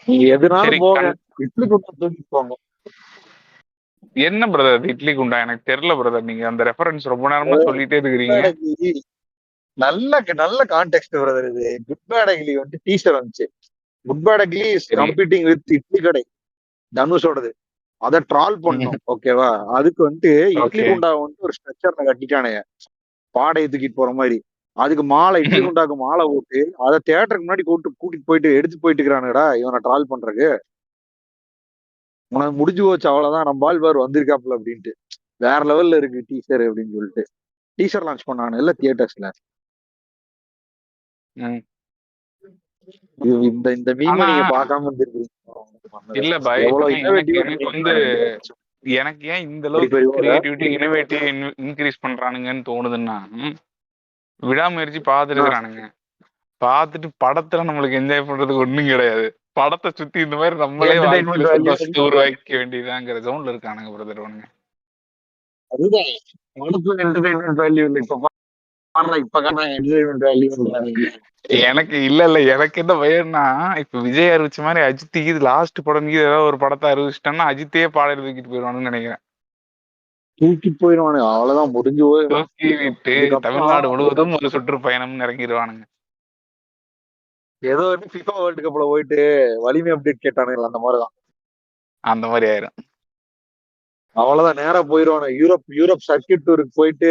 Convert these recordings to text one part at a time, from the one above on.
நீங்க எதுனாலும் சரி போங்க, இட்லி குண்டா தூக்கிட்டு போங்க. என்ன பிரதர் இட்லி குண்டா? எனக்கு தெரியல பிரதர். நீங்க அந்த ரெஃபரன்ஸ் ரொம்ப நேரமா சொல்லிட்டே இருக்கிறீங்க. குட்பேடகிரி நல்ல நல்ல கான்டெக்ட் பிரதர். இது குட்பேடகிரி வந்து டீசர் வந்துச்சு. குட்பேடகிரி இஸ் சரி. கம்பீட்டிங் வித் இட்லி கடை, தனுஷோடது. அதை ட்ரால் பண்ணும், ஓகேவா? அதுக்கு வந்துட்டு இட்லி ஓகே. குண்டா வந்து ஒரு ஸ்ட்ரக்சர்ல கட்டிட்டானுங்க, பாடையை தூக்கிட்டு போற மாதிரி. அதுக்கு மாலை, இட்லி குண்டாக்கு மாலை போட்டு அதை தியேட்டருக்கு முன்னாடி கூட்டிட்டு போயிட்டு எடுத்து போயிட்டு இருக்கிறானுடா இவனை ட்ரால் பண்றதுக்கு. உனக்கு முடிஞ்சு போச்சு, அவ்வளவுதான், நம்ம ஆள் பார் வந்திருக்காப்புல அப்படின்ட்டு. வேற லெவல்ல இருக்கு டீசர் அப்படின்னு சொல்லிட்டு டீசர் லான்ச் பண்ணானு இல்ல தியேட்டர்ஸ்ல. இந்த இந்த மீமை ஆனா நீங்க பார்க்காம இருந்திருக்கீங்க. இல்ல பாய், எவ்வளவு ஆனா எனக்கு இன்னோவேட்டிவா எனக்கு வந்து பண்ணிருக்காங்க. எனக்கு ஏன் இந்த பெரிய அளவுக்கு பெரிய கிரியேட்டிவிட்டி இனோவேட்டிவ் இன்க்ரீஸ் பண்றானுங்கன்னு தோணுதுன்னா, விடாமுயற்சி பார்த்துருக்குறானுங்க. பார்த்துட்டு படத்துல நம்மளுக்கு என்ஜாய் பண்றதுக்கு ஒண்ணும் கிடையாது. படத்தை சுத்தி இந்த மாதிரி நம்மளே வாழ்க்கையில என்டர்டைன்மெண்ட் வேல்யூ. சந்தோஷத்தை உருவாக்கிக்க வேண்டியதாங்கிற ஜோன்ல இருக்கானுங்க பிரதர் ஒண்ணுங்க. அதுதான் படத்துல என்டர்டைன்மெண்ட் வேல்யூ இல்லை. இப்ப பாருங்க, இப்ப என்டர்டைன்மெண்ட் வேல்யூ. எனக்கு இல்ல இல்ல எனக்கு என்ன பயம்னா, இப்ப விஜய் அறிவிச்ச மாதிரி அஜித்துக்கு இது லாஸ்ட் படம் ஏதாவது ஒரு படத்தை அறிவிச்சிட்டோம்னா அஜித்தையே பாடல் தூக்கிட்டு போயிடுவானுன்னு நினைக்கிறேன். தூக்கி போயிடுவானு, அவ்வளவுதான், முடிஞ்சு போயிடும். தூக்கி விட்டு இதுக்கப்புறம் தமிழ்நாடு முழுவதும் ஒரு சுற்றுப்பயணம் இறங்கிடுவானுங்க. ஏதோ வந்து FIFA வேர்ல்டு கப்ல போயிட்டு வலிமை அப்டேட் கேட்டானுங்க, அந்த மாதிரிதான். அந்த மாதிரி ஆயிரும். அவ்வளவுதான், நேரா போயிடுவானு. யூரோப் சர்க்கியூட் டூருக்கு போயிட்டு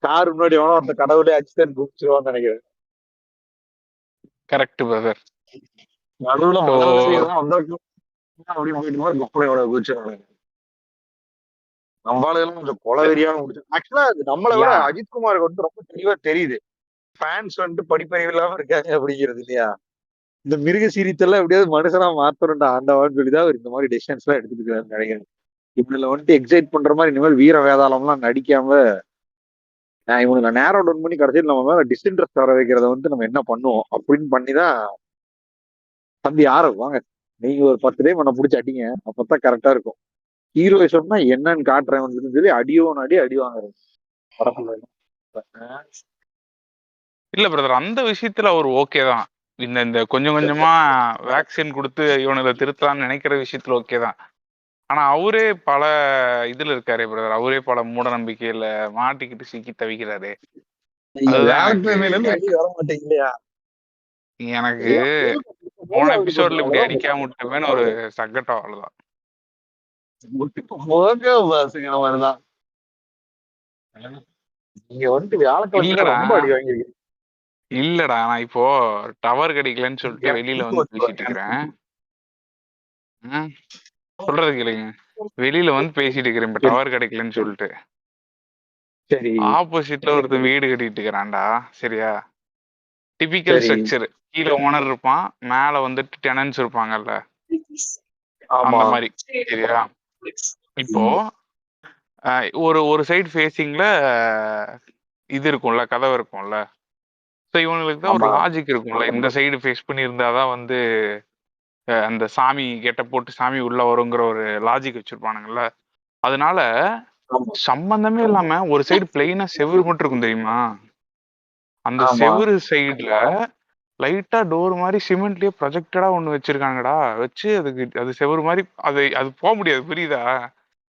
கார் முன்னாடி வேணா அந்த கடவுளே அஜித்தன் கூப்பிச்சிருவான்னு நினைக்கிறேன். Correct brother. நடுவுல ஸோ மகாநதியெல்லாம் வந்தாலும் அப்படின்னு போயிட்டு மாதிரி கொப்பளையோட கூச்சிருவானுங்க. நம்மளால கொஞ்சம் கொலவெறியான முடிச்சு. ஆக்சுவலா அது நம்மளை விட யா அஜித்குமாருக்கு வந்து ரொம்ப தெளிவா தெரியுது, ஃபேன்ஸ் வந்துட்டு படிப்பறிவு இல்லாம இருக்காங்க அப்படிங்கிறது இல்லையா? இந்த மிருக சீரித்தெல்லாம் எப்படியாவது மனுஷனா மாத்தணும்டா ஆண்டவான்னு சொல்லிதான் அவர் இந்த மாதிரி டெசிஷன்ஸ் எல்லாம் எடுத்துட்டு இருக்காருன்னு நினைக்கிறேன். இவனுல வந்துட்டு எக்ஸைட் பண்ற மாதிரி இனிமேல் வீர வேதாளம் எல்லாம் நடிக்காம இவனுக்கு நேரோ டவுன் பண்ணி கடைசியில் நம்ம மேல டிஸ்இன்ட்ரெஸ்ட் வர வைக்கிறத வந்து நம்ம என்ன பண்ணுவோம் அப்படின்னு பண்ணிதான். தம்பி யாரும் வாங்க, நீங்க ஒரு 10 டைம் என்ன பிடிச்சி அடிங்க, அப்பதான் கரெக்டா இருக்கும். ஹீரோயிசம்னா என்னன்னு காட்டுறேன் சொல்லி அடியோன்னு அடி வாங்குறேன் படத்துல. இல்ல பிரதர், அந்த விஷயத்துல அவர் ஓகே தான். இந்த இந்த கொஞ்சம் கொஞ்சமா வேக்சின் கொடுத்து இவனுல திருத்தலாம்னு நினைக்கிற விஷயத்துல ஓகே தான். ஆனா அவரே பல இதுல இருக்காரு பிரதர். அவரே பல மூட நம்பிக்கையில மாட்டிக்கிட்டு சிக்கி தவிக்கிறாரு. நீங்க அதுதான் எனக்கு வியாழக்கிழமையில இருந்து வெளியே வர மாட்டீங்க இல்லையா? எனக்கு எல்லாம் போது போன அவருக்கு எபிசோட்ல கொஞ்சம் இப்படி அவ்வளவுதான். அடிக்காம விட்டோமேன்னு ஒரு சங்கடம், அவ்வளவுதான். போக பாசுங்கிற மாதிரிதான். நீங்க வந்துட்டு வியாழக்கிழமையில இல்லடா ரொம்ப அடி வாங்கிருக்கீங்க. இல்லடா, நான் இப்போ டவர் கிடைக்கலன்னு சொல்லிட்டு வெளியில வந்து பேசிட்டு இருக்கிறேன். சொல்றது கேளுங்க. வெளியில வந்து பேசிட்டு இருக்கிறேன் இப்ப டவர் கிடைக்கலன்னு சொல்லிட்டு. சரி ஆப்போசிட்ல ஒருத்தன் வீடு கட்டிட்டு இருக்கிறான்டா. சரியா? டிபிக்கல் சரி. ஸ்ட்ரக்சர். கீழே ஓனர் இருப்பான், மேல வந்துட்டு டெனன்ஸ் இருப்பாங்கல்ல, ஆமா. அந்த மாதிரி. சரியா? இப்போ ஒரு ஒரு சைடு ஃபேஸிங்ல இது இருக்கும்ல, கதவு இருக்கும்ல. ஸோ இவங்களுக்கு தான் ஒரு ஆமா. லாஜிக் இருக்கும்ல, இந்த சைடு ஃபேஸ் பண்ணி இருந்தாதான் வந்து அந்த சாமி கெட்ட போட்டு சாமி உள்ள வருங்கிற ஒரு லாஜிக் வச்சிருப்பானுங்கல்ல. அதனால ஆமா. சம்பந்தமே இல்லாம ஒரு சைடு பிளெயினா செவுரு மட்டும் இருக்கும் தெரியுமா? அந்த ஆமா. செவுரு சைடுல லைட்டா டோர் மாதிரி சிமெண்ட்லயே ப்ரொஜெக்டடா ஒண்ணு வச்சிருக்காங்கடா. வச்சு அது செவுரு மாதிரி அது அது போக முடியாது, புரியுதா?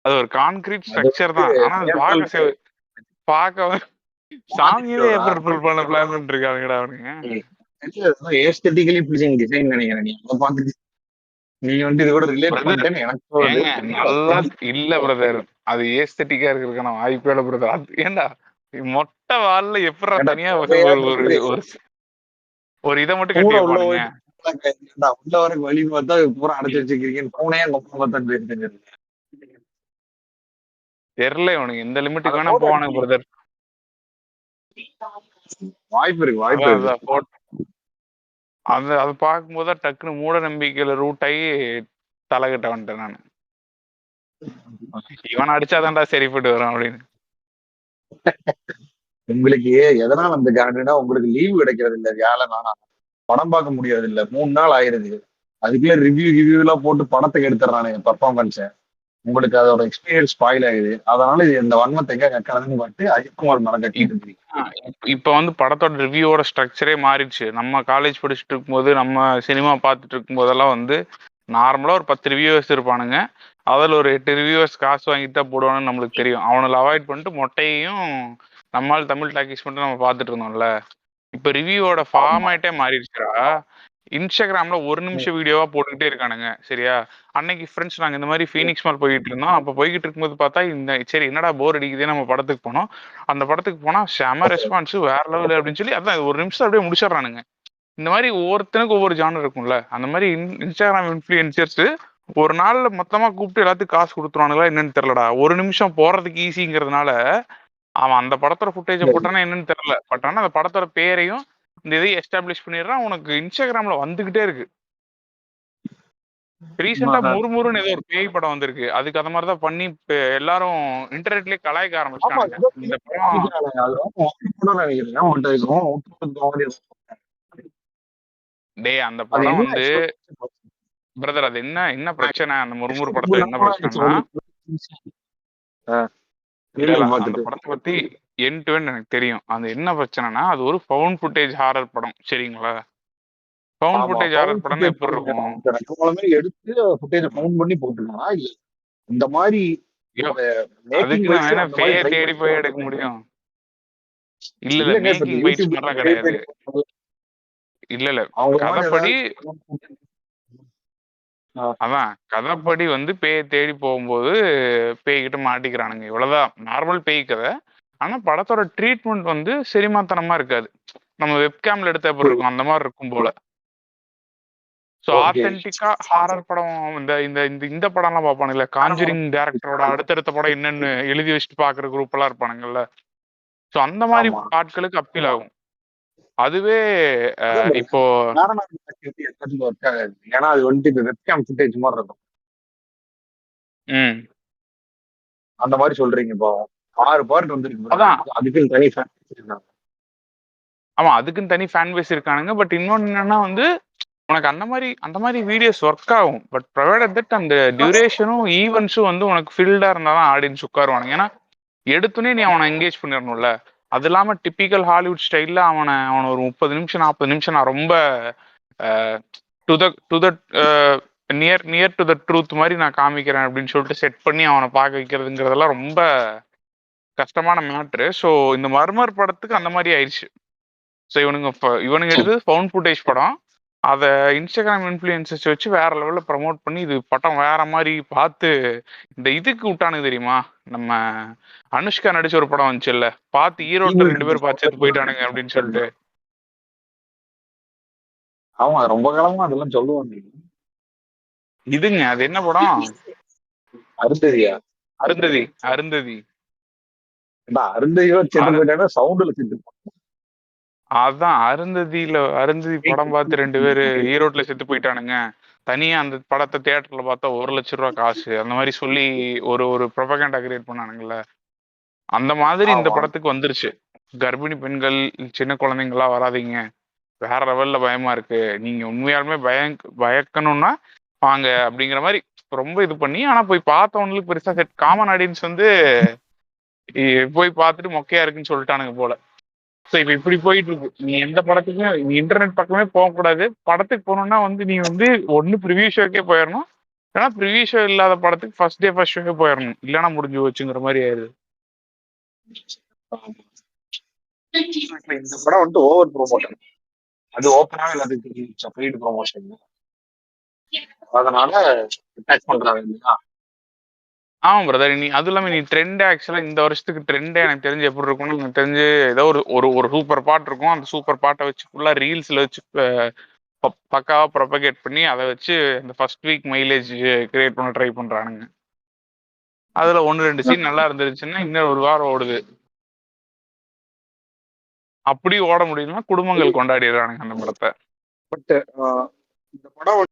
அது ஒரு கான்கிரீட் அது ஸ்ட்ரக்சர் தான். ஆனா அது ஏப்ரல் பார்க்க சாமியவே பாதிக்கோடா. ஏப்ரல் பண்ண பிளான் பண்ணிட்டு இருக்கானுங்கடா அவனுங்க. ஏஸ்தெட்டிக்கலி ப்ளீசிங் டிசைன் நினைக்கிறேன். நீ அதை பார்த்துட்டு நீ வந்து இது கூட ரிலேட் பிரதர் பண்ணிட்டேன்னு எனக்கு தோணுது. ஏங்க நல்லா இல்ல பிரதர், அது ஏஸ்தட்டிக்கா இருக்கிறதுக்கான வாய்ப்பே இல்ல பிரதர். அது ஏண்டா மொட்டை வால்ல எப்படா ஏன்டா தனியா ஒரு குப்பையா ஒரு கிடக்குது. ஒரு ஒரு இதை மட்டும் கட்டி பூனை உள்ள வைப்பானுங்க. போயிட்டு ஏன்டா உள்ள வரைக்கும் வழி பார்த்தா பூரா அடைச்சு வச்சுக்கிறீங்கன்னு பூனையா கொப்பை பார்த்தா போயிருக்கேன். தெரியல, இவனுக்கு எந்த அதை லிமிட்டுக்கு வேணா போட்டோ போவானுங்க எடுத்து பிரதர். வாய்ப்பு இருக்கு, வாய்ப்பு அதான் இருக்கு. அதான் அதை பார்க்கும்போது தான் டக்குன்னு மூட நம்பிக்கையில ரூட் ஆகி தலைகட்ட வந்துட்டேன் நான். இவன் அடிச்சாதான்டா சரிப்பட்டு வரும் அப்படின்னு. உங்களுக்கு எதனால அந்த கேரண்டினா உங்களுக்கு லீவு கிடைக்கிறது இல்ல, வேலை நானா படம் பார்க்க முடியாது இல்ல, 3 நாள் ஆயிருது. அதுக்குள்ள ரிவ்யூ எல்லாம் போட்டு படத்துக்கு எடுத்துறானே பர்ஃபார்மன்ஸ. உங்களுக்கு அதோட எக்ஸ்பீரியன்ஸ் ஸ்பாயில் ஆகுது. அதனால இது இந்த வன்மத்தை எங்க கக்கறதுன்னு பார்த்து அதுக்கும் ஒரு மரம் கட்டிட்டு இருக்கீங்க. இப்ப வந்து படத்தோட ரிவ்யூவோட ஸ்ட்ரக்சரே மாறிடுச்சு. நம்ம காலேஜ் படிச்சுட்டு இருக்கும்போது, நம்ம சினிமா பார்த்துட்டு இருக்கும்போதெல்லாம் வந்து நார்மலா ஒரு 10 ரிவ்யூவர்ஸ் இருப்பானுங்க. அதுல ஒரு 8 ரிவ்யூவர்ஸ் காசு வாங்கிட்டு தான் போடுவானுன்னு நம்மளுக்கு தெரியும். அவனுங்கள அவாய்ட் பண்ணிட்டு மொட்டையையும் நம்மால் தமிழ் டாக்கீஸ் மட்டும் நம்ம பார்த்துட்டு இருந்தோம்ல. இப்ப ரிவ்யூவோட ஆமா. ஃபார்மேட்டே மாறிடுச்சுடா. இன்ஸ்டாகிராம்ல ஒரு நிமிஷம் வீடியோவா போட்டுக்கிட்டே இருக்கானுங்க. சரியா? அன்னைக்கு ஃப்ரெண்ட்ஸ் நாங்க இந்த மாதிரி ஃபீனிக்ஸ் மால் போயிட்டு இருந்தோம். அப்ப போய்கிட்டு இருக்கும்போது பார்த்தா சரி என்னடா போர் அடிக்குதே நம்ம படத்துக்கு போனோம். அந்த படத்துக்கு போனா செம ரெஸ்பான்ஸ் வேற லெவல் அப்படின்னு சொல்லி அதான் ஒரு நிமிஷம் அப்படியே முடிச்சிடுறானுங்க. இந்த மாதிரி ஒவ்வொருத்தனுக்கும் ஒவ்வொரு ஜானர் இருக்கும்ல. அந்த மாதிரி இன்ஸ்டாகிராம் இன்ஃப்ளூயன்சர்ஸ் ஒரு நாள்ல மொத்தமா கூப்பிட்டு எல்லாத்துக்கும் காசு கொடுத்துருவானுங்களா என்னன்னு தெரியலடா. ஒரு நிமிஷம் போறதுக்கு ஈஸிங்கிறதுனால அவன் அந்த படத்தோட ஃபுட்டேஜ போட்டானா என்னன்னு தெரியல. பட் ஆனா அந்த படத்தோட பேரையும் இந்த இதையும் எஸ்டாப்ளிஷ் பண்ணிடுறான். உனக்கு இன்ஸ்டாகிராம்ல வந்துகிட்டே இருக்கு. ரீசெண்டா முறுமுறுன்னு ஏதோ ஒரு பேய் படம் வந்திருக்கு. அதுக்கு அந்த மாதிரி தான் பண்ணி எல்லாரும் இன்டர்நெட்லயே கலாய்க்க ஆமா, ஆரம்பிச்சிட்டானுங்க. ஏதோ இந்த படம் அது ரொம்ப நினைக்கிறேன். உன்கிட்ட இருக்கும். டேய் அந்த அது படம் என்ன வந்து actual பிரதர் அது என்ன என்ன பிரச்சனை அந்த முறுமுறு expect படத்துல என்ன பண்ணாம it's பிரச்சனைனா only- ஆ, இல்ல review இல்ல அந்த பார்த்துட்டு. படத்தை பத்தி எண்ட் டு எண்ட் எனக்கு தெரியும். அது என்ன பிரச்சனைனா அது ஒரு ஃபவுண்ட் ஃபுட்டேஜ் ஹாரர் படம். சரிங்களா? ஃபவுண்ட் ஆமா, ஃபுட்டேஜ் ஃபவுண்ட் ஹாரர் படம்னா ஃபுட்டேஜ் எப்படி இருக்கும்? மாதிரி எடுத்து ஃபுட்டேஜ் ஃபவுண்ட் பண்ணி போட்டுருக்கானா இல்ல இந்த மாதிரி ஐயோ, மேக்கிங் அதுக்கு நான் வைஸ் வேணா அந்த மாதிரி பேய ட்ரை தேடி பண்ணி போய் எடுக்க முடியும். இல்ல இல்ல இல்லங்க. இப்ப இந்த மேக்கிங் பைட்ஸ் யூடியூப்ல மாதிரிலாம் பேர் கிடையாது. தேடி இல்ல இல்ல அவங்க மாதிரி கதைப்படி ஏதாவது அதான் கதைப்படி வந்து பேயை தேடி போகும்போது பேய்கிட்ட மாட்டிக்கிறானுங்க. இவ்வளவுதான் நார்மல் பேய் கதை. ஆனா படத்தோட ட்ரீட்மெண்ட் வந்து சினிமாத்தனமா இருக்காது. நம்ம வெப்கேம்ல எடுத்த எப்படி இருக்கும் அந்த மாதிரி இருக்கும் போல. So okay. ஆத்தென்டிக்கா ஹாரர் படம் இந்த இந்த இந்த இந்த படம்லாம் பார்ப்பானுங்களே. காஞ்சூரிங் டேரக்டரோட அடுத்தடுத்த படம் என்னன்னு எழுதி வச்சுட்டு பாக்குற குரூப் எல்லாம் இருப்பானுங்கல்ல. ஸோ அந்த மாதிரி ஆமா. ஆட்களுக்கு அப்பீல் ஆகும். அதுவே இப்போ பேரநார்மல் ஆக்டிவிட்டி எல்லாத்துக்கும் ஒர்க் ஆகாது. ஏன்னா அது வந்துட்டு இந்த வெப்கேம் ஃபுட்டேஜ் மாதிரி இருக்கும். ம் அந்த மாதிரி சொல்றீங்க இப்போ 6 பார்ட் வந்திருக்கு bro. அதான் அதுக்கு தனி ஃபேன் வச்சிருக்காங்க. ஆமா அதுக்குன்னு தனி ஃபேன் பேஸ் இருக்கானுங்க. பட் இன்னொன்னு என்னன்னா வந்து உனக்கு அந்த மாதிரி வீடியோஸ் ஒர்க் ஆகும். பட் ப்ரொவைடட் தட் அந்த டியூரேஷனும் ஈவெண்ட்ஸும் வந்து உனக்கு ஃபில்டா இருந்தாதான் ஆடியன்ஸ் உட்காருவானுங்க. ஏன்னா எடுத்துனே நீ அவனை என்கேஜ் பண்ணிடணும்ல. அது இல்லாம டிப்பிக்கல் ஹாலிவுட் ஸ்டைல்ல அவனை ஒரு 30 நிமிஷம் 40 நிமிஷம் நான் ரொம்ப to the to the near near to the truth மாதிரி நான் காமிக்கிறேன் அப்படின்னு சொல்லிட்டு செட் பண்ணி அவனை பார்க்க வைக்கிறதுங்கிறதெல்லாம் ரொம்ப கஷ்டமான மேட்ரு. ஸோ இந்த மர்மர் படத்துக்கு அந்த மாதிரி ஆயிடுச்சு. ஸோ இவனுங்க எடுத்தது ஃபவுண்ட் ஃபுட்டேஜ் படம். அதை இன்ஸ்டாகிராம் இன்ஃப்ளூயன்சஸ் வச்சு வேற லெவலில் ப்ரமோட் பண்ணி இது படம் வேற மாதிரி பார்த்து இந்த இதுக்கு விட்டானுங்க தெரியுமா? நம்ம அனுஷ்கா நடிச்ச ஒரு படம் வந்துச்சுல்ல, பார்த்து ஈரோட்டில் 2 பேர் பார்த்து போயிட்டானுங்க அப்படின்னு சொல்லிட்டு. ஆமா, ரொம்ப காலமா அதெல்லாம் சொல்லுவாங்க. இதுங்க அது என்ன படம்? அருந்ததியா? அருந்ததி. அருந்ததி அருந்ததியோ செத்து போயிட்டானா சவுண்டுல செத்து அதான் அருந்ததி படம் பார்த்து 2 பேரு ஈரோட்ல செத்து போயிட்டானுங்க. தனியா அந்த படத்தை தியேட்டர்ல பார்த்தா 1,00,000 ரூபாய் காசு அந்த மாதிரி சொல்லி ஒரு ஒரு ப்ரொபகண்டா கிரியேட் பண்ணானுங்கல்ல. அந்த மாதிரி இந்த ஆமா. படத்துக்கு வந்துருச்சு. கர்ப்பிணி பெண்கள் சின்ன குழந்தைங்களா வராதீங்க, வேற லெவல்ல பயமா இருக்கு, நீங்க உண்மையாலுமே பயக்கணும்னா வாங்க அப்படிங்கிற மாதிரி ரொம்ப இது பண்ணி. ஆனா போய் பார்த்தவங்களுக்கு பெருசா செட் காமன் ஆடியன்ஸ் வந்து போய் பார்த்துட்டு மொக்கையா இருக்குன்னு சொல்லிட்டானுங்க போல. ஸோ இப்போ இப்படி போயிட்டு இருக்கு. நீ எந்த படத்துக்குமே நீ இன்டர்நெட் பக்கமே போகக்கூடாது. படத்துக்கு போகணும்னா வந்து நீ வந்து ஒன்னு ப்ரிவியூ ஷோக்கே போயிடணும். ஏன்னா ப்ரிவியூ ஷோ இல்லாத படத்துக்கு ஃபர்ஸ்ட் டே ஃபர்ஸ்ட் ஷோக்கே போயிடணும். இல்லைன்னா முடிஞ்சு வச்சுங்கிற மாதிரி ஆயிருது. இந்த படம் வந்து ஓவர் ப்ரொமோஷன். அது ஓப்பனாவே எல்லாத்துக்கும் தெரியும் பெய்டு ப்ரொமோஷன். அதனால அட்டாக் பண்றாங்க இல்லையா? ஆமா பிரதர். நீ அது இல்லாம நீ ட்ரெண்ட் ஆக்சுவலா இந்த வருஷத்துக்கு ட்ரெண்டே எனக்கு தெரிஞ்சு எப்படி இருக்கும்னு எனக்கு தெரிஞ்சு ஏதோ ஒரு ஒரு ஒரு சூப்பர் பாட்டு இருக்கும். அந்த சூப்பர் பாட்டை வச்சு ஃபுல்லா ரீல்ஸ்ல வச்சு பக்காவா ப்ரொபகேட் பண்ணி அதை வச்சு இந்த ஃபர்ஸ்ட் வீக் மைலேஜ் கிரியேட் பண்ண ட்ரை பண்றானுங்க. அதுல 1-2 சீன் நல்லா இருந்துச்சுன்னா இன்னும் ஒரு வாரம் ஓடுது. அப்படி ஓட முடியும்னா குடும்பங்கள் கொண்டாடிடுறானுங்க அந்த படத்தை. பட் இந்த படம்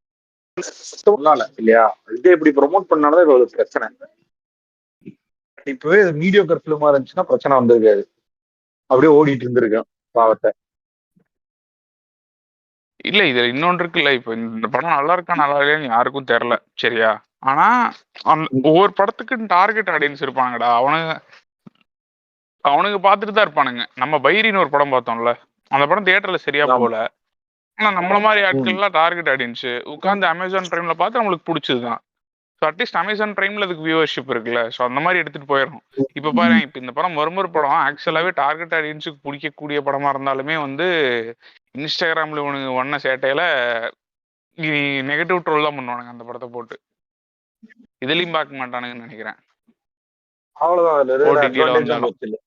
இல்லையா, இதே இப்படி ப்ரொமோட் பண்ணாலும் இது ஒரு பிரச்சனை. இப்பவே மீடியோ கர்ஃபிலிமா இருந்துச்சுன்னா பிரச்சனை வந்திருக்காது. அப்படியே ஓடிட்டு இருந்திருக்கேன் பாவத்தை. இல்ல இதுல இன்னொன்று இருக்குல்ல. இப்ப இந்த படம் நல்லா இருக்கா நல்லா இல்லையான்னு யாருக்கும் தெரியல. சரியா? ஆனா ஒவ்வொரு படத்துக்கு டார்கெட் ஆடியன்ஸ் இருப்பாங்கடா. அவனுங்க பார்த்துட்டு தான் இருப்பானுங்க. நம்ம பைரின்னு ஒரு படம் பார்த்தோம்ல, அந்த படம் தியேட்டர்ல சரியா ஆமா. போல. ஆனா நம்மள மாதிரி ம். ஆட்கள்லாம் டார்கெட் ஆடியன்ஸ் உட்காந்து அமேசான் பிரைம்ல பார்த்து நம்மளுக்கு பிடிச்சதுதான். ஸோ அட்லீஸ்ட் அமேசான் பிரைம்ல அதுக்கு வியூவர்ஷிப் இருக்குல்ல. ஸோ அந்த மாதிரி எடுத்துட்டு போயிடணும். இப்ப பாரு, ம். இப்ப இந்த படம் மறுமொரு படம் ஆக்சுவலாவே டார்கெட் ஆடியன்ஸுக்கு பிடிக்கக்கூடிய படமா இருந்தாலுமே வந்து இன்ஸ்டாகிராம்ல இவனுங்க ஒன்ன சேட்டையில நெகட்டிவ் ட்ரோல் தான் பண்ணுவானுங்க அந்த படத்தை போட்டு. இதுலயும் பார்க்க மாட்டானுங்கன்னு நினைக்கிறேன். அவ்வளவுதான். அதுல இருக்கிற ஓடிடில அட்வான்டேஜும் வந்தாலும் போச்சு இல்ல.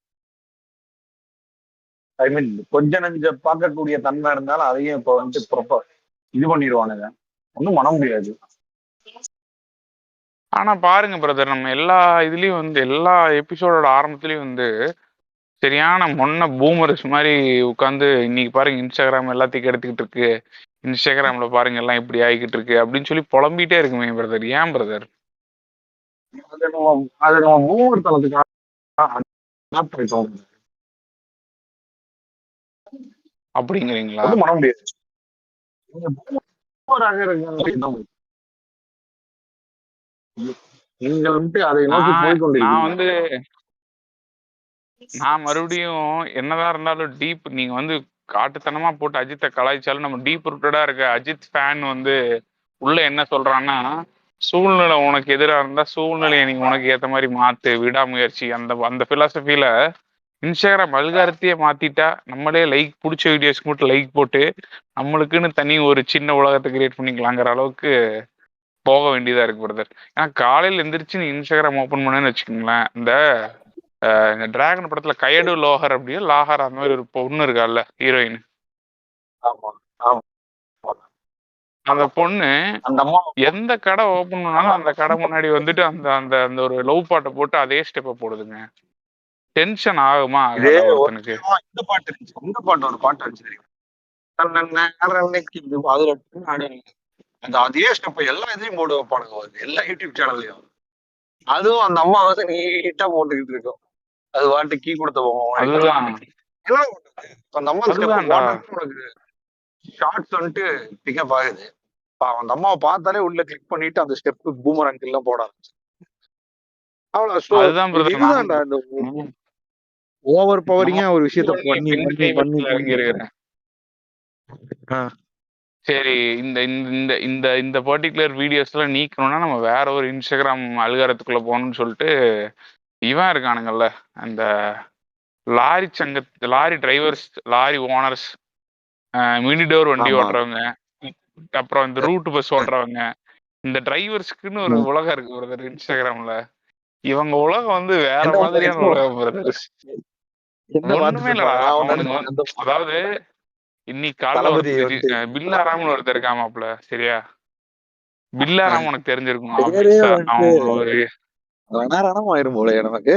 ஐ மீன் கொஞ்ச நஞ்ச பார்க்கக்கூடிய தன்மை இருந்தாலும் அதையும் இப்ப வந்துட்டு ப்ராப்பர் இது பண்ணிடுவானுங்க. ஒன்றும் பண்ண முடியாது. ஆனா பாருங்க பிரதர், நம்ம எல்லா இதுலயும் வந்து எல்லா எபிசோடோட ஆரம்பத்துலயும் வந்து சரியான மொன்ன பூமர்ஸ் மாதிரி உட்காந்து இன்னைக்கு பாருங்க இன்ஸ்டாகிராம் எல்லாத்தையும் எடுத்துக்கிட்டு இருக்கு, இன்ஸ்டாகிராம்ல பாருங்க எல்லாம் இப்படி ஆகிக்கிட்டு இருக்கு அப்படின்னு சொல்லி புலம்பிட்டே இருக்குமே பிரதர். ஏன் பிரதர்? அது நம்ம மூவர் தளத்துக்காக அப்படிங்கிறீங்களா? ஒன்றும் பண்ண முடியாது. நீங்க பூமராக இருக்க நீங்கள் வந்துட்டு அதை நோக்கி போய் நான் கொண்டிருக்கீங்க. வந்து நான் மறுபடியும் என்னதான் இருந்தாலும் டீப் நீங்க வந்து காட்டுத்தனமா போட்டு அஜித்தை கலாய்ச்சாலும் நம்ம டீப் ரூட்டடா இருக்க அஜித் ஃபேன் வந்து உள்ள என்ன சொல்றான்னா, சூழ்நிலை உனக்கு எதிராக இருந்தா சூழ்நிலையை நீங்க உனக்கு ஏத்த மாதிரி மாத்து, விடாமுயற்சி, அந்த அந்த பிலாசபில இன்ஸ்டாகிராம் அல்காரத்தையே மாத்திட்டா நம்மளே லைக் பிடிச்ச வீடியோஸ்க்கு மட்டும் லைக் போட்டு நம்மளுக்குன்னு தனி ஒரு சின்ன உலகத்தை கிரியேட் பண்ணிக்கலாங்கிற அளவுக்கு போக வேண்டியதா இருக்கு பிரதர். ஏன்னா காலையில எந்திரிச்சு நீ இன்ஸ்டாகிராம் ஓபன் பண்ணேன்னு வச்சுக்கோங்களேன், இந்த டிராகன் படத்துல கயடு லோஹர் அப்படியே லாஹர் அந்த மாதிரி ஒரு பொண்ணு இருக்கால ஹீரோயின். ஆமா ஆமா. அந்த பொண்ணு அந்த அம்மா எந்த கடை ஓபன் பண்ணாலும் அந்த கடை முன்னாடி வந்துட்டு அந்த அந்த அந்த ஒரு லவ் பாட்டை போட்டு அதே ஸ்டெப்பை போடுதுங்க. டென்ஷன் ஆகுமா இதே ஆகாதா ஒரு ஒருத்தனுக்கு? இந்த பாட்டு இருந்துச்சு. இந்த பாட்டு ஒரு பாட்டு இருந்துச்சு தெரியுமா? அதுல அந்த அதே ஸ்டெப் எல்லா இதுலயும் போட்டு வைப்பானுங்க எல்லா யூடியூப் சேனல்லையும். அதுவும் அந்த அம்மா வந்து நீட்டா போட்டுக்கிட்டு இருக்கோம். அது வாட்டு கீ கொடுத்த போவோம். அதுதான் என்ன அந்த அம்மா ஸ்டெப் அதுதான்டா. போட்டோன்னு உனக்கு ஷார்ட்ஸ் வந்துட்டு பிக்கப் ஆகுது. அந்த அம்மாவை பார்த்தாலே உள்ள கிளிக் பண்ணிட்டு அந்த ஸ்டெப் பூமர் அங்கிள் எல்லாம் போட ஆரம்பிச்சு. அவ்வளவு. சோ அதுதான் இது பிரதர். நான் இதுதான்டா இந்த ஓவர் பவரிங்கா ஒரு விஷயத்த பண்ணி பண்ணி பண்ணி இறங்கி இருக்கிறேன். சரி, இந்த இந்த இந்த இந்த பர்டிகுலர் வீடியோஸ்லாம் நீக்கணும்னா நம்ம வேற ஒரு இன்ஸ்டாகிராம் அல்காரத்துக்குள்ள போகணும்னு சொல்லிட்டு இவன் இருக்கானுங்கல்ல, அந்த lorry drivers, lorry owners, mini door வண்டி ஆமா. ஓட்டுறவங்க, அப்புறம் இந்த ரூட் பஸ் ஓட்டுறவங்க, இந்த டிரைவர்ஸ்க்குன்னு ஒரு உலகம் இருக்கு பிரதர் இன்ஸ்டாகிராம்ல. இவங்க உலகம் வந்து வேற என்ன மாதிரியான உலகம் பிரதர். என்ன ஒண்ணுமே பார்த்துட்டு இல்லடா. இருப்பாங்க? அவனுங்க அதாவது இன்னைக்கு காலைல தளபதி ஒருத்தர் வந்துட்டு பில்லாராம்னு ஒருத்தர் இருக்காமாப்ல, சரியா? பில்லாராம் உனக்கு தெரிஞ்சிருக்கும் பேரே ஆப்வியஸா. வந்துட்டு அவன் ஒரு ரணரணம் ஆயிரும் போல நமக்கு.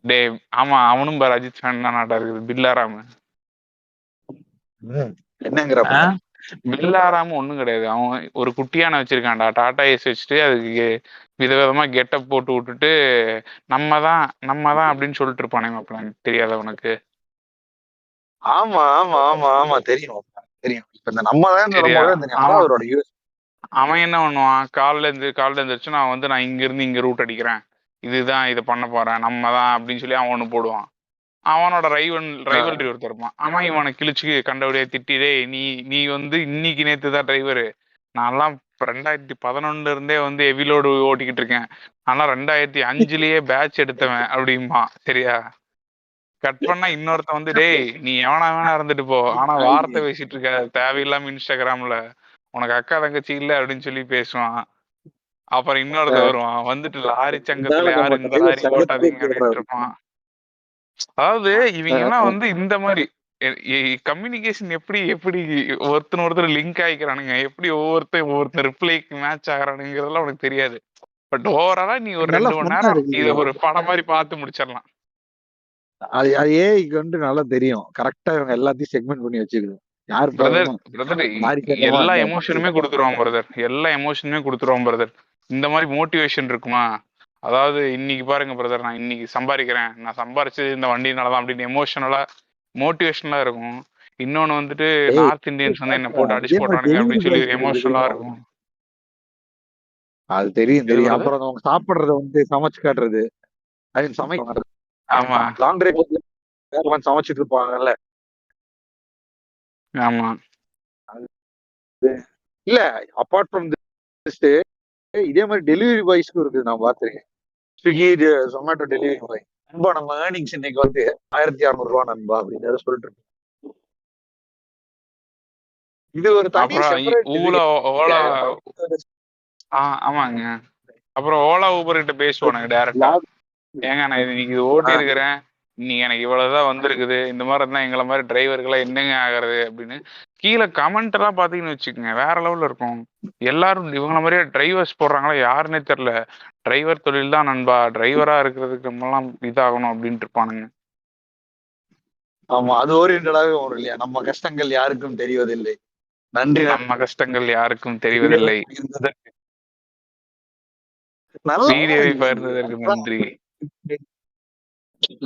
டே ஆமா, அவனும் பாரு அஜித் ஃபேன் தான் நாட்டா இருக்குது பில்லாராம். என்னங்கிறப்ப பில்லாராம ஒண்ணும் கிடையாது. அவன் ஒரு குட்டியான வச்சிருக்கான்டா, டாடா ஏஸ் வச்சுட்டு அதுக்கு விதவிதமா கெட்டப் போட்டு விட்டுட்டு நம்ம தான் அப்படின்னு சொல்லிட்டு இருப்பானே மாப்பிள்ள, தெரியாத உனக்கு? ஆமா ஆமா ஆமா ஆமா தெரியும் தெரியும். இப்ப இந்த நம்ம தான் சரியா? வரும்போது தெரியும். அதான் அவன் அவரோட யூஸ். அவன் என்ன பண்ணுவான், காலைல எழுந்திரிச்சு நான் இங்க இருந்து இங்க ரூட் அடிக்கிறேன், இதுதான் இதை பண்ண போறேன், நம்ம தான் அப்படின்னு சொல்லி அவன் ஒண்ணு போடுவான். அவனோட ரைவல்ரி ஒருத்தர் இருப்பான். அவன் இவனை கிழிச்சு கண்டபடியே திட்டிடே, நீ நீ வந்து இன்னைக்கு நேத்து தான் டிரைவரு, நான்லாம் 2011 இருந்தே வந்து எவிலோடு ஓட்டிக்கிட்டு இருக்கேன், ஆனா 2005லயே பேட்ச் எடுத்தவன் அப்படிம்பா. சரியா? கட் பண்ணா இன்னொருத்த வந்து, டேய் நீ எவனா வேணா இருந்துட்டு போ, ஆனா வார்த்தை பேசிட்டு இருக்க தேவையில்லாம இன்ஸ்டாகிராம்ல, உனக்கு அக்கா தங்கச்சி இல்ல அப்படின்னு சொல்லி பேசுவான். அப்புறம் இன்னொருத்த வருவான் வந்துட்டு, லாரி சங்கத்துல நம்ம யாரும் இந்த டிரைவர் லாரி சங்கத்துக்கே ஓட்டாதீங்க அப்படின்ட்டு போடுறாரு. இருப்பான். அதாவது இவங்க எல்லாம் வந்து இந்த மாதிரி கம்யூனிகேஷன் எப்படி எப்படி ஒருத்தர் லிங்க் ஆகிக்கிறானுங்க, எப்படி ஒவ்வொருத்தர் ரிப்ளைக்கு மேட்ச் ஆகிறானுங்கிறதெல்லாம் உனக்கு தெரியாது. பட் ஓவராலா நீ ஒரு நல்லா 2 மணி ஃபன்னா நேரம் இருக்கு. இதை ஒரு படம் மாதிரி பார்த்து முடிச்சிடலாம். அது அது ஏஐக்கு வந்து நல்லா தெரியும். கரெக்டா இவங்க எல்லாத்தையும் செக்மெண்ட் பண்ணி வச்சுக்கணும். யார் பிரதர் பாவமும் பிரதர் லாரி சங்கமா எல்லா இருந்தா எமோஷனுமே கொடுத்துருவான் பிரதர், எல்லா எமோஷனுமே கொடுத்துருவான் பிரதர். இந்த மாதிரி மோட்டிவேஷன் இருக்குமா? அதாவது இன்னைக்கு பாருங்க பிரதர், நான் இன்னைக்கு சம்பாதிக்கிறேன், நான் சம்பாரிச்சது இந்த வண்டினாலதான் அப்படின்னு எமோஷனலா மோட்டிவேஷனலா இருக்கும். இன்னொன்னு வந்துட்டு ஏய் நார்த் இந்தியன்ஸ் வந்து என்ன போட்டு அதே அடிச்சு மாதிரி போட்டானுங்க டெலிவரி அப்படின்னு சொல்லி பாய்ஸ் எமோஷனலா இருக்கும். அது தெரியும் இது தெரியும். பிரதர். அப்புறம் அவங்க சாப்பிடுறத வந்து சமைச்சு காட்டுறது. அது சமைக்க ஆமா லாங் டிரைவ் சமைச்சிட்டு இருப்பாங்கல்ல. ஆமா இல்ல, அப்பார்ட் ஃப்ரம் திஸ் இதே மாதிரி டெலிவரி பாய்ஸ்க்கும் இருக்குது, நான் பார்த்திருக்கேன். ஸ்விக்கி, ஜொமேட்டோ டெலிவரி பாய், நண்பா நம்ம ஏர்னிங்ஸ் இன்னைக்கு வந்து 1600 நண்பா அப்படின்னு சொல்லிட்டு இருக்கு. இது ஒரு தனி அப்புறம் செப்பரேட் இது. ஊலா ஓலா ஆமாங்க. அப்புறம் ஓலா ஊபர் கிட்ட பேசுவானுங்க டைரக்டா. ஏங்க நான் இது இன்னைக்கு ஓட்டி இருக்கிறேன், இன்னைக்கு எனக்கு இவ்வளவுதான் வந்திருக்குது, இந்த மாதிரி இருந்தா எங்களை மாதிரி டிரைவர்களா என்னங்க ஆகுறது அப்படின்னு கீழே கமெண்ட் எல்லாம் பாத்தீங்கன்னு வச்சுக்கோங்க, வேற லெவல்ல இருக்கும். எல்லாரும் இவங்கள மாதிரியே டிரைவர்ஸ் போடுறாங்களா யாருன்னே தெரியல. டிரைவர் தொழில் தான் நண்பா, டிரைவரா இருக்கிறதுக்கு நம்மலாம் இதாகணும் அப்படின்ட்டு இருப்பானுங்க. ஆமா, அது ஓரியன்டாவே வரும் இல்லையா, நம்ம கஷ்டங்கள் யாருக்கும் தெரிவதில்லை, நன்றி நம்ம கஷ்டங்கள் யாருக்கும் தெரிவதில்லை, நல்லா வீடியோவை பகிர்ந்ததற்கு நன்றி.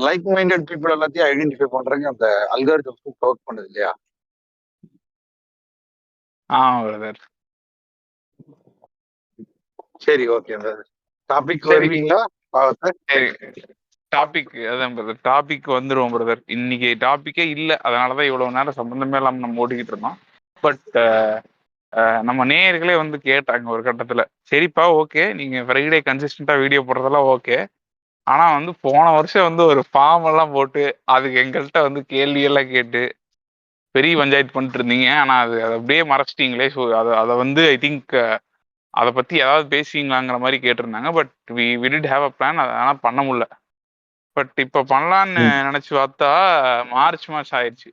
லைக் மைண்டட் பீப்புள் எல்லாத்தையும் ஐடென்டிஃபை பண்றதுக்கு அந்த அல்காரிதம் ஒர்க் பண்ணுது இல்லையா. பிரதர். சரி, ஓகே. டாபிக் சரி வருவீங்களா? சரி டாபிக் அதான் பிரதர், டாபிக் வந்துருவோம் பிரதர். இன்னைக்கு டாபிக்கே இல்லை, அதனாலதான் இவ்வளவு நேரம் சம்பந்தமே இல்லாம நம்ம ஓட்டிக்கிட்டு இருந்தோம். பட் நம்ம நேயர்களே வந்து கேட்டாங்க ஒரு கட்டத்துல, சரிப்பா ஓகே நீங்க ஃப்ரைடே கன்சிஸ்டண்டா வீடியோ போடுறதெல்லாம் ஓகே, ஆனா வந்து போன வருஷம் வந்து ஒரு ஃபார்ம் எல்லாம் போட்டு அதுக்கு எங்கள்கிட்ட வந்து கேள்வி எல்லாம் கேட்டு பெரிய பஞ்சாயத்து பண்ணிட்டு இருந்தீங்க. ஆனா அது அப்படியே மறைச்சிட்டீங்களே. ஸோ அதை வந்து ஐ திங்க் அதை பத்தி ஏதாவது பேசுவீங்களாங்கிற மாதிரி கேட்டிருந்தாங்க. But we did have a plan, ஆனா பண்ண முடியல. பட் இப்ப பண்ணலான்னு நினைச்சு பார்த்தா மார்ச் மாசம் ஆயிடுச்சு.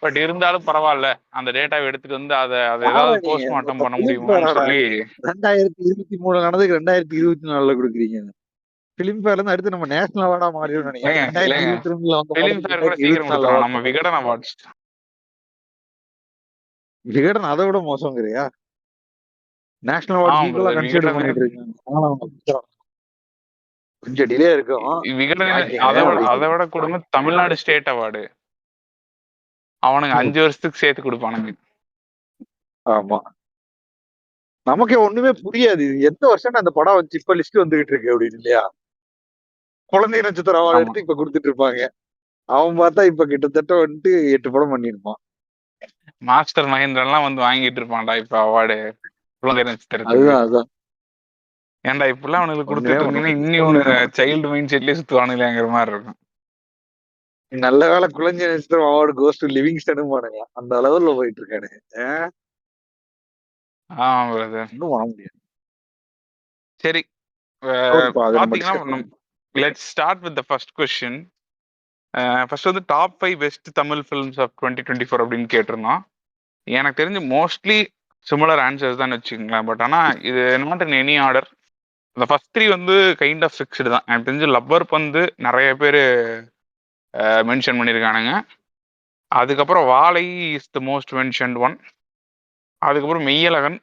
பட் இருந்தாலும் பரவாயில்ல, அந்த டேட்டாவை எடுத்துட்டு வந்து அதை ஏதாவது போஸ்ட்மார்ட்டம் பண்ண முடியுமான்னு சொல்லி 2023 நடந்ததுக்கு 2024 கொடுக்குறீங்க. பிலிம் ஃபேர்ல இருந்து அடுத்து நம்ம நேஷனல் அவார்டா மாறிடும் நினைக்கிறேன். 2022 வந்த பிலிம் ஃபேர் கூட சீக்கிரம் கொடுத்துருவோம். நம்ம விகடன் அவார்ட்ஸ், விகடன் அதை விட மோசங்கிறியா? நேஷனல் அவார்ட்ஸ் ஈக்குவலா கன்சிடர் பண்ணிட்டு இருக்காங்க. கொஞ்சம் டிலே இருக்கும். விகடன் அதை விட கொடுங்க தமிழ்நாடு ஸ்டேட் அவார்டு, அவனுங்க 5 வருஷத்துக்கு சேர்த்து கொடுப்பானுங்க. ஆமா, நமக்கே ஒண்ணுமே புரியாது, எந்த வருஷம் அந்த படம் வச்சு இப்ப லிஸ்ட் வந்துகிட்டு இருக்கு அப்படின்னு இல்லையா. குழந்தை நட்சத்திர அவார்டு எடுத்து இப்ப கொடுத்துட்டு இருப்பாங்க. அவன் பார்த்தா இப்ப கிட்டத்தட்ட வந்துட்டு 8 படம் பண்ணிருப்பான். மாஸ்டர் மகேந்திரன் எல்லாம் வந்து வாங்கிட்டு இருப்பான்டா இப்ப அவார்டு குழந்தை நட்சத்திரத்துக்கு. அதுதான் அதுதான் ஏன்டா இப்பெல்லாம் அவனுக்கு கொடுத்துட்டு இருந்தீங்கன்னா இன்னும் சைல்டு மைண்ட் செட்லயே சுத்துவானுங்கிற மாதிரி இருக்கும். நல்ல வேலை குழந்தை நட்சத்திரம் அவார்டு கோஸ் டு லிவிங்ஸ்டனும் பாருங்க, அந்த அளவுல போயிட்டு இருக்கானுங்க. இன்னும் வாங்க முடியாது. சரி, பாத்தீங்கன்னா let's start with the first question. First வந்து top 5 best Tamil films of 2024 அப்படின்னு கேட்டிருந்தோம். எனக்கு தெரிஞ்சு மோஸ்ட்லி சிமிலர் ஆன்சர்ஸ் தான் வச்சுக்கோங்களேன். பட் ஆனா இது நாட் இன் எனி ஆர்டர். இந்த ஃபர்ஸ்ட் 3 வந்து கைண்ட் ஆஃப் ஃபிக்ஸ்டு தான். எனக்கு தெரிஞ்சு லப்பர் வந்து நிறைய பேர் மென்ஷன் பண்ணியிருக்கானுங்க. அதுக்கப்புறம் வாழை is the most mentioned one. அதுக்கப்புறம் மெய்யழகன்,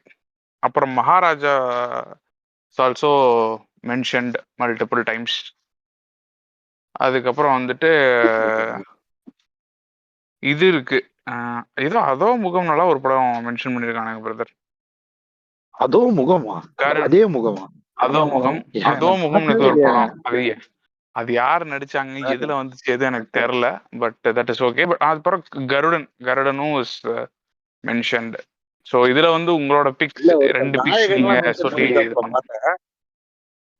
அப்புறம் Maharaja also mentioned multiple times. அதுக்கப்புறம் வந்துட்டு இது இருக்கு, ஏதோ அதோ முகம் நல்லா ஒரு படம் மென்ஷன் பண்ணியிருக்கானுங்க பிரதர். அதோ முகமா? அதே முகமா? அதோ முகம், அதோ முகம்னு ஒரு படம். அது யாரு நடிச்சாங்க, எதுல வந்துச்சு எது எனக்கு தெரியல. But that is okay. But அதுக்கப்புறம் கருடனும் இஸ் மென்ஷன்ட். சோ இதுல வந்து உங்களோட பிக்ஸ் 2 பிக்ஸ் நீங்க சொல்லி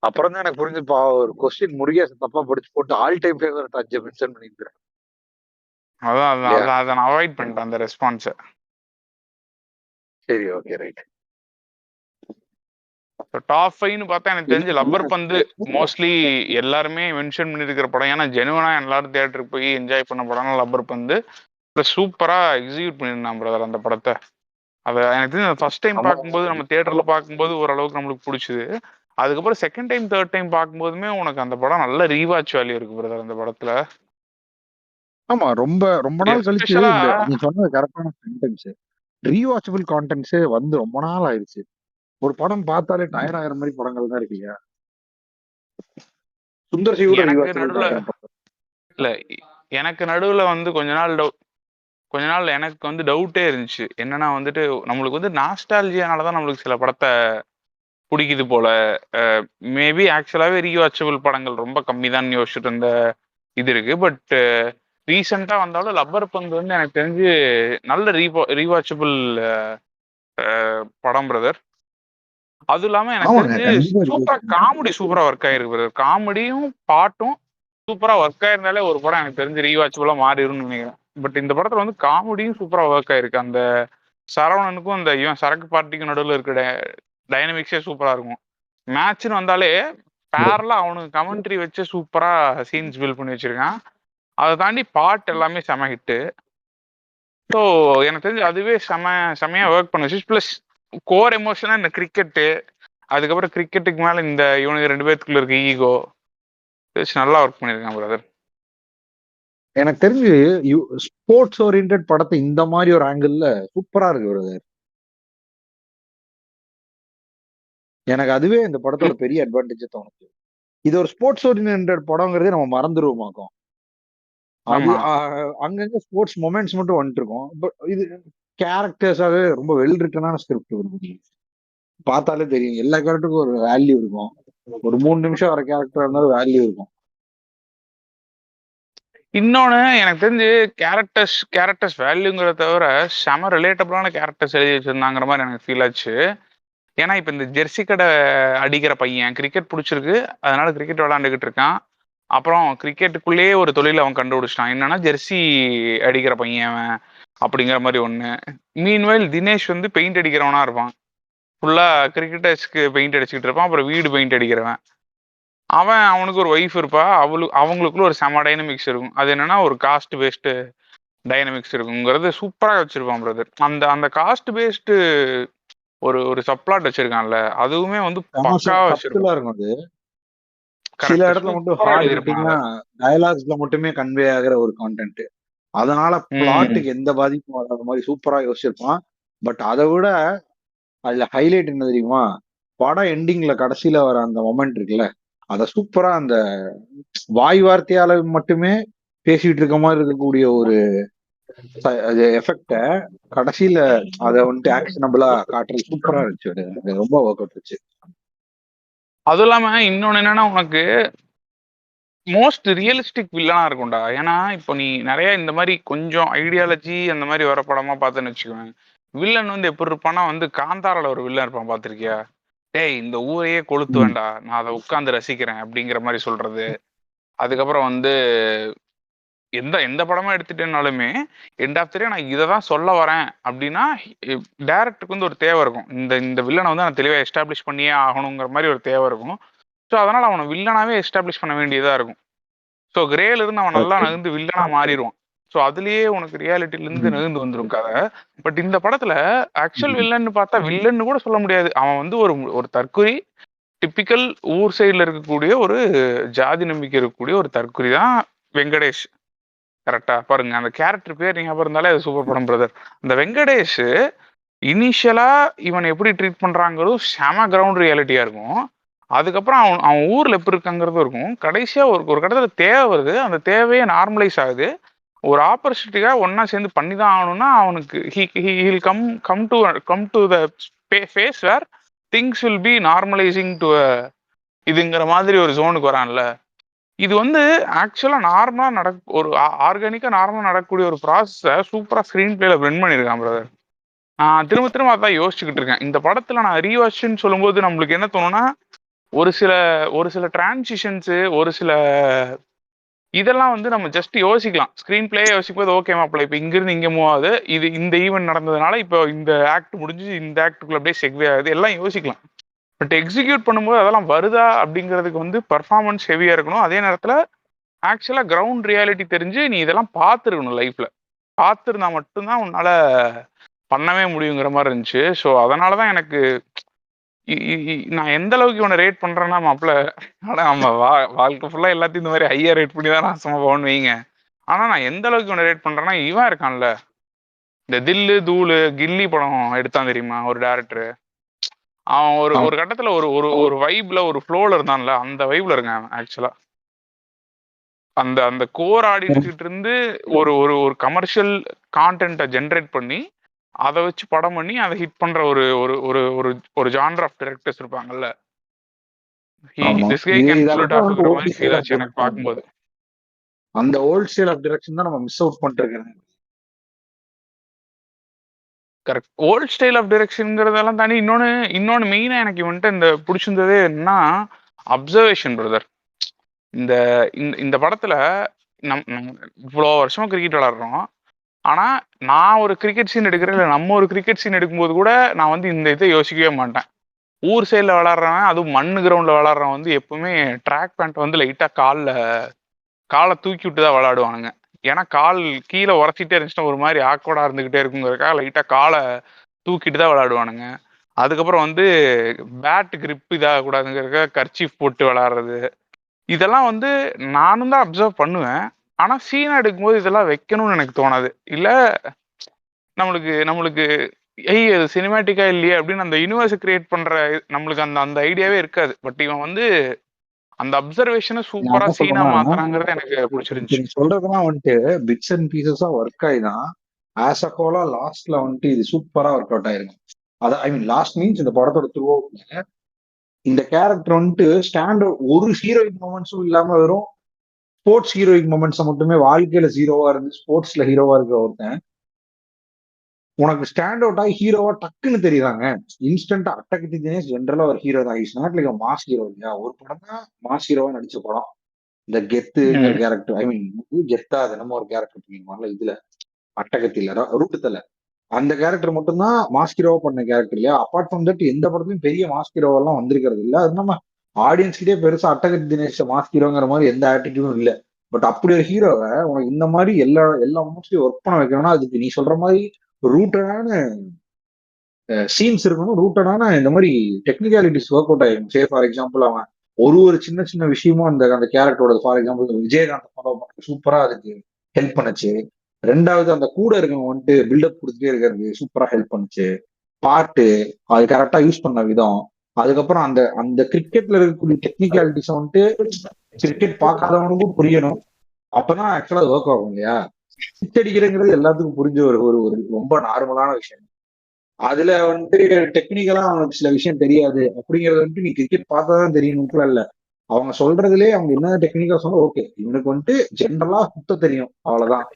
அப்புறம் தான் எனக்கு புரிஞ்சுப்பா, ஒரு கொஸ்டின் முருகேசன் தப்பா படிச்சு போட்டு ஆல் டைம் ஃபேவரட் அஞ்சு மென்ஷன் பண்ணிருக்கேன். அதான் அதை நான் அவாய்ட் பண்ணிட்டேன் அந்த ரெஸ்பான்ஸை. சரி, ஓகே, ரைட். டாப் 5ன்னு பார்த்தா எனக்கு தெரிஞ்சு லப்பர் பந்து மோஸ்ட்லி எல்லாருமே மென்ஷன் பண்ணியிருக்கிற படம். ஏன்னா ஜெனுவனா எல்லாரும் தியேட்டருக்கு போய் என்ஜாய் பண்ண படம்னா லப்பர் பந்து. ப்ளஸ் சூப்பரா எக்ஸிக்யூட் பண்ணியிருந்தான் பிரதர் அந்த படத்தை. அதை எனக்கு தெரிஞ்சு ஃபர்ஸ்ட் டைம் பார்க்கும்போது, நம்ம தியேட்டர்ல பார்க்கும்போது ஓரளவுக்கு நம்மளுக்கு பிடிச்சது. அதுக்கப்புறம் செகண்ட் டைம் தேர்ட் டைம் பார்க்கும்போதுமே உனக்கு அந்த படம் நல்ல ரீவாட்ச் வேல்யூ இருக்கு பிரதர் அந்த படத்துல. ஆமா, ரொம்ப ரொம்ப நாள் கழிச்சு நீ சொன்னது கரெக்டான சென்டென்ஸ். ரீவாச்சபிள் கான்டென்ட்ஸே வந்து ரொம்ப நாள் ஆயிடுச்சு. ஒரு படம் பார்த்தாலே டயர்ட் ஆகிற மாதிரி படங்கள் தான் இருக்கு. சுந்தர் சி கூட இல்ல, எனக்கு நடுவுல வந்து கொஞ்ச நாள் எனக்கு வந்து டவுட்டே இருந்துச்சு. என்னன்னா வந்துட்டு நம்மளுக்கு வந்து நாஸ்டாலஜியானாலதான் நம்மளுக்கு சில படத்தை பிடிக்குது போல. மேபி ஆக்சுவலாவே ரீவாச்சபிள் படங்கள் ரொம்ப கம்மி தான் யோசிச்சுட்டு இருந்த இது இருக்கு. பட் ரீசெண்டா வந்தாலும் லப்பர் பந்து வந்து எனக்கு தெரிஞ்சு நல்ல ரீவாச்சபிள் படம் பிரதர். அதுவும் இல்லாம எனக்கு ஆமாங்க, தெரிஞ்சு கண்டிப்பா சூப்பரா காமெடி சூப்பரா ஒர்க் ஆயிருக்கு பிரதர். காமெடியும் பாட்டும் சூப்பரா ஒர்க் ஆயிருந்தாலே ஒரு படம் எனக்கு தெரிஞ்சு ரீவாச்சபிளா மாறிடும்னு நினைக்கிறேன். பட் இந்த படத்துல வந்து காமெடியும் சூப்பரா ஒர்க் ஆயிருக்கு. அந்த சரவணனுக்கும் அந்த இவன் சரக்கு பார்ட்டிக்கும் நடுவில் இருக்கிற டைனமிக்ஸே சூப்பரா இருக்கும். மேட்ச்னு வந்தாலே பேரலா அவனுக்கு கமெண்ட்ரி வச்சு சூப்பரா சீன்ஸ் பில்ட் பண்ணி வச்சிருக்கான். அதை தாண்டி பாட்டு எல்லாமே செம ஹிட்டு. ஸோ எனக்கு தெரிஞ்சு அதுவே செமையா ஒர்க் பண்ணுச்சு. ப்ளஸ் கோர் எமோஷனா இந்த கிரிக்கெட்டு, அதுக்கப்புறம் கிரிக்கெட்டுக்கு மேல இந்த இவனுக்கு 2 பேத்துக்குள்ள இருக்க ஈகோ நல்லா ஒர்க் பண்ணியிருக்கான் பிரதர். எனக்கு தெரிஞ்சு ஸ்போர்ட்ஸ் ஓரியன்ட் படத்தை இந்த மாதிரி ஒரு ஆங்கிள் சூப்பரா இருக்கு பிரதர். எனக்கு அதுவே இந்த படத்தோட பெரிய அட்வான்டேஜ் தோணுச்சு. இது ஒரு ஸ்போர்ட்ஸ் ஓரியன்ட் படங்கிறதே நம்ம மறந்துடுவோமாக்கும். அது ஆமா. அங்கங்க ஸ்போர்ட்ஸ் மொமெண்ட்ஸ் மட்டும் வந்துட்டு இருக்கும். பட் இது கேரக்டர்ஸாவே ரொம்ப வெல் ரிட்டனான ஸ்கிரிப்ட். பார்த்தாலே தெரியும் எல்லா கேரக்டருக்கும் ஒரு வேல்யூ இருக்கும். ஒரு 3 நிமிஷம் வர கேரக்டர் இருந்தாலும் வேல்யூ இருக்கும். இன்னொன்னு எனக்கு தெரிஞ்சு கேரக்டர்ஸ் வேல்யூங்கிறத தவிர செம ரிலேட்டபிளான கேரக்டர்ஸ் எழுதி வச்சிருந்தாங்கிற மாதிரி எனக்கு ஃபீல் ஆச்சு. ஏன்னா இப்ப இந்த ஜெர்சி கடை அடிக்கிற பையன் கிரிக்கெட் பிடிச்சிருக்கு, அதனால கிரிக்கெட் விளையாண்டுகிட்டு இருக்கான். அப்புறம் கிரிக்கெட்டுக்குள்ளேயே ஒரு தொழில் அவன் கண்டுபிடிச்சிட்டான், என்னன்னா ஜெர்சி அடிக்கிற பையன் அவன் அப்படிங்கிற மாதிரி ஒண்ணு. மீன்வைல் தினேஷ் வந்து பெயிண்ட் அடிக்கிறவனா இருப்பான். ஃபுல்லா கிரிக்கெட்டர்ஸ்க்கு பெயிண்ட் அடிச்சுக்கிட்டு இருப்பான். அப்புறம் வீடு பெயிண்ட் அடிக்கிறவன் அவனுக்கு ஒரு ஒய்ஃப் இருப்பா. அவங்களுக்குள்ள ஒரு செம டைனமிக்ஸ் இருக்கும். அது என்னன்னா ஒரு காஸ்ட் பேஸ்டு டைனமிக்ஸ் இருக்குங்கிறது சூப்பரா வச்சிருப்பான் பிரதர். அந்த அந்த காஸ்ட் பேஸ்டு ஒரு ஒரு சப்ளாட் வச்சிருக்கான்ல, அதுவுமே வந்து பக்காவா சப்டிலா வச்சிருப்பான். இருக்கும் அது. சில கரெக்ட், இடத்துல மட்டும் சூப்பரா ஹார்ட் எழுதியிருப்பான் ஹிட்டிங்கா அதை. டயலாக்ஸ்ல மட்டுமே கன்வே ஆகிற ஒரு கான்டென்ட். அதனால ம். பிளாட்டுக்கு எந்த பாதிப்பும் வராத மாதிரி சூப்பரா யோசிச்சிருப்பான். பட் அதை விட அதுல ஹைலைட் என்ன தெரியுமா? படம் எண்டிங்ல கடைசியில வர அந்த மொமெண்ட் இருக்குல்ல, அத சூப்பரா அந்த வாய் வார்த்தையால மட்டுமே பேசிட்டு இருக்க மாதிரி இருக்கக்கூடிய ஒரு எஃபெக்ட கடைசியில அதை வந்துட்டு ஆக்ஷனபிளா காட்டுறது சூப்பரா இருந்துச்சு. அது ரொம்ப ஒர்க் அவுட் இருந்துச்சு. அதுவும் இல்லாம இன்னொன்னு என்னன்னா உனக்கு மோஸ்ட் ரியலிஸ்டிக் வில்லனா இருக்கும்டா. ஏன்னா இப்போ நீ நிறைய இந்த மாதிரி கொஞ்சம் ஐடியாலஜி அந்த மாதிரி வர படமா பார்த்துன்னு வச்சுக்குவேன். வில்லன் வந்து எப்படி இருப்பான்னா வந்து காந்தாரால ஒரு வில்லன் இருப்பான் பார்த்திருக்கியா? டேய் இந்த ஊரையே கொளுத்து ம். வேண்டா, நான் அதை உட்கார்ந்து ரசிக்கிறேன் அப்படிங்கிற மாதிரி சொல்றது. அதுக்கப்புறம் வந்து எந்த எந்த படமா எடுத்துட்டேனாலுமே எண்ட் ஆஃப் த டே நான் இதை தான் சொல்ல வரேன் அப்படின்னா டேரக்டருக்கு வந்து ஒரு தேவை இருக்கும். இந்த இந்த வில்லனை வந்து நான் தெளிவாக எஸ்டாப்ளிஷ் பண்ணியே ஆகணுங்கிற மாதிரி ஒரு தேவை இருக்கும். ஸோ அதனால அவனை வில்லனாவே எஸ்டாப்ளிஷ் பண்ண வேண்டியதா இருக்கும். ஸோ கிரேல இருந்து அவன் நல்லா Correct. நகர்ந்து வில்லனா மாறிடுவான். ஸோ அதுலயே உனக்கு ரியாலிட்டில இருந்து ம். நகர்ந்து வந்துரும் கதை. பட் இந்த படத்துல ஆக்சுவல் ம். வில்லன்னு பார்த்தா வில்லன்னு கூட சொல்ல முடியாது. அவன் வந்து ஒரு ஒரு தற்குறி. டிப்பிக்கல் ஊர் சைடுல இருக்கக்கூடிய ஒரு ஜாதி நம்பிக்கை இருக்கக்கூடிய ஒரு தற்குறி தான் வெங்கடேஷ். கரெக்டா பாருங்க, அந்த கேரக்டர் பேர் ஞாபகம் இருந்தாலே அது சூப்பர் படம் பிரதர். அந்த வெங்கடேஷ் இனிஷியலா இவன் எப்படி ட்ரீட் பண்றாங்கிறதும் செம கிரவுண்ட் ரியாலிட்டியா இருக்கும். அதுக்கப்புறம் அவன் அவன் ஊர்ல எப்படி இருக்காங்கிறதும் இருக்கும். கடைசியா ஒரு ஒரு கட்டத்துல தேவை வருது, அந்த தேவையே நார்மலைஸ் ஆகுது. ஒரு ஆப்பர்ச்சுனிட்டிக்காக ஒன்னா சேர்ந்து பண்ணி தான் ஆகணும்னா அவனுக்கு he'll come to the phase where things will be normalising to இதுங்கிற மாதிரி ஒரு ஜோனுக்கு வரான்ல. இது வந்து ஆக்சுவலா நார்மலா ஒரு ஆர்கானிக்கா நார்மலா நடக்கக்கூடிய ஒரு ப்ராசஸை சூப்பரா ஸ்கிரீன் பிளேல பிளெண்ட் பண்ணியிருக்கான் பிரதர். நான் திரும்ப திரும்ப அதான் யோசிச்சுக்கிட்டு இருக்கேன். இந்த படத்துல நான் ரீவாஷ்ன்னு சொல்லும்போது நம்மளுக்கு என்ன தோணும்னா ஒரு சில ஒரு சில டிரான்சிஷன்ஸ், ஒரு சில இதெல்லாம் வந்து நம்ம ஜஸ்ட் யோசிக்கலாம். ஸ்கிரீன் பிளே யோசிக்கும் போது ஓகே மாப்பிள்ள இப்போ இங்கிருந்து இங்க மூவ் ஆகுது, இது இந்த ஈவெண்ட் நடந்ததுனால இப்போ இந்த ஆக்ட் முடிஞ்சு இந்த ஆக்டுக்குள்ள அப்படியே செக்வே ஆகுது, எல்லாம் யோசிக்கலாம். பட் எக்ஸிக்யூட் பண்ணும்போது அதெல்லாம் வருதா அப்படிங்கிறதுக்கு வந்து பர்ஃபார்மன்ஸ் ஹெவியா இருக்கணும். அதே நேரத்துல ஆக்சுவலா கிரவுண்ட் ரியாலிட்டி தெரிஞ்சு நீ இதெல்லாம் பார்த்துருக்கணும் லைஃப்ல. பார்த்துருந்தா மட்டும்தான் உன்னால பண்ணவே முடியுங்கிற மாதிரி இருந்துச்சு. ஸோ அதனாலதான் எனக்கு நான் எந்த அளவுக்கு இவனை ரேட் பண்றேன்னா மாப்பிள்ள, ஆனா நம்ம வாழ்க்கை ஃபுல்லா எல்லாத்தையும் இந்த மாதிரி ஹையா ரேட் பண்ணி தான் நான் சும்மா போகணும் வைங்க. ஆனா நான் எந்த அளவுக்கு இவனை ரேட் பண்றேன்னா இவன் இருக்கான்ல, இந்த தில்லு தூளு கில்லி படம் எடுத்தான் தெரியுமா ஒரு டேரக்டர். அவன் ஒரு ஆமா. ஒரு கட்டத்துல ஒரு ஒரு ஒரு வைப்ல ஒரு ஃப்ளோல இருந்தான்ல, அந்த வைப்ல இருக்கான் ஆக்சுவலா. அந்த அந்த கோர் ஆடியன்ஸ் கிட்ட இருந்து ஒரு ஒரு ஒரு கமர்ஷியல் கான்டென்ட்டை ஜென்ரேட் பண்ணி அதை வச்சு படம் பண்ணி அதை ஹிட் பண்ற ஒரு ஒரு ஒரு ஒரு ஒரு ஜானர் ஆஃப் டைரக்டர்ஸ் இருப்பாங்கல்ல. ஆமா, திஸ் கை இது கேன் புல் இட் இதெல்லாம் வந்து ஆஃப்ங்கிற ஓல்டு மாதிரி ஃபீல் ஸ்டைல் ஆஃப் ஆச்சு எனக்கு டைரக்ஷன். பார்க்கும்போது. அந்த ஓல்டு ஸ்டைல் ஆஃப் டைரக்ஷன் தான் நம்ம மிஸ் அவுட் பண்ணிருக்கோம். கரெக்ட். ஓல்ட் ஸ்டைல் ஆஃப் டைரக்ஷன்ங்கிறதெல்லாம் தாண்டி இன்னொன்னு மெயினா எனக்கு வந்துட்டு இந்த பிடிச்சிருந்ததே என்னன்னா அப்சர்வேஷன் பிரதர். இந்த இந்த இந்த படத்துல நம்ம இவ்வளோ வருஷமா கிரிக்கெட் விளாடுறோம். ஆனா நான் ஒரு கிரிக்கெட் சீன் எடுக்கிறேன், இல்லை நம்ம ஒரு கிரிக்கெட் சீன் எடுக்கும்போது கூட நான் வந்து இந்த இதை யோசிக்கவே மாட்டேன். ஊர் சைடில் விளாட்றவன், அதுவும் மண்ணு கிரவுண்டில் விளாட்றவன் வந்து எப்பவுமே ட்ராக் பேண்ட் வந்து லைட்டாக காலை தூக்கி விட்டு தான் விளாடுவானுங்க. ஏன்னா கால் கீழே உரசிட்டே இருந்துச்சுன்னா ஒரு மாதிரி ஆக்வர்டா இருந்துகிட்டே இருக்குங்கிறதுக்காக லைட்டாக காலை தூக்கிட்டு தான் விளாடுவானுங்க. அதுக்கப்புறம் வந்து பேட் கிரிப் இதாக கூடாதுங்கிறதுக்காக கர்ச்சீஃப் போட்டு விளாட்றது. இதெல்லாம் வந்து நானும் தான் அப்சர்வ் பண்ணுவேன். ஆனா சீனா எடுக்கும்போது இதெல்லாம் வைக்கணும்னு எனக்கு தோணாது. இல்ல நம்மளுக்கு நம்மளுக்கு அது சினிமேட்டிக்கா இல்லையே அப்படின்னு அந்த யூனிவர்ஸ் கிரியேட் பண்ற நம்மளுக்கு அந்த அந்த ஐடியாவே இருக்காது. பட் இவன் வந்து அந்த அப்சர்வேஷனை நான் சூப்பரா என்ன சீனா சொல்றேன்னா, மாத்துறாங்கிறது எனக்கு இப்ப பிடிச்சிருந்துச்சு. நீ சொல்றதெல்லாம் வந்துட்டு பிட்ஸ் அண்ட் பீசஸா ஒர்க் ஆயிதான் ஆஸ் அ ஹோலா லாஸ்ட்ல வந்துட்டு இது சூப்பரா ஒர்க் அவுட் ஆயிருக்கும். அதான் ஐ மீன் லாஸ்ட் மீன்ஸ் இந்த படத்தோட த்ரூ அவுட்ல இந்த கேரக்டர் வந்துட்டு ஸ்டாண்ட் ஒரு ஹீரோயிக் மூமெண்ட்ஸும் இல்லாம வெறும் ஸ்போர்ட்ஸ் ஹீரோயிக் மூமெண்ட்ஸை மட்டுமே வாழ்க்கையில ஜீரோவா இருந்து ஸ்போர்ட்ஸ்ல ஹீரோவா இருக்கிற ஒருத்தன் உனக்கு ஸ்டாண்ட் அவுட் ஆகி ஹீரோவா டக்குன்னு தெரியுறாங்க. இன்ஸ்டன்டா அட்டகத்தி தினேஷ் ஜென்ரலா ஒரு ஹீரோ தான். Is not like mass hero இல்லையா. ஒரு படம் தான் மாஸ் ஹீரோவா நடிச்ச படம் இந்த கெத்துங்கிற ம். கேரக்டர். ஐ மீன் கெத்தா அது நம்ம ஒரு கேரக்டர் பண்ணிருப்பாங்கல்ல இதுல அட்டகத்தில ரூட்டுத்தல அந்த கேரக்டர் மட்டும்தான் மாஸ் ஹீரோவா பண்ண கேரக்டர் இல்லையா. அப்பார்ட் ஃப்ரம் தட் எந்த படத்துலயும் பெரிய மாஸ் ஹீரோவெல்லாம் வந்திருக்கிறது இல்ல. அது நம்ம ஆடியன்ஸ் கிட்டே பெருசா அட்டகத்தி தினேஷ் மாஸ் ஹீரோங்கிற மாதிரி எந்த ஆட்டிடியூடும் இல்ல. பட் அப்படி ஒரு ஹீரோவை உனக்கு இந்த மாதிரி எல்லா மோஸ்ட்லி ஒர்க் பண்ண வைக்கணும்னா அதுக்கு நீ சொல்ற மாதிரி ரூட்டடான சீன்ஸ் இருக்கணும். ரூட்டடான இந்த மாதிரி டெக்னிகாலிட்டிஸ் ஒர்க் அவுட் ஆயிடும். சே ஃபார் எக்ஸாம்பிள் அவன் ஒரு சின்ன சின்ன விஷயமும் அந்த அந்த கேரக்டரோட ஃபார் எக்ஸாம்பிள் விஜயகாந்த் ஃபாலோ பண்ண சூப்பரா அதுக்கு ஹெல்ப் பண்ணுச்சு. ரெண்டாவது அந்த கூட இருக்கவங்க வந்துட்டு பில்டப் கொடுத்துட்டே இருக்கிறது சூப்பரா ஹெல்ப் பண்ணுச்சு. பாட்டு அது கரெக்டா யூஸ் பண்ண விதம். அதுக்கப்புறம் அந்த அந்த கிரிக்கெட்ல இருக்கக்கூடிய டெக்னிகாலிட்டிஸ் வந்துட்டு கிரிக்கெட் பார்க்காதவனுக்கும் புரியணும். அப்பதான் ஆக்சுவலா அது ஒர்க் ஆகும் இல்லையா. சிக்ஸ் அடிக்கிறதுங்கிறது எல்லாத்துக்கும் புரிஞ்ச ஒரு ஒரு ஒரு ரொம்ப நார்மலான விஷயம். அதுல வந்துட்டு டெக்னிக்கலா அவனுக்கு சில விஷயம் தெரியாது அப்படிங்கறது வந்துட்டு நீ கிரிக்கெட் பார்த்தாதான் தெரியணும்னு இல்ல. அவங்க சொல்றதுலயே அவங்க என்ன டெக்னிக்கா சொன்னா ஓகே இவனுக்கு வந்துட்டு ஜென்ரலா சுத்த தெரியும் அவ்வளவுதான்.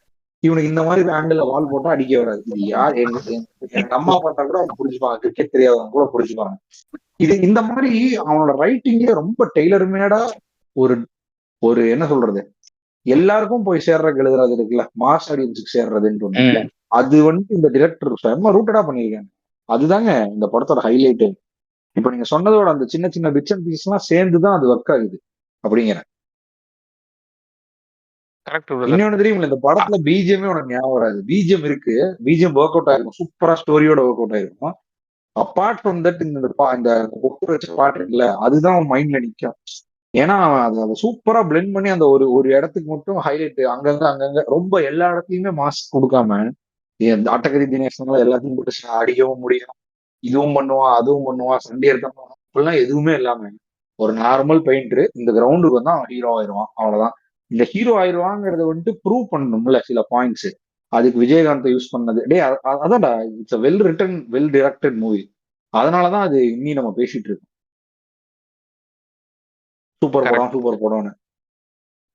இவனுக்கு இந்த மாதிரி ஆங்கிள் வால் போட்டா அடிக்க வராது. இது யார் எங்க அம்மா பார்த்தா கூட அவங்க புரிஞ்சுப்பாங்க. கிரிக்கெட் தெரியாதவங்க கூட புரிஞ்சுப்பாங்க. இது இந்த மாதிரி அவனோட ரைட்டிங்கே ரொம்ப டெய்லர் மேடா ஒரு ஒரு என்ன சொல்றது எல்லாருக்கும் போய் சேர்றதுக்கு எழுதுறது இருக்குல்ல மாஸ் ஆடியன்ஸுக்கு சேர்றதுன்னு ஒண்ணு. ம். அது வந்துட்டு இந்த டிரெக்டர் செம்ம ரூட்டடா பண்ணியிருக்காங்க. அதுதாங்க இந்த படத்தோட ஹைலைட். இப்ப நீங்க சொன்னதோட அந்த சின்ன சின்ன பிட்ஸ் அண்ட் பீஸ் எல்லாம் சேர்ந்துதான் அது ஒர்க் ஆகுது அப்படிங்கிறேன். Correct brother. இன்னொன்னு தெரியுமில்ல இந்த படத்துல பிஜிஎம்மே உனக்கு ஞாபகம் வராது. பிஜிஎம் இருக்கு. பிஜிஎம் ஒர்க் அவுட் ஆயிருக்கும். சூப்பரா ஸ்டோரியோட ஒர்க் அவுட் ஆயிருக்கும். அப்பார்ட் ஃப்ரம் தட் இந்த ஒப்பு வச்ச பாட்டு இருக்குல்ல அதுதான் உன் மைண்ட்ல நிக்கும். ஏன்னா அவன் அதை சூப்பரா பிளெண்ட் பண்ணி அந்த ஒரு ஒரு இடத்துக்கு மட்டும் ஹைலைட் அங்கங்க அங்கங்க ரொம்ப எல்லா இடத்துலயுமே மாஸ்க் கொடுக்காம அட்டகதி தினேஷன் எல்லாத்தையும் போட்டு அடிக்கவும் முடியும். இதுவும் பண்ணுவான் அதுவும் பண்ணுவான் சண்டே எடுத்தான் இப்படிலாம் எதுவுமே இல்லாம ஒரு நார்மல் பெயிண்டர் இந்த கிரவுண்டுக்கு வந்து அவன் ஹீரோ ஆயிடுவான் அவ்வளவுதான். இந்த ஹீரோ ஆயிடுவாங்கிறத வந்துட்டு ப்ரூவ் பண்ணணும்ல சில பாயிண்ட்ஸ். அதுக்கு விஜயகாந்த் யூஸ் பண்ணது டே அதான்டா it's well written well directed movie. அதனாலதான் அது இன்னி நம்ம பேசிட்டு இருக்கோம் சூப்பர் படம் கரெக்ட். சூப்பர் படம்னு.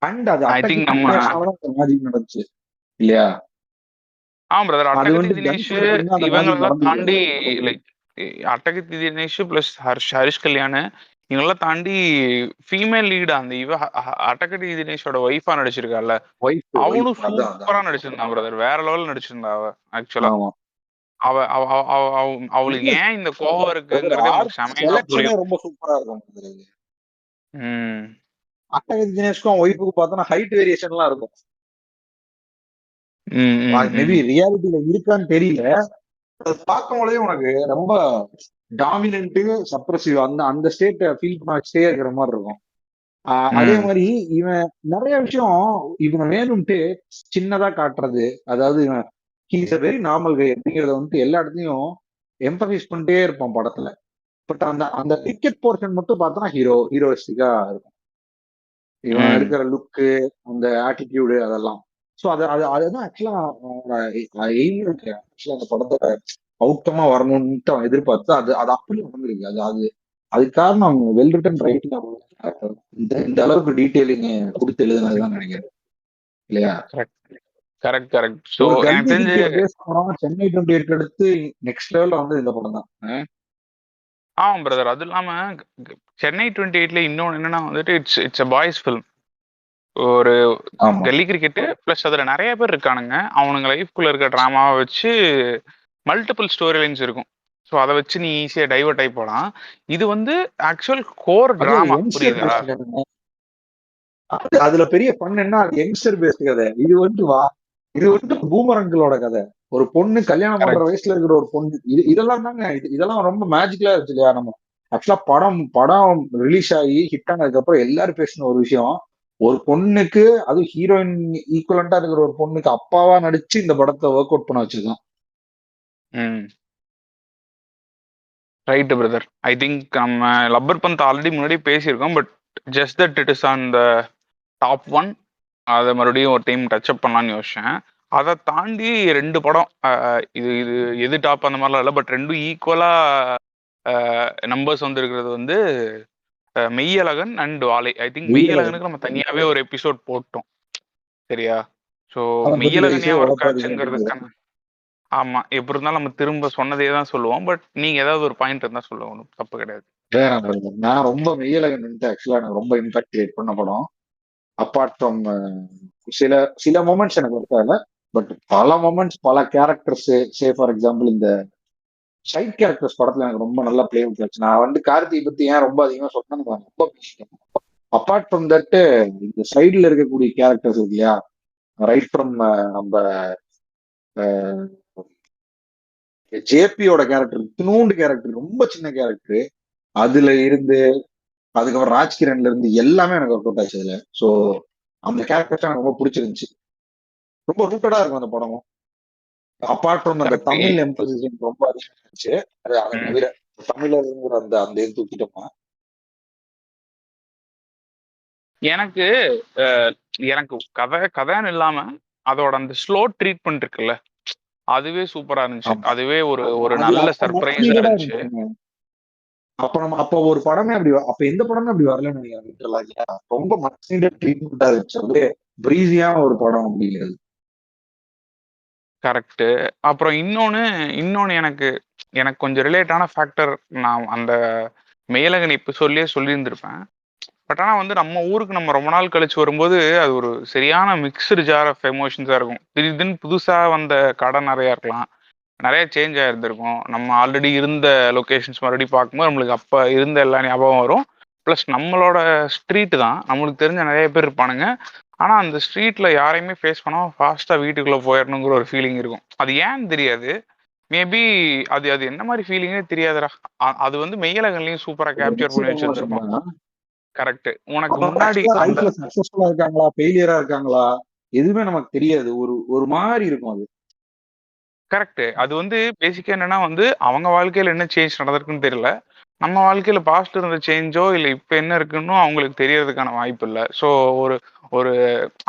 அண்ட் அது ஐ அட்டகத்தி திங்க் நம்ம தினேஷ்னாலதான் மேஜிக் நடந்துச்சு இல்லையா. பிரதர் அது அட்டகத்தி வந்துட்டு தினேஷ் டன்சர் இருந்தா அந்த மேஜிக் இவங்களெல்லாம் நடந்திருக்காது. தாண்டி லைக் அட்டகத்தி தினேஷ் பிளஸ் ஹரிஷ் கல்யாண் இவங்கெல்லாம் தாண்டி ஃபீமேல் லீடு அந்த அட்டகத்தி தினேஷோட ஒய்ஃபா நடிச்சிருக்கால ஒய்ஃப் ஒய்ஃப் அவனும் அதான் அதான். சூப்பரா நடிச்சிருந்தான் பிரதர். வேற லெவல் நடிச்சிருந்தா அவ ஆக்சுவலா. ஆமா அவ அவ- அவ- அவ- அவளுக்கு இல்ல ஏன் இந்த கோவம் பிரதர் இருக்குங்கிறதே உங்களுக்கு ஆர்ட் செமையா செலக்ஷனே புரியும். ரொம்ப சூப்பரா இருக்கும் brother. ம். அட்டகத்தி தினேஷ்க்கும் ஒய்ஃபுக்கு பார்த்தோன்னா ஹைட் வேரியேஷன்லாம் இருக்கும். ம். ம். அது மேபி ம். ரியாலிட்டியில இருக்கான்னு தெரியல. அது பார்க்கும்போதே உனக்கு ரொம்ப டாமினன்ட் சப்ரஸிவ் அந்த அந்த ஸ்டேட் ஃபீல் பண்ண வச்சுட்டே இருக்கிற மாதிரி இருக்கும். அதே ம். மாதிரி இவன் நிறைய விஷயம் இவன் வேணும்ட்டு சின்னதா காட்டுறது. அதாவது இவன் ஹீஸ் அ வெரி நார்மல் கை அப்படிங்கிறத வந்துட்டு எல்லா இடத்துலயும் எம்பசைஸ் பண்ணிட்டே இருப்பான் படத்துல. பட் அந்த அந்த கிரிக்கெட் போர்ஷன் மட்டும் பார்த்தோன்னா ஹீரோயிஸ்டிக்கா இருக்கும். இவன் ம். இருக்கிற லுக்கு அந்த ஆட்டிடியூடு அதெல்லாம் ஸோ அதுதான் ஆக்சுவலா எய்ம் இருக்கு. ஆக்சுவலா அந்த படத்தோட அவுட்கமா வரணும்ட்டு அவன் எதிர்பார்த்து அது அப்படி நடந்திருக்கு. அதுக்கு காரணம் அவங்க வெல் ரிட்டன் ரைட்டிங். இந்த அளவுக்கு டீட்டெயிலிங் கொடுத்து எழுதுனதுதான் நினைக்கிறேன், இல்லையா? Correct correct correct. ஸோ ஒரு எனக்கு கல்வி தெரிஞ்சு கீதையை பேச படம் சென்னை 28 அடுத்து நெக்ஸ்ட் லெவல்ல வந்து இந்த படம் தான். ஆமாம் பிரதர். அது இல்லாம சென்னை 28ல இன்னொன்று என்னன்னா வந்துட்டு it's it's a boys film. ஒரு ஆமா, கல்லி கிரிக்கெட்டு ப்ளஸ் அதுல நிறைய பேர் இருக்கானுங்க. அவனுங்க லைஃப்குள்ள இருக்க ட்ராமாவை வச்சு மல்டிபிள் ஸ்டோரி லைன்ஸ் இருக்கும். ஸோ அதை வச்சு நீ ஈஸியாக டைவர்ட் ஆகி போகலாம். இது வந்து ஆக்சுவல் கோர் அது டிராமா, யங்ஸ்டர் புரியுதா? பேஸ்ட் கதை. அதுல பெரிய பண்ணு என்ன, அது யங்ஸ்டர் பேஸ்ட் கதை. இது வந்து பூமரங்களோட கதை. ஒரு பொண்ணு கல்யாணம் பண்ற கரெக்ட். வயசுல இருக்கிற ஒரு பொண்ணு, இதெல்லாம் தாங்க. இதெல்லாம் ரொம்ப மேஜிக்கலா இருந்துச்சு, இல்லையா? நம்ம ஆக்சுவலா படம் ரிலீஸ் ஆகி ஹிட் ஆனதுக்கு அப்புறம் எல்லாரும் பேசின ஒரு விஷயம், ஒரு பொண்ணுக்கு, அது ஹீரோயின் ஈக்குவலண்டா இருக்கிற ஒரு பொண்ணுக்கு அப்பாவா நடிச்சு இந்த படத்தை ஒர்க் அவுட் பண்ண வச்சிருக்கான். ம் ரைட்டு பிரதர். ஐ திங்க் நம்ம லப்பர் பந்த் ஆல்ரெடி முன்னாடி பேசியிருக்கோம். But just that it is on the top one. அதை மறுபடியும் ஒரு டைம் டச்சப் பண்ணலான்னு யோசிச்சேன். அதை தாண்டி ரெண்டு படம், இது இது எது டாப் அந்த மாதிரிலாம் இல்லை, பட் ரெண்டும் ஈக்குவலா நம்பர்ஸ் வந்து இருக்கிறது வந்து மெய்யழகன் அண்ட் வாழை. ஐ திங்க் மெய்யழகனுக்கு நம்ம தனியாவே ஒரு எபிசோட் போட்டோம், சரியா? ஸோ அதை பத்தி மெய்யழகன் தயவுசெய்து ஏன் ஒர்க் உழப்பாதீங்க அப்படிங்கிறது. ஆச்சுங்கிறதுக்கான, ஆமா, எப்படி இருந்தாலும் நம்ம திரும்ப சொன்னதே தான் சொல்லுவோம். பட் நீங்க ஏதாவது ஒரு பாயிண்ட் இருந்தா சொல்லுவோம், தப்பு கிடையாது. வேணாம் brother. நான் ரொம்ப மெய்யழகன் ஆக்சுவலா எனக்கு ரொம்ப இம்பாக்ட் கிரியேட் பண்ண படம். அப்பார்ட் ஃப்ரம் சில சில மூமெண்ட்ஸ் எனக்கு ஒர்க் ஆகல. பட் பல மூமெண்ட்ஸ், பல கேரக்டர்ஸ், சே ஃபார் எக்ஸாம்பிள் இந்த சைட் கேரக்டர்ஸ் படத்துல எனக்கு ரொம்ப நல்லா பிளே அவுட் ஆச்சு. நான் வந்து கார்த்திகை பத்தி ஏன் ரொம்ப அதிகமா சொன்னேன், நான் ரொம்ப பேசிட்டேன். அப்பார்ட் ஃப்ரம் தட், இந்த சைடுல இருக்கக்கூடிய கேரக்டர்ஸ் இருக்கு இல்லையா, ரைட் ஃப்ரம் நம்ம ஜேபியோட கேரக்டர், இத்தினூண்டு கேரக்டர், ரொம்ப சின்ன கேரக்டர், அதுல இருந்து அதுக்கப்புறம் ராஜ்கிரன்ல இருந்து எல்லாமே எனக்கு ஒர்க் அவுட் ஆச்சு அதுல. ஸோ அந்த கேரக்டர்ஸ் எனக்கு ரொம்ப பிடிச்சிருந்துச்சு. ரொம்ப ரூட்டடா இருக்கும் அந்த படமும். அப்பார்ட் ஃப்ரம் அந்த கரெக்ட். தமிழ் எம்பசிசம் ரொம்ப அதிகமா இருந்துச்சு. அதை தவிர தமிழருங்கிற அந்த அந்த இது தூக்கிட்டோமா. எனக்கு எனக்கு கதைன்னு இல்லாம அதோட அந்த ஸ்லோ ட்ரீட்மெண்ட் இருக்குல்ல, அதுவே சூப்பரா இருந்துச்சு. ஆமா, அதுவே ஒரு ஒரு அது நல்ல அப்ப மச் சர்ப்ரைஸா நீடடா இருந்துச்சு. இருந்துச்சுங்க. அப்ப ஒரு படமே அப்ப எந்த படமே அப்படி வரலன்னு நினைக்கிறேன் literal ஆ, இல்லையா? ரொம்ப மச் நீடட் ட்ரீட்மெண்டா இருந்துச்சு. அப்படியே பிரீஸியான ஒரு படம் அப்படிங்கிறது. கரெக்ட். அப்புறம் இன்னொன்னு இன்னொன்னு எனக்கு எனக்கு கொஞ்சம் ரிலேட்டான ஃபேக்டர். நான் அந்த மேலகன் எபிசோட்லயே சொல்லியிருந்திருப்பேன். பட் ஆனா வந்து நம்ம ஊருக்கு நம்ம ரொம்ப நாள் கழிச்சு வரும்போது அது ஒரு சரியான மிக்ஸ்டு ஜார் ஆஃப் எமோஷன்ஸா இருக்கும். திடீர்னு புதுசா வந்த கடை நிறையா இருக்கலாம், நிறைய சேஞ்ச் ஆயிருந்திருக்கும். நம்ம ஆல்ரெடி இருந்த லொகேஷன்ஸ் மறுபடியும் பார்க்கும்போது நம்மளுக்கு அப்ப இருந்த எல்லா ஞாபகம் வரும். ப்ளஸ் நம்மளோட ஸ்ட்ரீட் தான், நம்மளுக்கு தெரிஞ்ச நிறைய பேர் இருப்பானுங்க. ஆனா அந்த ஸ்ட்ரீட்ல யாரையுமே ஃபேஸ் பண்ணாம ஃபாஸ்டா வீட்டுக்குள்ள போயிடணுங்கிற ஒரு ஃபீலிங் இருக்கும். அது ஏன்னு தெரியாது. மேபி அது அது என்ன மாதிரி ஃபீலிங்கே தெரியாதுடா. அது வந்து மெய்யழகன்லயும் சூப்பரா ஒரு கேப்சர் மிக்ஸ்டு பண்ணி எமோஷன் வச்சிருந்திருப்பான். தான். கரெக்ட். உனக்கு அவங்க முன்னாடி ஆக்சுவலா அந்த லைஃப்ல சக்சஸ்ஃபுல்லா இருக்காங்களா, ஃபெயிலியரா இருக்காங்களா, எதுவுமே நமக்கு தெரியாது. ஒரு ஒரு மாதிரி இருக்கும் அது. கரெக்ட். அது வந்து பேசிக்கா என்னன்னா வந்து அவங்க வாழ்க்கையில என்ன சேஞ்ச் நடந்திருக்குன்னு தெரியல. நம்ம வாழ்க்கையில பாஸ்ட் இருந்த சேஞ்சோ இல்ல இப்ப என்ன இருக்குன்னு அவங்களுக்கு தெரியறதுக்கான வாய்ப்பு இல்ல. ஸோ ஒரு ஒரு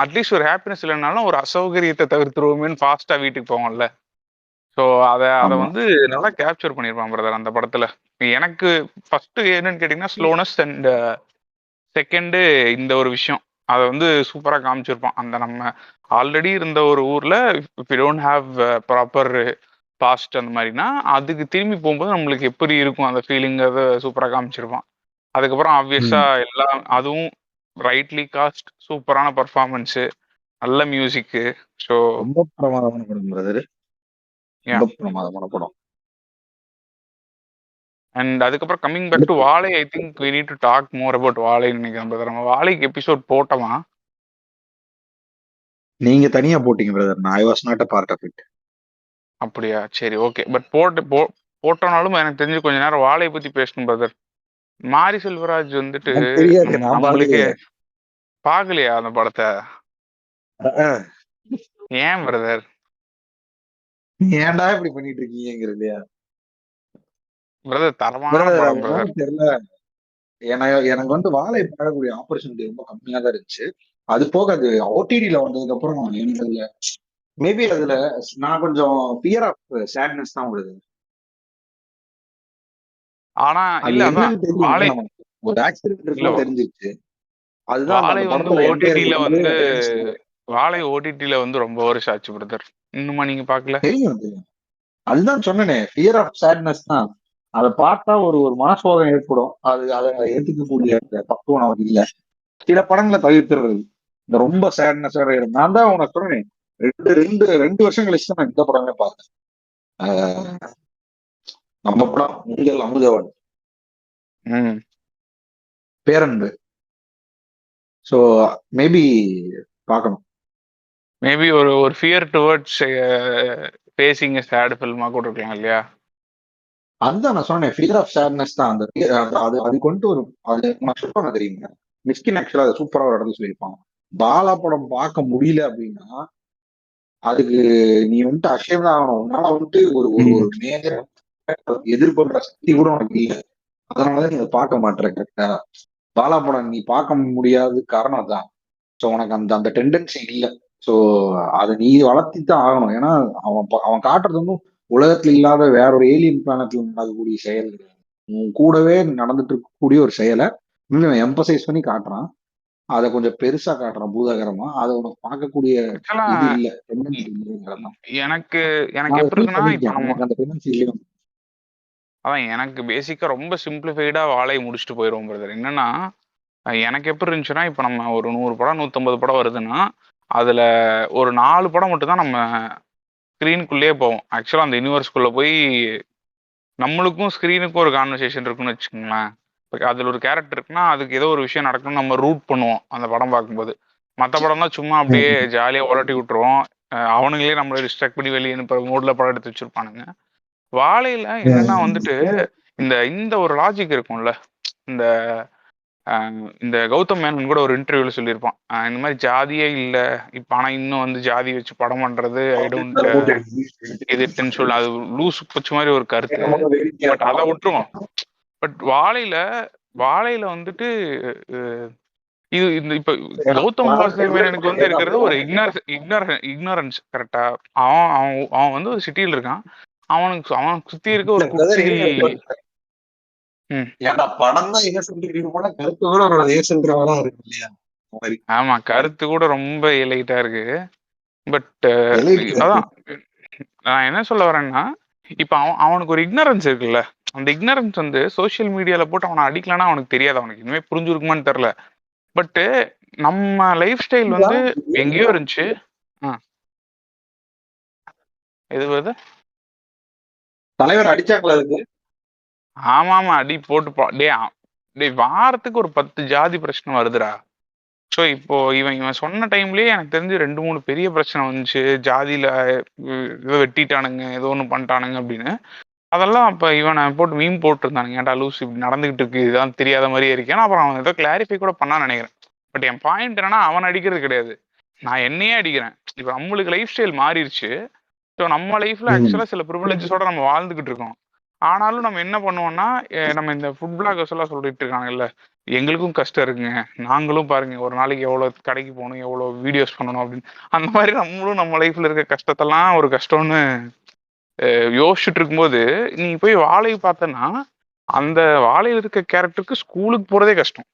அட்லீஸ்ட் ஒரு ஹாப்பினஸ் இல்லைனாலும் ஒரு அசௌகரியத்தை தவிர்த்துருவோமேன்னு ஃபாஸ்டா வீட்டுக்கு போவோம்ல. ஸோ அதை அதை ஆமா. வந்து நல்லா கேப்சர் பண்ணியிருப்பான் பிரதர் அந்த படத்துல. எனக்கு ஃபர்ஸ்ட் என்னன்னு கேட்டீங்கன்னா ஸ்லோனஸ் அண்ட் செகண்டு இந்த ஒரு விஷயம். அதை வந்து சூப்பரா காமிச்சிருப்பான். அந்த நம்ம ஆல்ரெடி இருந்த ஒரு ஊர்ல if you don't have proper past அந்த மாதிரினா அதுக்கு திரும்பி போகும்போது நம்மளுக்கு எப்படி இருக்கும் அந்த ஃபீலிங், அதை சூப்பரா காமிச்சிருப்பான். அதுக்கப்புறம் ஆப்வியஸா ம். எல்லாம் அதுவும் ரைட்லி காஸ்ட், சூப்பரான பர்ஃபார்மன்ஸு, நல்ல மியூசிக்கு. ஸோ ரொம்ப பிரமாதமான படம் பிரதர். யா. ரொம்ப பிரமாதமான படம். அண்ட் அதுக்கப்புறம் coming back to Vaazhai, I think we need to talk more about வாழைன்னு நினைக்கிறேன் brother. நம்ம வாழைக்கு எபிசோட் போட்டோமா? நீங்க தனியா போட்டீங்க பிரதர். நான் I was not a part of it. அப்படியா? சரி, ஓகே. பட் போட்டோனாலும் எனக்கு தெரிஞ்சு கொஞ்ச நேரம் வாழையை பத்தி பேசணும் பிரதர். மாரி செல்வராஜ் வந்துட்டு எனக்கு தெரியாது, நான் நம்மளுக்கே பார்க்கலையே. பார்க்கலையா அந்த படத்தை? அஹ். ஏன் பிரதர்? ஏன்டா இப்படி பண்ணிட்டு இருக்கீங்கிறது இல்லையா பிரதர் தரமான பிரதர்? அது படம் என்னன்னு பிரதர். தெரியல. எனக்கு வந்து வாழை பார்க்கக்கூடிய ஆப்பர்ச்சுனிட்டி ரொம்ப கம்மியா தான் இருந்துச்சு. அது போக அது ஓடிடில வந்ததுக்கு அப்புறம் எனக்கு அதுல மேபி அதுல நான் கொஞ்சம் ஃபியர் ஆஃப் சேட்னஸ் தான் வருது. ஆனா அது இல்ல அதான் என்னன்னு தெரியல வாழை நமக்கு. ஒரு ஆக்சிடென்ட் இல்ல இருக்குன்னு தெரிஞ்சிருச்சு. அதுதான் அந்த வாழை அந்த வந்து படத்துல என்டையர் ஓடிடில குடும்பமே வந்து டென்ஷன். வாழை ஓடிடில வந்து ரொம்ப வருஷம் ஆச்சு பிரதர். இன்னுமா நீங்க பாக்கல? தெரியும் தெரியும். அதுதான் சொன்னேனே, ஃபியர் ஆஃப் சேட்னஸ் தான். அதை பார்த்தா ஒரு ஒரு மனசோகம் ஏற்படும். அதை ஏத்துக்கக்கூடிய அந்த பக்குவம் நமக்கு இல்ல. சில படங்களை தவிர்த்துறது. இந்த ரொம்ப சேட்னஸ் நான் தான் உனக்கு சொன்னேன். ரெண்டு ரெண்டு 2 வருஷம் கழிச்சு தான் நான் இந்த படமே பார்த்தேன். ஆஹ் நம்ம படம் உங்கள் அமுதவன் ம். பேரன்பு. ஸோ மேபி பார்க்கணும். மேபி ஒரு ஒரு ஃபியர் டுவர்ட்ஸ் ஃபேசிங் எ சேட் ஃபில்மா கூட இருக்கலாம் இல்லையா? அதுதான் நான் சொன்னேன், ஃபியர் ஆஃப் சேட்னஸ் தான். அந்த அது அது கொண்டு ஒரு அது நான் சொல்றேன் தெரியுங்க. மிஸ்கின் ஆக்சுவலா அதை சூப்பரா ஒரு இடத்துல சொல்லியிருப்பாங்க. பாலா படம் பார்க்க முடியல அப்படின்னா அதுக்கு நீ வந்துட்டு அஷேம் ஆகணும். உன்னால வந்துட்டு ஒரு ஒரு ஒரு மேஜர் எதிர்கொள்ற சக்தி கூட உனக்கு இல்லை. அதனாலதான் நீ அதை பார்க்க மாட்டேற. கரெக்டா? பாலா படம் நீ பார்க்க முடியாத காரணம் அதான். ஸோ உனக்கு அந்த அந்த டெண்டன்சி இல்லை. ஸோ அதை நீ வளர்த்தி தான் ஆகணும். ஏன்னா அவன் காட்டுறது வந்து உலகத்துல இல்லாத வேற ஒரு ஏலியன் பிளானட்ல நடக்கக்கூடிய செயல் கிடையாது. உன் கூடவே நடந்துட்டு இருக்கக்கூடிய ஒரு செயலை இன்னும் எம்பசைஸ் பண்ணி காட்டுறான். அதை கொஞ்சம் பெருசா காட்டுறான், பூதாகரமா. அதை உனக்கு பார்க்கக்கூடிய ஆக்சுவலா இது இல்லை, டெண்டன்சி இல்லைங்கிறதான். எனக்கு நான் எனக்கு அதை எப்படி ஃபீல் இருக்குன்னா, இப்ப பண்ணிருக்கேன். நம்ம உனக்கு அந்த டெண்டன்சி இல்லையா? அதான் எனக்கு பேசிக்கா ரொம்ப சிம்பிளிஃபைடா வாழையை முடிச்சுட்டு போயிடுவோம் பிரதர். என்னன்னா எனக்கு எப்படி இருந்துச்சுன்னா, இப்ப நம்ம ஒரு 100 படம் 150 படம் வருதுன்னா, அதுல ஒரு 4 படம் மட்டும் தான் நம்ம ஸ்க்ரீனுக்குள்ளேயே போவோம். ஆக்சுவலா அந்த யூனிவர்ஸ்குள்ள போய் நம்மளுக்கும் ஸ்க்ரீனுக்கும் ஒரு கான்வர்சேஷன் இருக்குன்னு வச்சுக்கோங்களேன். இப்ப அதுல ஒரு கேரக்டர் இருக்குன்னா, அதுக்கு ஏதோ ஒரு விஷயம் நடக்கணும்னு நம்ம ரூட் பண்ணுவோம் அந்த படம் பார்க்கும்போது. மத்த படம்லாம் சும்மா அப்படியே ம். ஜாலியா உலட்டி விட்டுருவோம். அவனுங்களே நம்மள டிஸ்ட்ராக்ட் பண்ணி வெளியே அனுப்புற மூட்ல படம் எடுத்து வச்சிருப்பானுங்க. வாழையில என்னன்னா வந்துட்டு இந்த இந்த ஒரு லாஜிக் இருக்கும்ல. இந்த இந்த கௌதம் மேனன் கூட ஒரு இன்டர்வியூல சொல்லியிருப்பான். இந்த மாதிரி ஜாதியே இல்ல. இப்ப ஆனா இன்னும் வந்து ஜாதி வச்சு படம் பண்றது ஐ டோன்ட் இதுன்னு சொல்லு. அது லூசு பச்ச மாதிரி ஒரு கருத்து. பட் அதை விட்டுருவோம். பட் வாழையில வந்துட்டு அஹ், இது இந்த இப்ப கௌதம் வாசுதேவனுக்கு வந்து இருக்கிறது ஒரு இக்னரன்ஸ் கரெக்டா. அவன் அவன் அவன் வந்து ஒரு சிட்டியில் இருக்கான். அவனுக்கு சுத்தி இருக்க ஒரு குட்டி ம். ஏன்னா படம் தான் என்ன சொல்லிட்டு போனா கருத்து கூட ஒரு ஏசுன்றவரா இருக்கு இல்லையா? அந்த மாதிரி ஆமா, கருத்து கூட ரொம்ப லைட்டா இருக்கு. பட் எலைட் அதான் நான் என்ன சொல்ல வரேன்னா, இப்ப அவனுக்கு ஒரு இக்னரன்ஸ் இருக்குல்ல. அந்த இக்னரன்ஸ் வந்து சோசியல் மீடியால போட்டு அவனை அடிக்கலன்னா அவனுக்கு தெரியாது. அவனுக்கு இனிமே புரிஞ்சிருக்குமான்னு தெரியல. பட் நம்ம லைஃப் ஸ்டைல் வந்து எங்கேயோ இருந்துச்சு. ஆ, எது வருது? தலைவர் அடிச்சாங்களா அதுக்கு? ஆமா ஆமா, அடி போட்டு டேய் வாரத்துக்கு ஒரு 10 ஜாதி பிரச்சனை வருதுடா. ஸோ இப்போ இவன் இவன் சொன்ன டைம்லயே எனக்கு தெரிஞ்சு 2 3 பெரிய பிரச்சனை வந்துச்சு. ஜாதியில ஏதோ வெட்டிட்டானுங்க, ஏதோ ஒன்று பண்ணிட்டானுங்க அப்படின்னு. அதெல்லாம் அப்ப இவனை போட்டு மீம் போட்டிருந்தானுங்க. ஏன்டா லூஸ் இப்படி நடந்துகிட்டு இருக்கு, இதான் தெரியாத மாதிரியே இருக்கேன். அப்புறம் அவன் ஏதோ கிளாரிஃபை கூட பண்ணான்னு நினைக்கிறேன். பட் என் பாயிண்ட் என்னன்னா, அவன் அடிக்கிறது கிடையாது, நான் என்னையே அடிக்கிறேன். இப்ப நம்மளுக்கு லைஃப் ஸ்டைல் மாறிடுச்சு. ஸோ நம்ம லைஃப்ல ஆக்சுவலா சில ப்ரிவிலேஜஸோட நம்ம வாழ்ந்துகிட்டு இருக்கோம். ஆனாலும் நம்ம என்ன பண்ணுவோம்னா, நம்ம இந்த ஃபுட் பிளாகர்ஸ் எல்லாம் சொல்லிட்டு இருக்காங்கல்ல, எங்களுக்கும் கஷ்டம் இருக்குங்க, நாங்களும் பாருங்க ஒரு நாளைக்கு எவ்வளவு கடைக்கு போகணும், எவ்வளவு வீடியோஸ் பண்ணணும் அப்படின்னு. அந்த மாதிரி நம்மளும் நம்ம லைஃப்ல இருக்க கஷ்டத்தெல்லாம் ஒரு கஷ்டம்னு யோசிச்சுட்டு இருக்கும்போது, நீ போய் வாழை பார்த்தன்னா, அந்த வாழையில இருக்க கேரக்டருக்கு ஸ்கூலுக்கு போறதே கஷ்டம்.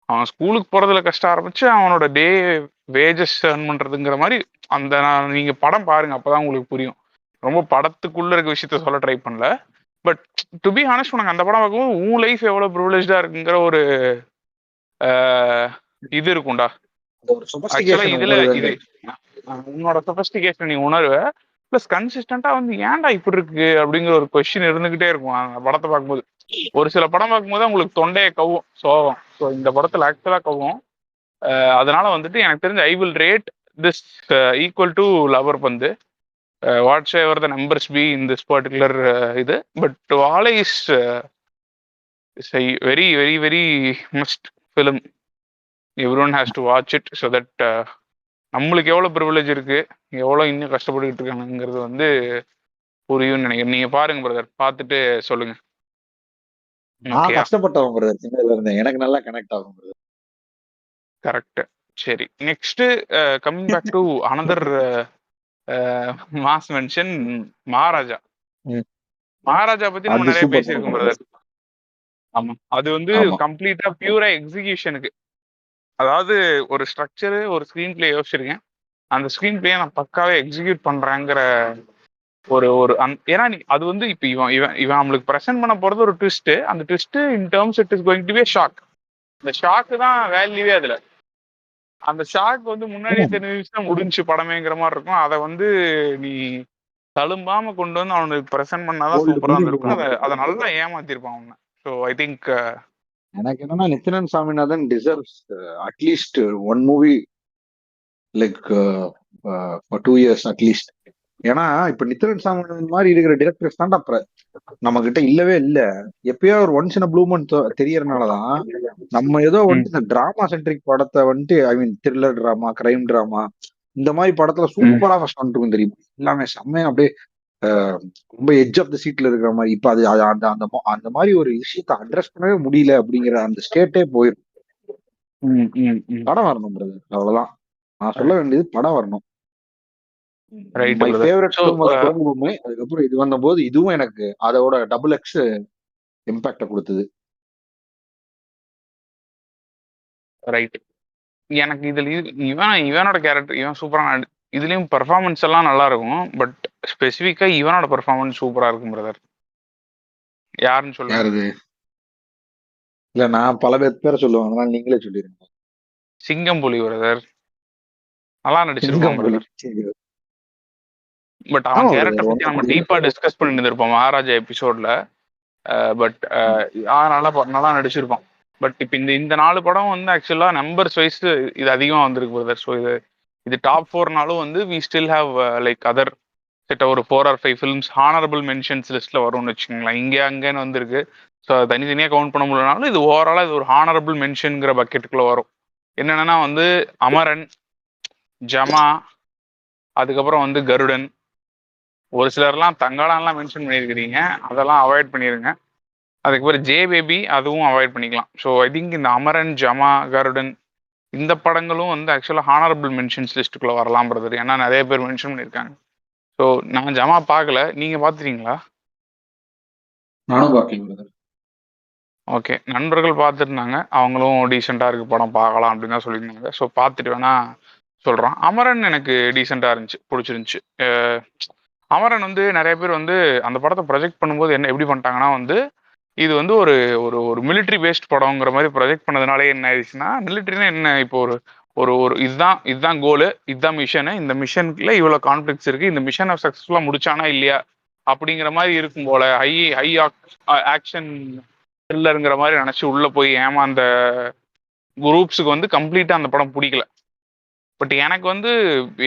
அவன் ஸ்கூலுக்கு போறதுல கஷ்டம் ஆரம்பிச்சு அவனோட டே வேஜஸ் ஏர்ன் பண்றதுங்கிற மாதிரி. நீங்க படம் பாருங்க, அப்பதான் உங்களுக்கு புரியும். ரொம்ப படத்துக்குள்ள இருக்க விஷயத்த சொல்ல ட்ரை பண்ணல. பட் டு பி ஹானஸ்ட், உனக்கு அந்த படம் பார்க்கும்போது உன் லைஃப் எவ்வளவு ப்ரிவிலேஜா இருக்குங்கிற ஒரு இது இருக்கும்டா. ஒரு ஆக்சுவலா சொபஸ்டிகேஷன் இதுல உங்களுக்கு. இது உன்னோட சொபஸ்டிகேஷன் நீ உணர்வ. பிளஸ் கன்சிஸ்டண்டா வந்து ஏன்டா இப்படி இருக்கு அப்படிங்கிற ஒரு கொஸ்டின் இருந்துகிட்டே இருக்கும் அந்த படத்தை பார்க்கும்போது. ஒரு சில படம் பார்க்கும்போது உங்களுக்கு தொண்டையை கவும் சோகம். ஸோ இந்த படத்துல ஆக்சுவலா கவும். அதனால வந்துட்டு எனக்கு தெரிஞ்ச I will rate this equal to லவர் Pandhu. Whatsoever the numbers be in this particular இது. But Vaazhai is very very very must film. Every one has to watch it. So that நம்மளுக்கு எவ்வளோ ப்ரிவிலேஜ் இருக்கு, எவ்வளோ இன்னும் கஷ்டப்பட்டுக்கிட்டு இருக்கானுங்கிறது வந்து புரியும்னு நினைக்கிறேன். நீங்க பாருங்க பிரதர், பார்த்துட்டு சொல்லுங்க. நான் ஓகேயா? கஷ்டப்பட்டவங்க பிரதர், சின்னதுல இருந்தேன். எனக்கு நல்லா கனெக்ட் ஆகும் பிரதர். கரெக்ட். சரி. Next coming back to another mass mention Maharaja. ம். மகாராஜா பத்தி நம்ம அது நிறைய சூப்பர் படம் பேசியிருக்கோம் brother. பிரதர். ஆமா. அது வந்து ஆமா. கம்ப்ளீட்டா பியூரா எக்ஸிகியூஷனுக்கு. அதாவது ஒரு ஸ்ட்ரக்சர், ஒரு ஸ்கிரீன் பிளே யோசிச்சிருக்கேன். அந்த ஸ்கிரீன் பிளே நான் பக்காவே எக்ஸிக்யூட் பண்றேங்கிற ஒரு ஒரு ஏன்னா அது வந்து இப்ப இவன் இவன் இவன் நம்மளுக்கு பிரசன்ட் பண்ண போறது ஒரு ட்விஸ்ட். அந்த twist in terms it is going to be shock. இந்த ஷாக் தான் வேல்யூவே அதுல. அந்த ஷாக் வந்து முன்னாடியே தெரிஞ்சுச்சுன்னா முடிஞ்சு படமேங்கிற மாதிரி இருக்கும். அதை வந்து நீ தழும்பாம கொண்டு வந்து அவனுக்கு பிரசன்ட் பண்ணாதான் ஓல்டு சூப்பரா இருந்திருக்கும். அதை நல்லா ஏமாத்திருப்பான் அவனை. ஸோ ஐ திங்க் எனக்கு என்னன்னா Nithyanand Saminathan deserves at least one movie like for 2 years at least. ஏன்னா இப்ப நித்யனந்த் சாமிநாதன் மாதிரி இருக்கிற டிரெக்டர்ஸ் தான்டா நம்ம கிட்ட இல்லவே இல்ல. எப்பயோ ஒரு ஒன்ஸ் இன் ப்ளூ மந்த் தெரியறதுனாலதான் நம்ம ஏதோ வந்துட்டு இந்த டிராமா சென்ட்ரிக் படத்தை வந்துட்டு ஐ மீன் த்ரில்லர் டிராமா, கிரைம் டிராமா இந்த மாதிரி படத்துல சூப்பரா ஃபர்ஸ்ட் வந்துட்டு தெரியும். எல்லாமே செம்மையா அப்படியே ரொம்ப எட்ஜ் ஆஃப் த சீட்ல இருக்கிற மாதிரி. இப்ப அது அந்த அந்த அந்த மாதிரி ஒரு விஷயத்த அட்ரஸ் பண்ணவே முடியல அப்படிங்கிற அந்த ஸ்டேட்டே போயிடும். படம் வரணும் பிரதர், அவ்வளவுதான் நான் சொல்ல வேண்டியது. படம் வரணும். மை ஃபேவரட் ஃபிலிம் வாஸ் கோபுமை. அதுக்கப்புறம் இது வந்தபோது இதுவும் எனக்கு அதோட டபுள் எக்ஸ் இம்பாக்ட கொடுத்தது. ரைட். எனக்கு இதுல இவனோட கேரக்டர் இவன் சூப்பரா இதுலயும் பெர்ஃபார்மன்ஸ் எல்லாம் நல்லா இருக்கும். பட் ஸ்பெசிஃபிக்கா இவனோட பெர்ஃபார்மன்ஸ் சூப்பரா இருக்கும் பிரதர். யாருன்னு சொல்லுங்க. இல்ல நான் பல பேர் சொல்லுவாங்க, அதனால நீங்களே சொல்லிருங்க. சிங்கம்புலி பிரதர் நல்லா நடிச்சிருப்பான் பிரதர். பட் அவன் கேரக்டர் பத்தி நம்ம டீப்பா டிஸ்கஸ் பண்ணிட்டு இருப்போம் மகாராஜா எபிசோட்ல. பட் நல்லா நடிச்சிருப்பான். பட் இப்ப இந்த 4 படம் வந்து ஆக்சுவலா நம்பர்ஸ் வைஸ் இது அதிகமா வந்திருக்கு பிரதர். ஸோ இது டாப் 4நாலும் வந்து we still have like other கிட்ட ஒரு 4 or 5 ஃபிலிம்ஸ் ஹானரபிள் மென்ஷன்ஸ் லிஸ்ட்ல வரும்னு வச்சுக்கோங்களேன். இங்கே அங்கேன்னு வந்திருக்கு. ஸோ அதை தனித்தனியாக கவுண்ட் பண்ண முடியலனாலும் இது ஓவராலா இது ஒரு ஹானரபிள் மென்ஷன்ங்கிற பக்கெட்டுக்குள்ள வரும். என்னன்னா வந்து அமரன், ஜமா, அதுக்கப்புறம் வந்து கருடன், ஒரு சிலர்லாம் தங்காளான்லாம் மென்ஷன் பண்ணியிருக்கிறீங்க, அதெல்லாம் அவாய்ட் பண்ணிருங்க. அதுக்கப்புறம் ஜே பேபி அதுவும் அவாய்ட் பண்ணிக்கலாம். ஸோ ஐ திங்க் இந்த அமரன், ஜமா, கருடன் இந்த படங்களும் வந்து ஆக்சுவலாக ஹானரபிள் மென்ஷன்ஸ் லிஸ்ட்டுக்குள்ள வரலாம் பிரதர். ஏன்னா நிறைய பேர் மென்ஷன் பண்ணியிருக்காங்க. ஸோ நான் ஜமா பார்க்கல, நீங்க பார்த்துட்டீங்களா? நானும் பார்க்கல. ஓகே, நண்பர்கள் பார்த்துருந்தாங்க, அவங்களும் டீசெண்டாக இருக்கு படம் பார்க்கலாம் அப்படின்னு தான் சொல்லியிருந்தாங்க. ஸோ பார்த்துட்டு வேணா சொல்கிறான். அமரன் எனக்கு டீசெண்டாக இருந்துச்சு, பிடிச்சிருந்துச்சு. அமரன் வந்து நிறைய பேர் வந்து அந்த படத்தை ப்ரொஜெக்ட் பண்ணும்போது என்ன எப்படி பண்ணிட்டாங்கன்னா வந்து இது வந்து ஒரு ஒரு ஒரு மிலிட்ரி பேஸ்ட் படங்கிற மாதிரி ப்ரொஜெக்ட் பண்ணதுனாலே என்ன ஆயிடுச்சுன்னா, மிலிட்ரினா என்ன, இப்போ ஒரு ஒரு ஒரு இதுதான் கோலு, இதுதான் மிஷனு, இந்த மிஷனுக்குள்ள இவ்வளோ கான்ஃப்ளிக்ஸ் இருக்கு, இந்த மிஷனை சக்ஸஸ்ஃபுல்லாக முடிச்சானா இல்லையா அப்படிங்கிற மாதிரி இருக்கும் போல. ஹை ஆக்ஷன் த்ரில்லருங்கிற மாதிரி நினச்சி உள்ளே போய் ஏமாந்த குரூப்ஸுக்கு வந்து கம்ப்ளீட்டாக அந்த படம் பிடிக்கல. பட் எனக்கு வந்து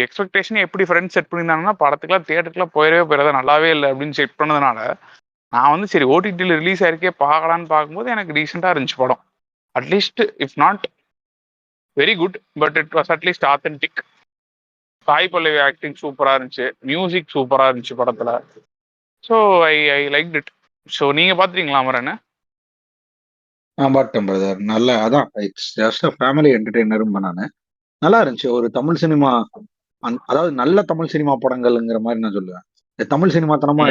எக்ஸ்பெக்டேஷன் எப்படி ஃப்ரெண்ட்ஸ் செட் பண்ணியிருந்தாங்கன்னா படத்துக்குலாம் தியேட்டருக்குலாம் போயிடவே நல்லாவே இல்லை அப்படின்னு செட் பண்ணதுனால நான் வந்து சரி ஓடிடியில் ரிலீஸ் ஆயிருக்கே பார்க்கலான்னு பார்க்கும்போது எனக்கு டீசெண்டாக இருந்துச்சு படம். At least if not very good but it was at least authentic. Sai Pallavi acting சூப்பராக இருந்துச்சு, மியூசிக் சூப்பராக இருந்துச்சு படத்தில். So I like it. So நீங்கள் பார்த்துட்டீங்களா அமரன்? நான் பார்த்தேன் பிரதர். நல்ல அதான் இட்ஸ் ஜஸ்ட் ஃபேமிலி என்டர்டெய்னரும் பண்ணானு நல்லா இருந்துச்சு. ஒரு தமிழ் சினிமா, அதாவது நல்ல தமிழ் சினிமா படங்கள்ங்கிற மாதிரி நான் சொல்லுவேன். தமிழ் சினிமா தனமா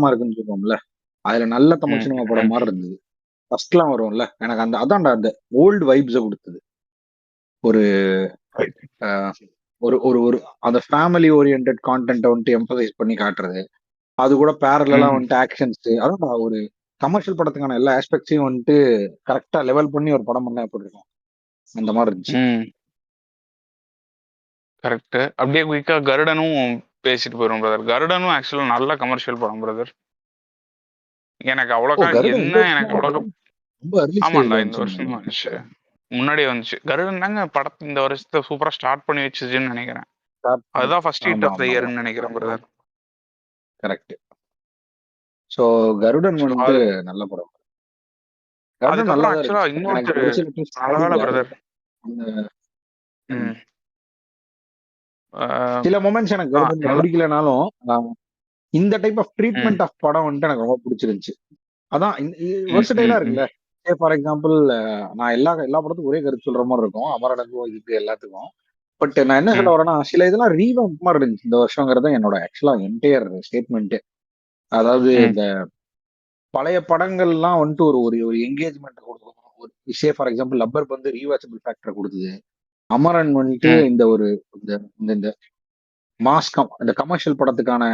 இருக்குன்னு சொல்லுவோம்ல, அதுல நல்ல தமிழ் சினிமா படம் மாதிரி இருந்தது. ஃபர்ஸ்ட்லாம் வரும்ல, எனக்கு அதான்டா அந்த ஓல்டு வைப்ஸை கொடுத்தது. ஒரு ஒரு ஒரு ஒரு அந்த ஃபேமிலி ஓரியன்ட் கான்டென்ட்டை வந்துட்டு எம்பசைஸ் பண்ணி காட்டுறது, அது கூட பேரலா வந்துட்டு ஆக்ஷன்ஸ், அதான் ஒரு கமர்ஷியல் படத்துக்கான எல்லா ஆஸ்பெக்ட்ஸையும் வந்துட்டு கரெக்டா லெவல் பண்ணி ஒரு படம் பண்ணா எப்படி இருக்கும், அந்த மாதிரி இருந்துச்சு. கரெக்ட். அப்படியே குயிக்கா கருடனும் பேசிட்டு போயிடும் பிரதர். கருடனும் ஆக்சுவலா நல்ல கமர்ஷியல் படம் பிரதர். எனக்கு அவ்வளோக்கா என்ன எனக்கு அவ்வளோக்கா ஆமாண்டா இந்த வருஷம் வந்துச்சு, முன்னாடியே வந்துச்சு. கருடன் தாங்க படத்தை இந்த வருஷத்தை சூப்பரா ஸ்டார்ட் பண்ணி வச்சுச்சுன்னு நினைக்கிறேன். அதுதான் ஃபர்ஸ்ட் ஹிட் ஆஃப் த இயர்னு நினைக்கிறேன் பிரதர். கரெக்ட். சோ கருடன் வந்து நல்ல படம். அதுக்கப்புறம் ஆக்சுவலா இன்னொரு நல்ல பிரதர் சில மொமெண்ட்ஸ் எனக்கு கருடன் பிடிக்கலனாலும் இந்த டைப் ஆஃப் ட்ரீட்மெண்ட் ஆஃப் படம் வந்துட்டு எனக்கு ரொம்ப பிடிச்சிருந்துச்சு. அதான் வெர்சடைலா இருக்குல்ல, ஃபார் எக்ஸாம்பிள் நான் எல்லா படத்துக்கும் ஒரே கருத்து சொல்ற மாதிரி இருக்கும், அமரனுக்கும் இதுக்கு எல்லாத்துக்கும். பட் நான் என்ன சொல்ல ம், வரேன்னா, சில இதெல்லாம் ரீவாம்ப் மாதிரி இருந்துச்சு இந்த வருஷங்கிறது என்னோட ஆக்சுவலா என்டையர் ஸ்டேட்மெண்ட். அதாவது ம், இந்த பழைய படங்கள்லாம் வந்துட்டு ஒரு ஒரு ஒரு என்கேஜ்மெண்ட் கொடுக்கும். ஒரு விஷயம் ஃபார் எக்ஸாம்பிள் லப்பர் வந்து ரீவாச்சபிள் ஃபேக்டர் கொடுத்தது. அமரன் வந்துட்டு ம், இந்த ஒரு இந்த இந்த இந்த மாஸ்கம் இந்த கமர்ஷியல் படத்துக்கான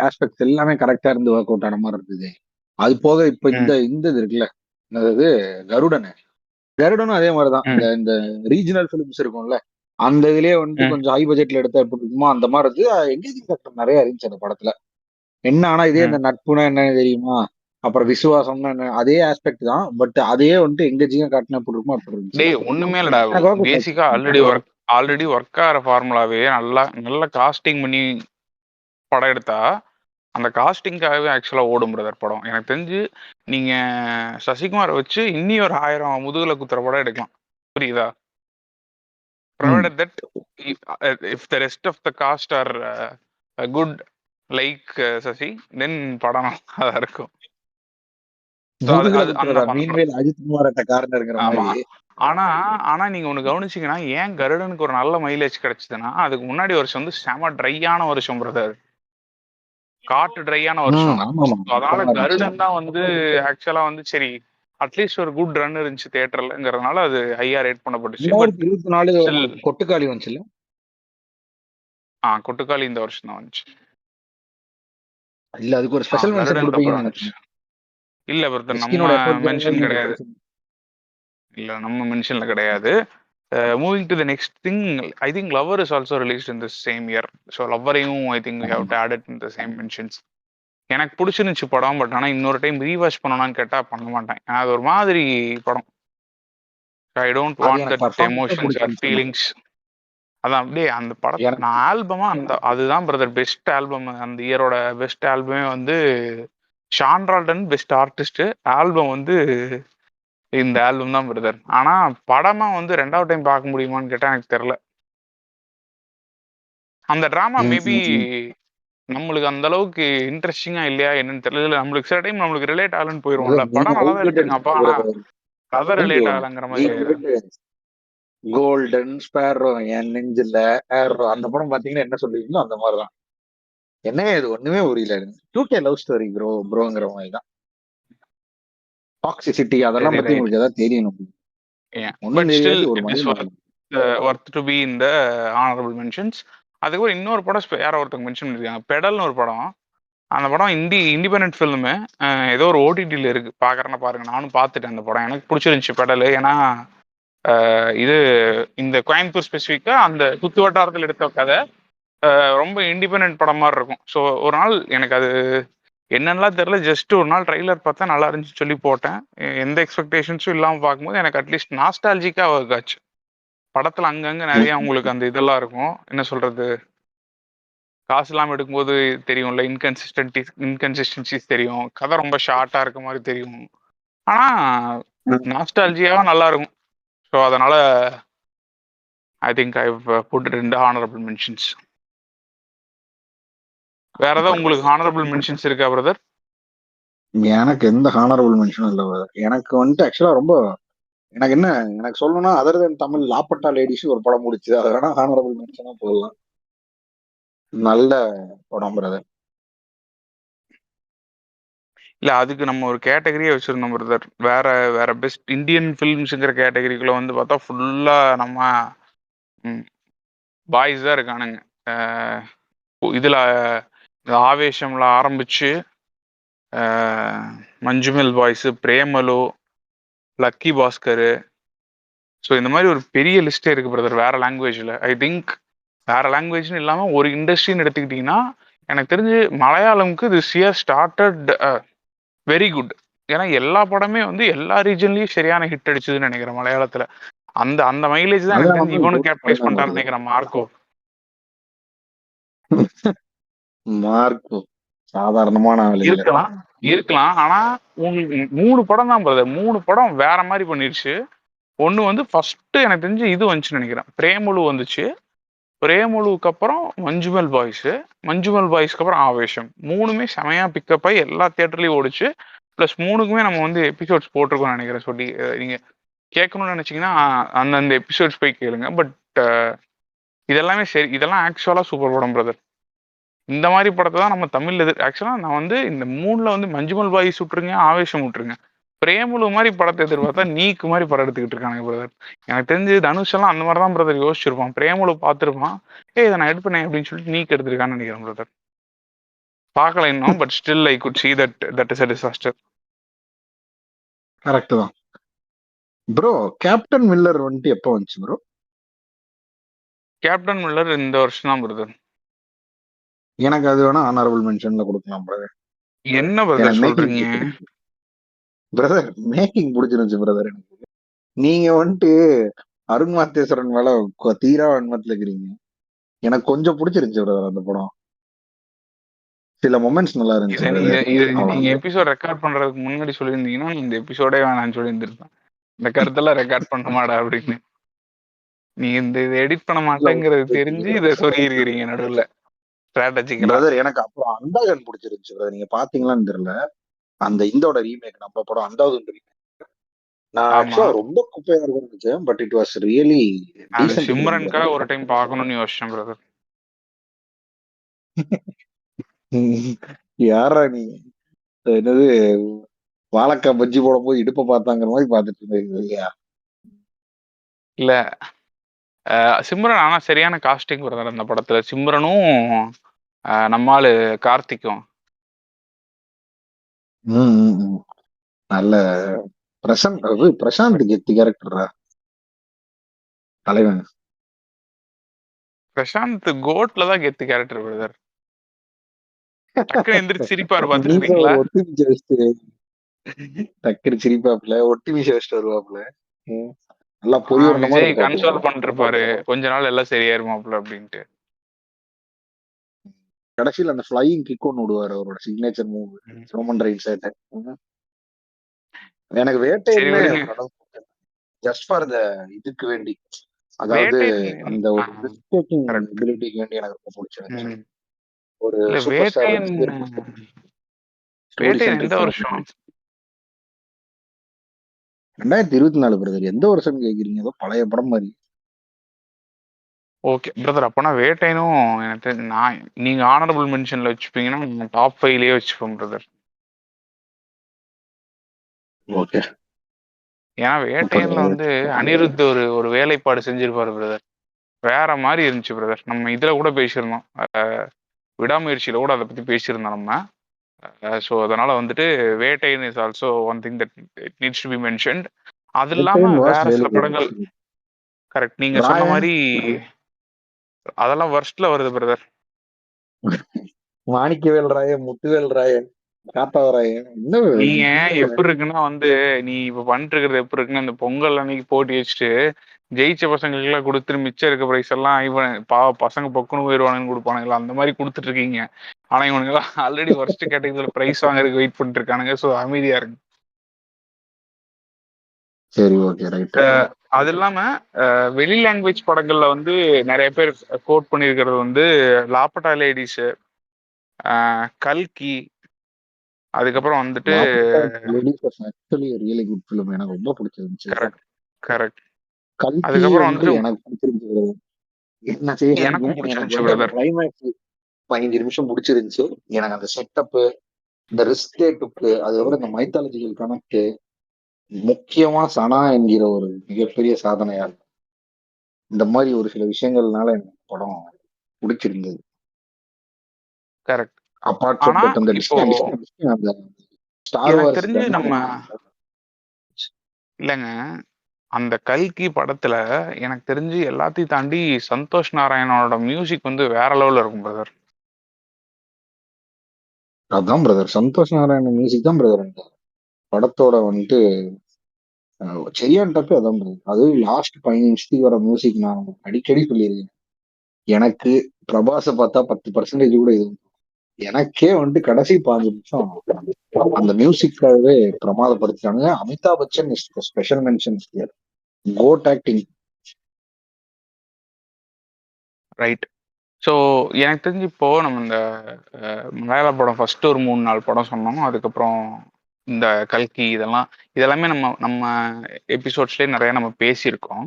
ஆஸ்பெக்ட்ஸ் எல்லாமே கரெக்டா இருந்து ஒர்க் அவுட் ஆன மாதிரி இருந்தது. அது போக இப்ப இந்த ம், இந்த இது இருக்குல்ல, அதாவது கருடன். கருடனும் அதே மாதிரிதான். இந்த ம், இந்த ரீஜனல் பிலிம்ஸ் இருக்கும்ல, அந்த இதுலயே வந்துட்டு ம், கொஞ்சம் ஹை பட்ஜெட்ல எடுத்தா எப்படி இருக்குமோ அந்த மாதிரி இருந்து எங்கேஜிங் ஃபேக்டர் நிறைய இருந்துச்சு அந்த படத்துல. என்ன ஆனா இதே இந்த ம். நட்புனா என்னன்னு தெரியுமா, அப்புறம் விசுவாசம்னா என்ன, அதே ஆஸ்பெக்ட் தான். பட் அதே வந்துட்டு எங்கேஜிங்கா காட்டினா எப்படி இருக்குமோ அப்படி இருந்துச்சு. டேய் ஒண்ணுமே இல்லடா. எனக்கு work out பேசிக்கா ஆச்சு. ஆல்ரெடி ஒர்க் ஆகிற ஃபார்முலாவே நல்லா நல்ல காஸ்டிங் பண்ணி படம் எடுத்தா அந்த காஸ்டிங்காகவே ஆக்சுவலா ஓடும் பிரதர் படம். எனக்கு தெரிஞ்சு நீங்க சசிகுமாரை வச்சு இன்னி ஒரு 1000 முதுகுல குத்துற படம் எடுக்கலாம். புரியுதா? ம். provided that if the rest of the cast are good like Sasi then படம் நல்லா இருக்கும். ஸோ அது முதுகுல அது அந்த குத்துறதா அந்த படம். மீன்வேல் அஜித் குமார் அட்ட காரணங்கிற ஆமா. மாதிரி. ஆனா ஆனா நீங்க ஒண்ணு கவனிச்சீங்கன்னா ஏன் கருடனுக்கு ஒரு நல்ல மைலேஜ் கிடைச்சதுன்னா அதுக்கு முன்னாடி வருஷம் வந்து செம ட்ரையான வருஷம் பிரதர். காட்டு ட்ரையான வருஷம். ஆமா ஆமா, அதனால கஷ்டமா இருந்துச்சு. கருடன் தான் வந்து ஆக்சுவலா வந்து சரி அட்லீஸ்ட் ஒரு குட் ரன் இருந்துச்சு தியேட்டர்லங்கிறதுனால அது ஹையா ரேட் பண்ணப்பட்டுச்சு. பட் 2024 ஸ்டில் கொட்டுக்காளி வந்துச்சுல்ல. கொட்டுக்காளி இந்த வருஷம் தான் வந்துச்சு. இல்ல அதுக்கு ஒரு ஸ்பெஷல் மென்ஷன் கருடன் அப்புறம் கொடுப்பீங்கன்னு வந்துச்சு. நினைக்கிறேன். இல்ல பிரதர் நம்ம மிஸ்கினோட எஃபர்ட் மென்ஷன் நீங்க கிடையாது. இல்ல நம்ம மென்ஷன்ல கிடையாது. Moving to the next thing, I think Lover is also released in the same year. So லவ்வரையும் I think we have to add it in the same mentions. எனக்கு பிடிச்சிருந்துச்சு படம். பட் ஆனால் இன்னொரு டைம் ரீவாச் பண்ணணும்னு கேட்டால் பண்ண மாட்டேன். ஏன்னா அது ஒரு மாதிரி படம். ஐ டோன்ட் அது வாண்ட் எனக்கு தட் பர்ஃபார்மன்ஸா எமோஷன்ஸ் ஆர் பிடிச்சிருந்துச்சு. ஃபீலிங்ஸ். அதான் அப்படியே அந்த படத்தை எனக்கு நான் ஆல்பமா அந்த அதுதான் பிரதர் பெஸ்ட் ஆல்பம். அந்த இயரோட பெஸ்ட் ஆல்பமே வந்து Sean Roldan best artist. Album வந்து இந்த ஆல்பம் தான் பிரதர். ஆனா படமா வந்து 2வது டைம் பார்க்க முடியுமான்னு கேட்டா எனக்கு தெரியல. அந்த டிராமா ம், மேபி ம், ம். நம்மளுக்கு அந்த அளவுக்கு இன்ட்ரெஸ்டிங்கா இல்லையா என்னன்னு தெரியல. இல்ல நம்மளுக்கு சில டைம் நம்மளுக்கு ரிலேட் ஆகலன்னு போயிருவோம்ல. நீங்க படம் நல்லா தான் அவுட்டேட்டட் இருக்குங்க அப்பா, ஆனா கதை தேங்க்யூ. ரிலேட் ஆகலைங்கிற மாதிரி ஆயிரும். கோல்டன் ஸ்பேரோ என் நெஞ்சில ஏர்ரோ அந்த படம் பாத்தீங்கன்னா என்ன சொல்லுவீங்களோ அந்த மாதிரிதான். என்ன இது ஒண்ணுமே புரியல. 2K லவ் ஸ்டோரி ப்ரோங்கிற மாதிரி தான். டாக்ஸிசிட்டி அதெல்லாம் சரி பத்தி ரைட். உங்களுக்கு ஏதாவது தெரியணும். ஒண்ணும் பட் ஸ்டில் தெரியாது ஒரு இட் இஸ் மனிதன். Worth to be in the honourable mentions. அதுக்கு இன்னொரு படம் யாரோ ஒருத்தங்க மென்ஷன் பண்ணிருக்காங்க, பெடல்னு ஒரு படம். அந்த படம் இண்டிபெண்டன்ட் ஃபிலிமு. ஏதோ ஒரு ஓடிடியில் இருக்கு, பார்க்குறேன்னா பாருங்க. நானும் பார்த்துட்டேன் அந்த படம், எனக்கு பிடிச்சிருந்துச்சு பெடல். ஏன்னா இது இந்த கோயம்புத்தூர் ஸ்பெசிஃபிக்கா அந்த சுத்து வட்டாரத்தில் எடுத்த கதை. ரொம்ப இண்டிபெண்டன்ட் படம் மாதிரி இருக்கும். ஸோ ஒரு நாள் எனக்கு அது என்னென்னலாம் தெரியல, ஜஸ்ட் ஒரு நாள் ட்ரைலர் பார்த்தா நல்லா இருந்துச்சு சொல்லி போட்டேன். எந்த எக்ஸ்பெக்டேஷன்ஸும் இல்லாமல் பார்க்கும்போது எனக்கு அட்லீஸ்ட் நாஸ்டாலஜிக்காக ஒர்க் ஆச்சு. படத்தில் அங்கங்கே நிறைய உங்களுக்கு அந்த இதெல்லாம் இருக்கும், என்ன சொல்றது, காசு இல்லாமல் எடுக்கும்போது தெரியும்ல, இன்கன்சிஸ்டன்சிஸ் தெரியும், கதை ரொம்ப ஷார்ட்டாக இருக்க மாதிரி தெரியும். ஆனால் நாஸ்டாலஜியாக நல்லா இருக்கும். ஸோ அதனால I think I put 2 honourable mentions. வேற ஏதாவது உங்களுக்கு ஹானரபிள் மென்ஷன்ஸ் இருக்கா பிரதர்? எனக்கு எந்த ஹானரபிள் மென்ஷனும் இல்ல brother. எனக்கு வந்துட்டு ஆக்சுவலா ரொம்ப எனக்கு என்ன எனக்கு சொல்லணும்னா அதர் தென் தமிழ் லாப்பட்டா லேடிஸ் ஒரு படம் முடிச்சு அதை வேணா ஹானரபிள் மென்ஷனா போடலாம். நல்ல படம் பிரதர். இல்ல அதுக்கு நம்ம ஒரு கேட்டகரியே வச்சிருந்தோம் பிரதர். வேற வேற பெஸ்ட் இந்தியன் ஃபிலிம்ஸுங்கிற கேட்டகரிக்குள்ள வந்து பார்த்தா ஃபுல்லா நம்ம பாய்ஸ் தான் இருக்கானுங்க. அஹ் இதுல இந்த ஆவேசம்ல ஆரம்பிச்சு Manjummel boys, Premalu, lucky Bhaskar. So இந்த மாதிரி ஒரு பெரிய லிஸ்டே இருக்கு பிரதர் வேற லாங்குவேஜ்ல. ஐ திங்க் வேற லாங்குவேஜ்னு இல்லாம ஒரு இண்டஸ்ட்ரின்னு எடுத்துக்கிட்டீங்கன்னா எனக்கு தெரிஞ்சு மலையாளம்க்கு this year started very good. ஏன்னா எல்லா படமே வந்து எல்லா ரீஜன்லயும் சரியான ஹிட் அடிச்சதுன்னு நினைக்கிறேன் மலையாளத்துல. அந்த அந்த மைலேஜ் தான் எனக்கு தெரிஞ்சு மலையாளம்ல இவனும் growth கேபிட்டலைஸ் பண்ணாங்க பண்ணிட்டான்னு brother. நினைக்கிறேன், மார்க்கோ. மார்க்கோ சாதாரணமான ஆள் இல்ல. இருக்கலாம் இருக்கலாம் ஆனா உங்களுக்கு 3 படம் தான் பிரதர். 3 படம் வேற மாதிரி பண்ணிருச்சு. ஒண்ணு வந்து ஃபர்ஸ்ட் எனக்கு தெரிஞ்சு இது வந்துச்சுன்னு நினைக்கிறேன், பிரேமுலு வந்துச்சு. பிரேமுலுக்கு அப்புறம் மஞ்சுமெல் பாய்ஸ், மஞ்சுமெல் பாய்ஸ்க்கு அப்புறம் ஆவேசம். 3மே செமையா பிக்கப் ஆகி எல்லா தியேட்டர்லயும் ஓடிச்சு. ப்ளஸ் 3க்குமே நம்ம வந்து எபிசோட்ஸ் போட்டிருக்கோம்னு நினைக்கிறேன். சொல்லி நீங்க கேட்கணும்னு நினைச்சீங்கன்னா அந்தந்த எபிசோட்ஸ் போய் கேளுங்க. பட் இதெல்லாமே சரி, இதெல்லாம் ஆக்சுவலா சூப்பர் படம் பிரதர். இந்த மாதிரி படத்தை தான் நம்ம தமிழ்ல ஆக்சுவலா நான் வந்து இந்த 3ல வந்து மஞ்சுமல் பாய் சுட்டுருங்க, ஆவேசம் விட்டுருங்க, பிரேமலு மாதிரி படத்தை எதிர்பார்த்தா நீக்கு மாதிரி படம் எடுத்துக்கிட்டு இருக்காங்க பிரதர். எனக்கு தெரிஞ்சு தனுஷ் எல்லாம் அந்த மாதிரி தான் பிரதர் யோசிச்சிருப்பான். பிரேமலு பார்த்துருப்பான், இதை நான் எடுப்பேன் அப்படின்னு சொல்லிட்டு நீக்கு எடுத்திருக்கான்னு நினைக்கிறேன் பிரதர். பார்க்கல இன்னும், but still I could see that is a disaster. Correct தான் ப்ரோ. கேப்டன் மில்லர் வந்துட்டு எப்போ வந்துச்சு ப்ரோ? கேப்டன் மில்லர் இந்த வருஷம் தான் பிரதர். எனக்கு அது வேணா ஆனரபிள் மென்ஷன்ல கொடுக்கலாம் பிரதர். என்ன பிரதர் சொல்றீங்க? பிரதர் மேக்கிங் பிடிச்சிருந்துச்சு பிரதர் எனக்கு. நீங்க வந்துட்டு அருண் மாத்தேஸ்வரன் மேல தீரா வன்மத்துல இருக்கிறீங்க. எனக்கு கொஞ்சம் பிடிச்சிருந்துச்சு பிரதர் அந்த படம். சில மொமெண்ட்ஸ் நல்லா இருந்துச்சு. நீங்க எபிசோட் ரெக்கார்ட் பண்றதுக்கு முன்னாடி சொல்லியிருந்தீங்கன்னா இந்த எபிசோடே வேணாம்னு சொல்லியிருந்திருப்பேன். இந்த கருத்தெல்லாம் ரெக்கார்ட் பண்ண மாடா அப்படின்னு. நீங்க இந்த இதை எடிட் பண்ண மாட்டேங்கிறது தெரிஞ்சு இதை சொல்லி இருக்கிறீங்க நடுவில் ஸ்ட்ராட்டஜிக்கலா. எனக்கு அப்புறம் அந்தாகன் பிடிச்சிருந்துச்சு பிரதர். நீங்க பாத்தீங்களான்னு தெரியல, அந்த இந்தோட ரீமேக் நம்ம படம் அந்தாகன் ரீமேக் நான் ஆக்சுவலா ரொம்ப குப்பையா இருக்கும்னு நினைச்சேன். But it was really decent. சிம்ரன்கா ஒரு டைம் பார்க்கணும்னு யோசிச்சேன் பிரதர். யாரா நீ என்னது வாழைக்காய் பஜ்ஜி போடும் போது இடுப்ப பார்த்தாங்கிற மாதிரி பாத்துட்டு இருந்தீங்க இல்லையா? இல்ல சிம்ரன் ஆனா சரியான காஸ்டிங் பிரதர் அந்த படத்துல. சிம்ரனும் நம்மாளு கார்த்திக்கும் நல்ல பிரசாந்த் கெத்து கேரக்டரா தலைவன். பிரசாந்த் கோட்ல தான் கெத்து கேரக்டர் பிரதர். டக்குனு எந்திரிச்சு சிரிப்பாரு பாத்துருக்கீங்களா? டக்குனு சிரிப்பாப்ல, ஒட்டி மீச வச்சுட்டு வருவாப்ல. நல்லா விஜய் கன்சோல் பண்ணிட்டு இருப்பாரு, கொஞ்ச நாள் எல்லாம் சரியாயிருமாப்ல அப்படின்ட்டு. கடைசியில் அந்த ஃப்ளையிங் கிக் ஒன்று விடுவாரு, அவரோட சிக்னேச்சர் மூவ், ரோமன் ரைன்ஸ். எனக்கு வேட்டைன்னு ஜஸ்ட் ஃபார் த இதுக்கு வேண்டி, அதாவது அந்த ஒரு ரிஸ்க் டேக்கிங் எபிலிட்டிக்கு வேண்டி எனக்கு ரொம்ப பிடிச்சிருந்துச்சு. ஒரு சூப்பர் ஸ்டார் எந்த வருஷம்? 2024 பிரதர். எந்த வருஷம் கேக்குறீங்க? ஏதோ பழைய படம் மாதிரி. ஓகே பிரதர், அப்பனா வேட்டைனும் எனக்கு நான் நீங்க ஆனரபிள் மென்ஷன்ல வச்சுப்பீங்கன்னா டாப் 5லயே வச்சுப்போம் பிரதர். ஓகே. ஏன்னா வேட்டையன்ல வந்து அனிருத் ஒரு வேலைப்பாடு செஞ்சிருப்பாரு பிரதர், வேற மாதிரி இருந்துச்சு பிரதர். நம்ம இதுல கூட பேசியிருந்தோம், விடாமுயற்சியில கூட அதை பத்தி பேசியிருந்தோம் நம்ம. ஸோ அதனால வந்துட்டு Vettaiyan is also one thing that it needs to be mentioned. அது இல்லாம வேற சில படங்கள் கரெக்ட் நீங்க சொன்ன மாதிரி அதெல்லாம் வர்ஸ்ட்ல வருது பிரதர். மாணிக்கவேல் ராயன், முத்துவேல் ராயன், காத்தாவராயன். நீங்க எப்படி இருக்குன்னா வந்து நீ இப்ப பண்ணிட்டு இருக்கிறது எப்படி இருக்குன்னா, இந்த பொங்கல் அன்னைக்கு போட்டி வச்சுட்டு ஜெயிச்ச பசங்களுக்கு எல்லாம் கொடுத்துட்டு மிச்சம் இருக்க பிரைஸ் எல்லாம் இவன் பசங்க பொக்குன்னு போயிடுவானுன்னு கொடுப்பானுங்களா, அந்த மாதிரி கொடுத்துட்டு இருக்கீங்க. ஆனா இவனுங்க எல்லாம் ஆல்ரெடி வர்ஸ்ட் கேட்டகரியில பிரைஸ் வாங்குறதுக்கு வெயிட் பண்ணிட்டு இருக்கானுங்க. ஸோ அமைதியா இருக்கு. சரி, ஓகே, ரைட். அது இல்லாம வெளி லாங்குவேஜ் படங்கள்ல வந்து நிறைய பேர் கோட் பண்ணிருக்கிறது வந்து லாப்பட்டா லேடிஸ், கல்கி, அதுக்கப்புறம் வந்துட்டு ரியலி குட் ஃபிலிம், எனக்கு ரொம்ப பிடிச்சிருந்துச்சு. கரெக்ட். அதுக்கப்புறம் வந்துட்டு எனக்கு பிடிச்சிருந்துச்சு. என்ன செய்ய எனக்கும் பிடிச்சிருந்துச்சு பிரதர். கிளைமேக்ஸ் 15 நிமிஷம் பிடிச்சிருந்துச்சு எனக்கு. அந்த செட்டப், இந்த ரிஸ்க் டேக்கு, அதோட இந்த மைத்தாலஜிக்கல் கனெக்ட், முக்கியமா சனா என்கிற ஒரு மிகப்பெரிய சாதனையா இருக்கும். இந்த மாதிரி ஒரு சில விஷயங்கள்னால எனக்கு படம் பிடிச்சிருந்தது. கரெக்ட். அபார்ட் ஃப்ரம் தட் அந்த ஸ்டார் வார்ஸ் தெரிஞ்சு நம்ம இல்லைங்க, அந்த கல்கி படத்துல எனக்கு தெரிஞ்சு எல்லாத்தையும் தாண்டி சந்தோஷ் நாராயணனோட மியூசிக் வந்து வேற லெவல்ல இருக்கும் பிரதர். அதான் பிரதர், சந்தோஷ் நாராயணன் மியூசிக் தான் பிரதர் அந்த படத்தோட வந்துட்டு சரியான டப்பு. அதான் பிரதர். அது லாஸ்ட் 15 நிமிஷத்துக்கு வர மியூசிக் நான் அடிக்கடி சொல்லியிருக்கேன். எனக்கு பிரபாஸை பார்த்தா 10% கூட இது, எனக்கே வந்துட்டு கடைசி 15 நிமிஷம் அந்த மியூசிக்காகவே பிரமாதப்படுத்திட்டாங்க. Amitabh Bachchan is special mention, GOAT acting. Right. So எனக்கு தெரிஞ்சு இப்போ நம்ம இந்த மலையாள படம் ஃபர்ஸ்ட் ஒரு 3-4 படம் சொன்னோம். அதுக்கப்புறம் இந்த கல்கி இதெல்லாமே நம்ம நம்ம எபிசோட்ஸ்லயே நிறைய நம்ம பேசியிருக்கோம்.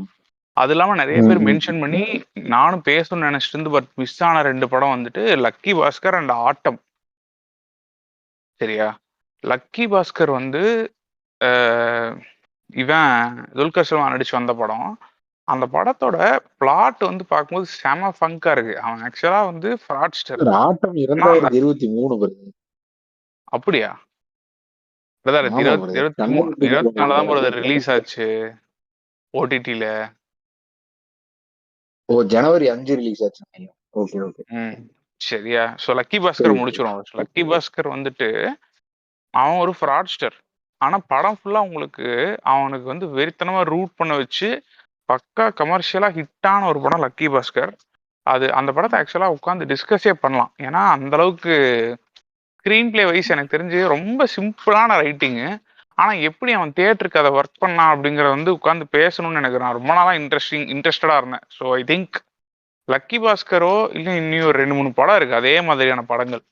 அது இல்லாம நிறைய பேர் மென்ஷன் பண்ணி நானும் பேசணும்னு நினைச்சிட்டு இருந்து பட் மிஸ் ஆன 2 படம் வந்துட்டு லக்கி பாஸ்கர் அண்ட் ஆட்டம். சரியா? லக்கி பாஸ்கர் வந்து இவன் துல்கர் சல்மான் நடிச்சு வந்த படம். அந்த படத்தோட பிளாட் வந்து பார்க்கும்போது செம ஃபங்கா இருக்கு. அவன் ஆக்சுவலா வந்து ஃப்ராட்ஸ்டர். ஆட்டம் ஆனா அந்த 2023 வருது. அப்படியா பிரதர்? ஆமா brother. 24 தான் பிரதர் ரிலீஸ் ஆச்சு ஓடிடில. ஓ ஜனவரி 5 ரிலீஸ் ஆச்சு. Okay okay. சரியா? ஸோ லக்கி பாஸ்கர் முடிச்சிரும். லக்கி பாஸ்கர் வந்துட்டு அவன் ஒரு ஃப்ராட்ஸ்டர். ஆனா படம் ஃபுல்லா உங்களுக்கு அவனுக்கு வந்து வெறித்தனமா ரூட் பண்ண வச்சு பக்கா கமர்ஷியலா ஹிட்டான ஒரு படம் லக்கி பாஸ்கர். அது அந்த படத்தை ஆக்சுவலா உட்காந்து டிஸ்கஸே பண்ணலாம். ஏன்னா அந்த அளவுக்கு ஸ்க்ரீன் பிளே வைஸ் எனக்கு தெரிஞ்சு ரொம்ப சிம்பிளான ரைட்டிங்கு. ஆனா எப்படி அவன் தியேட்டருக்கு அதை ஒர்க் பண்ணான் அப்படிங்கறத வந்து உட்காந்து பேசணும்னு எனக்கு நான் ரொம்ப நாளா இன்ட்ரெஸ்டடா இருந்தேன். ஸோ ஐ திங்க் லக்கி பாஸ்கரோ இல்லை இன்னும் ஒரு 2-3 படம் இருக்கு அதே மாதிரியான படங்கள்.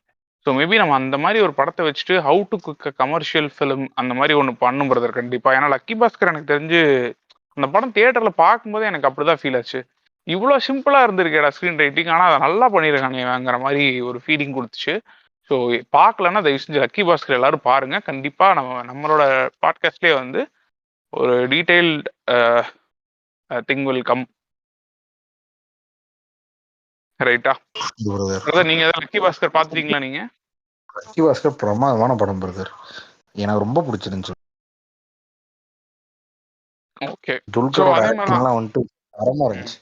ஸோ மேபி நம்ம அந்த மாதிரி ஒரு படத்தை வச்சுட்டு how to cook commercial film அந்த மாதிரி ஒன்று பண்ணும் பிரதர் கண்டிப்பா. ஏன்னா லக்கி பாஸ்கர் எனக்கு தெரிஞ்சு அந்த படம் தியேட்டர்ல பார்க்கும்போது எனக்கு அப்படிதான் ஃபீல் ஆச்சு. இவ்வளோ சிம்பிளா இருந்திருக்கேடா ஸ்க்ரீன் ரைட்டிங், ஆனால் அதை நல்லா பண்ணியிருக்காங்கங்கிற மாதிரி ஒரு ஃபீலிங் கொடுத்துச்சு. ஸோ பார்க்கலன்னா தயவு செஞ்சு லக்கி பாஸ்கர் எல்லாரும் பாருங்க. கண்டிப்பா நம்மளோட பாட்காஸ்ட்லேயே வந்து ஒரு டீடைல்ட் திங் வில் கம். ரைட்டா பிரதர்? நீங்க ஏதாவது லக்கி பாஸ்கர் பார்த்துட்டீங்களா? நீங்க லக்கி பாஸ்கர் பிரமாதமான படம் பிரதர், எனக்கு ரொம்ப பிடிச்சிருந்துச்சு. ஓகே. துல்கரோட ஆக்டிங்லாம் வந்துட்டு தரமா இருந்துச்சு.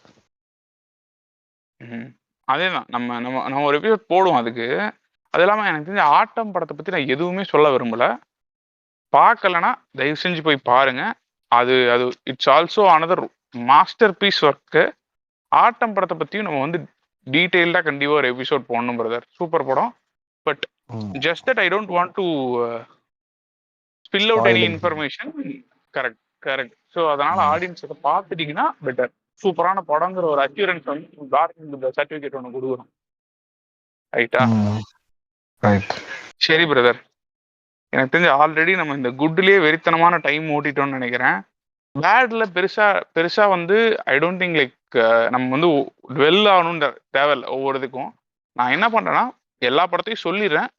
அதேதான் நம்ம நம்ம நம்ம ஒரு எபிசோட் போடுவோம் அதுக்கு. அது இல்லாம எனக்கு தெரிஞ்ச ஆட்டம் படத்தை பத்தி நான் எதுவுமே சொல்ல விரும்பல. பார்க்கலன்னா தயவு செஞ்சு போய் பாருங்க. அது அது it's also another masterpiece work. Aattam படத்தை பத்தியும் நம்ம வந்து டீட்டெயில்டா கண்டிப்பா ஒரு எபிசோட் போடணும் பிரதர். சூப்பர் படம். But just that I don't want to spill out any information. Correct correct. So அதனால ஆடியன்ஸ் அதை பார்த்துட்டீங்கன்னா பெட்டர். சூப்பரான படங்கிற ஒரு அக்யூரன்ஸ் வந்து சர்டிபிகேட் ஒன்று கொடுக்கணும். ரைட்டா? சரி பிரதர், எனக்கு தெரிஞ்ச ஆல்ரெடி நம்ம இந்த குட்லயே வெறித்தனமான டைம் ஓட்டிட்டோம்னு நினைக்கிறேன். பேட்ல பெருசா பெருசா வந்து ஐ டோன்ட் திங்க் லைக் நம்ம வந்து டுவெல் ஆகணும்னு தேவையில்ல ஒவ்வொருத்துக்கும். நான் என்ன பண்றேன்னா எல்லா படத்தையும் சொல்லிடுறேன்.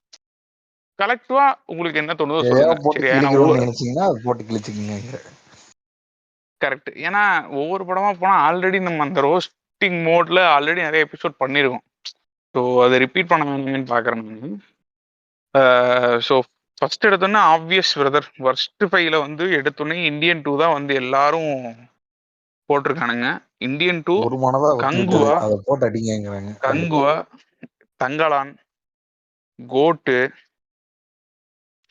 கலெக்டிவா உங்களுக்கு என்ன தோணுதோ சொல்லுங்க. கரெக்ட். ஏன்னா ஒவ்வொரு படமா போனா ஆல்ரெடி நம்ம அந்த ரோஸ்டிங் மோட்ல ஆல்ரெடி நிறைய எபிசோட் பண்ணிருக்கோம். ஸோ அதை ரிப்பீட் பண்ண வேணும்னு பாக்குறேன் நான். ஸோ ஃபர்ஸ்ட் எடுத்தோன்னே ஆப்வியஸ் பிரதர், ஃபர்ஸ்ட் 5ல வந்து எடுத்தோன்னே இந்தியன் 2 தான் வந்து எல்லாரும் போட்டிருக்கானுங்க. இந்தியன் 2, கங்குவா, கங்குவா, தங்கலான், கோட்டு,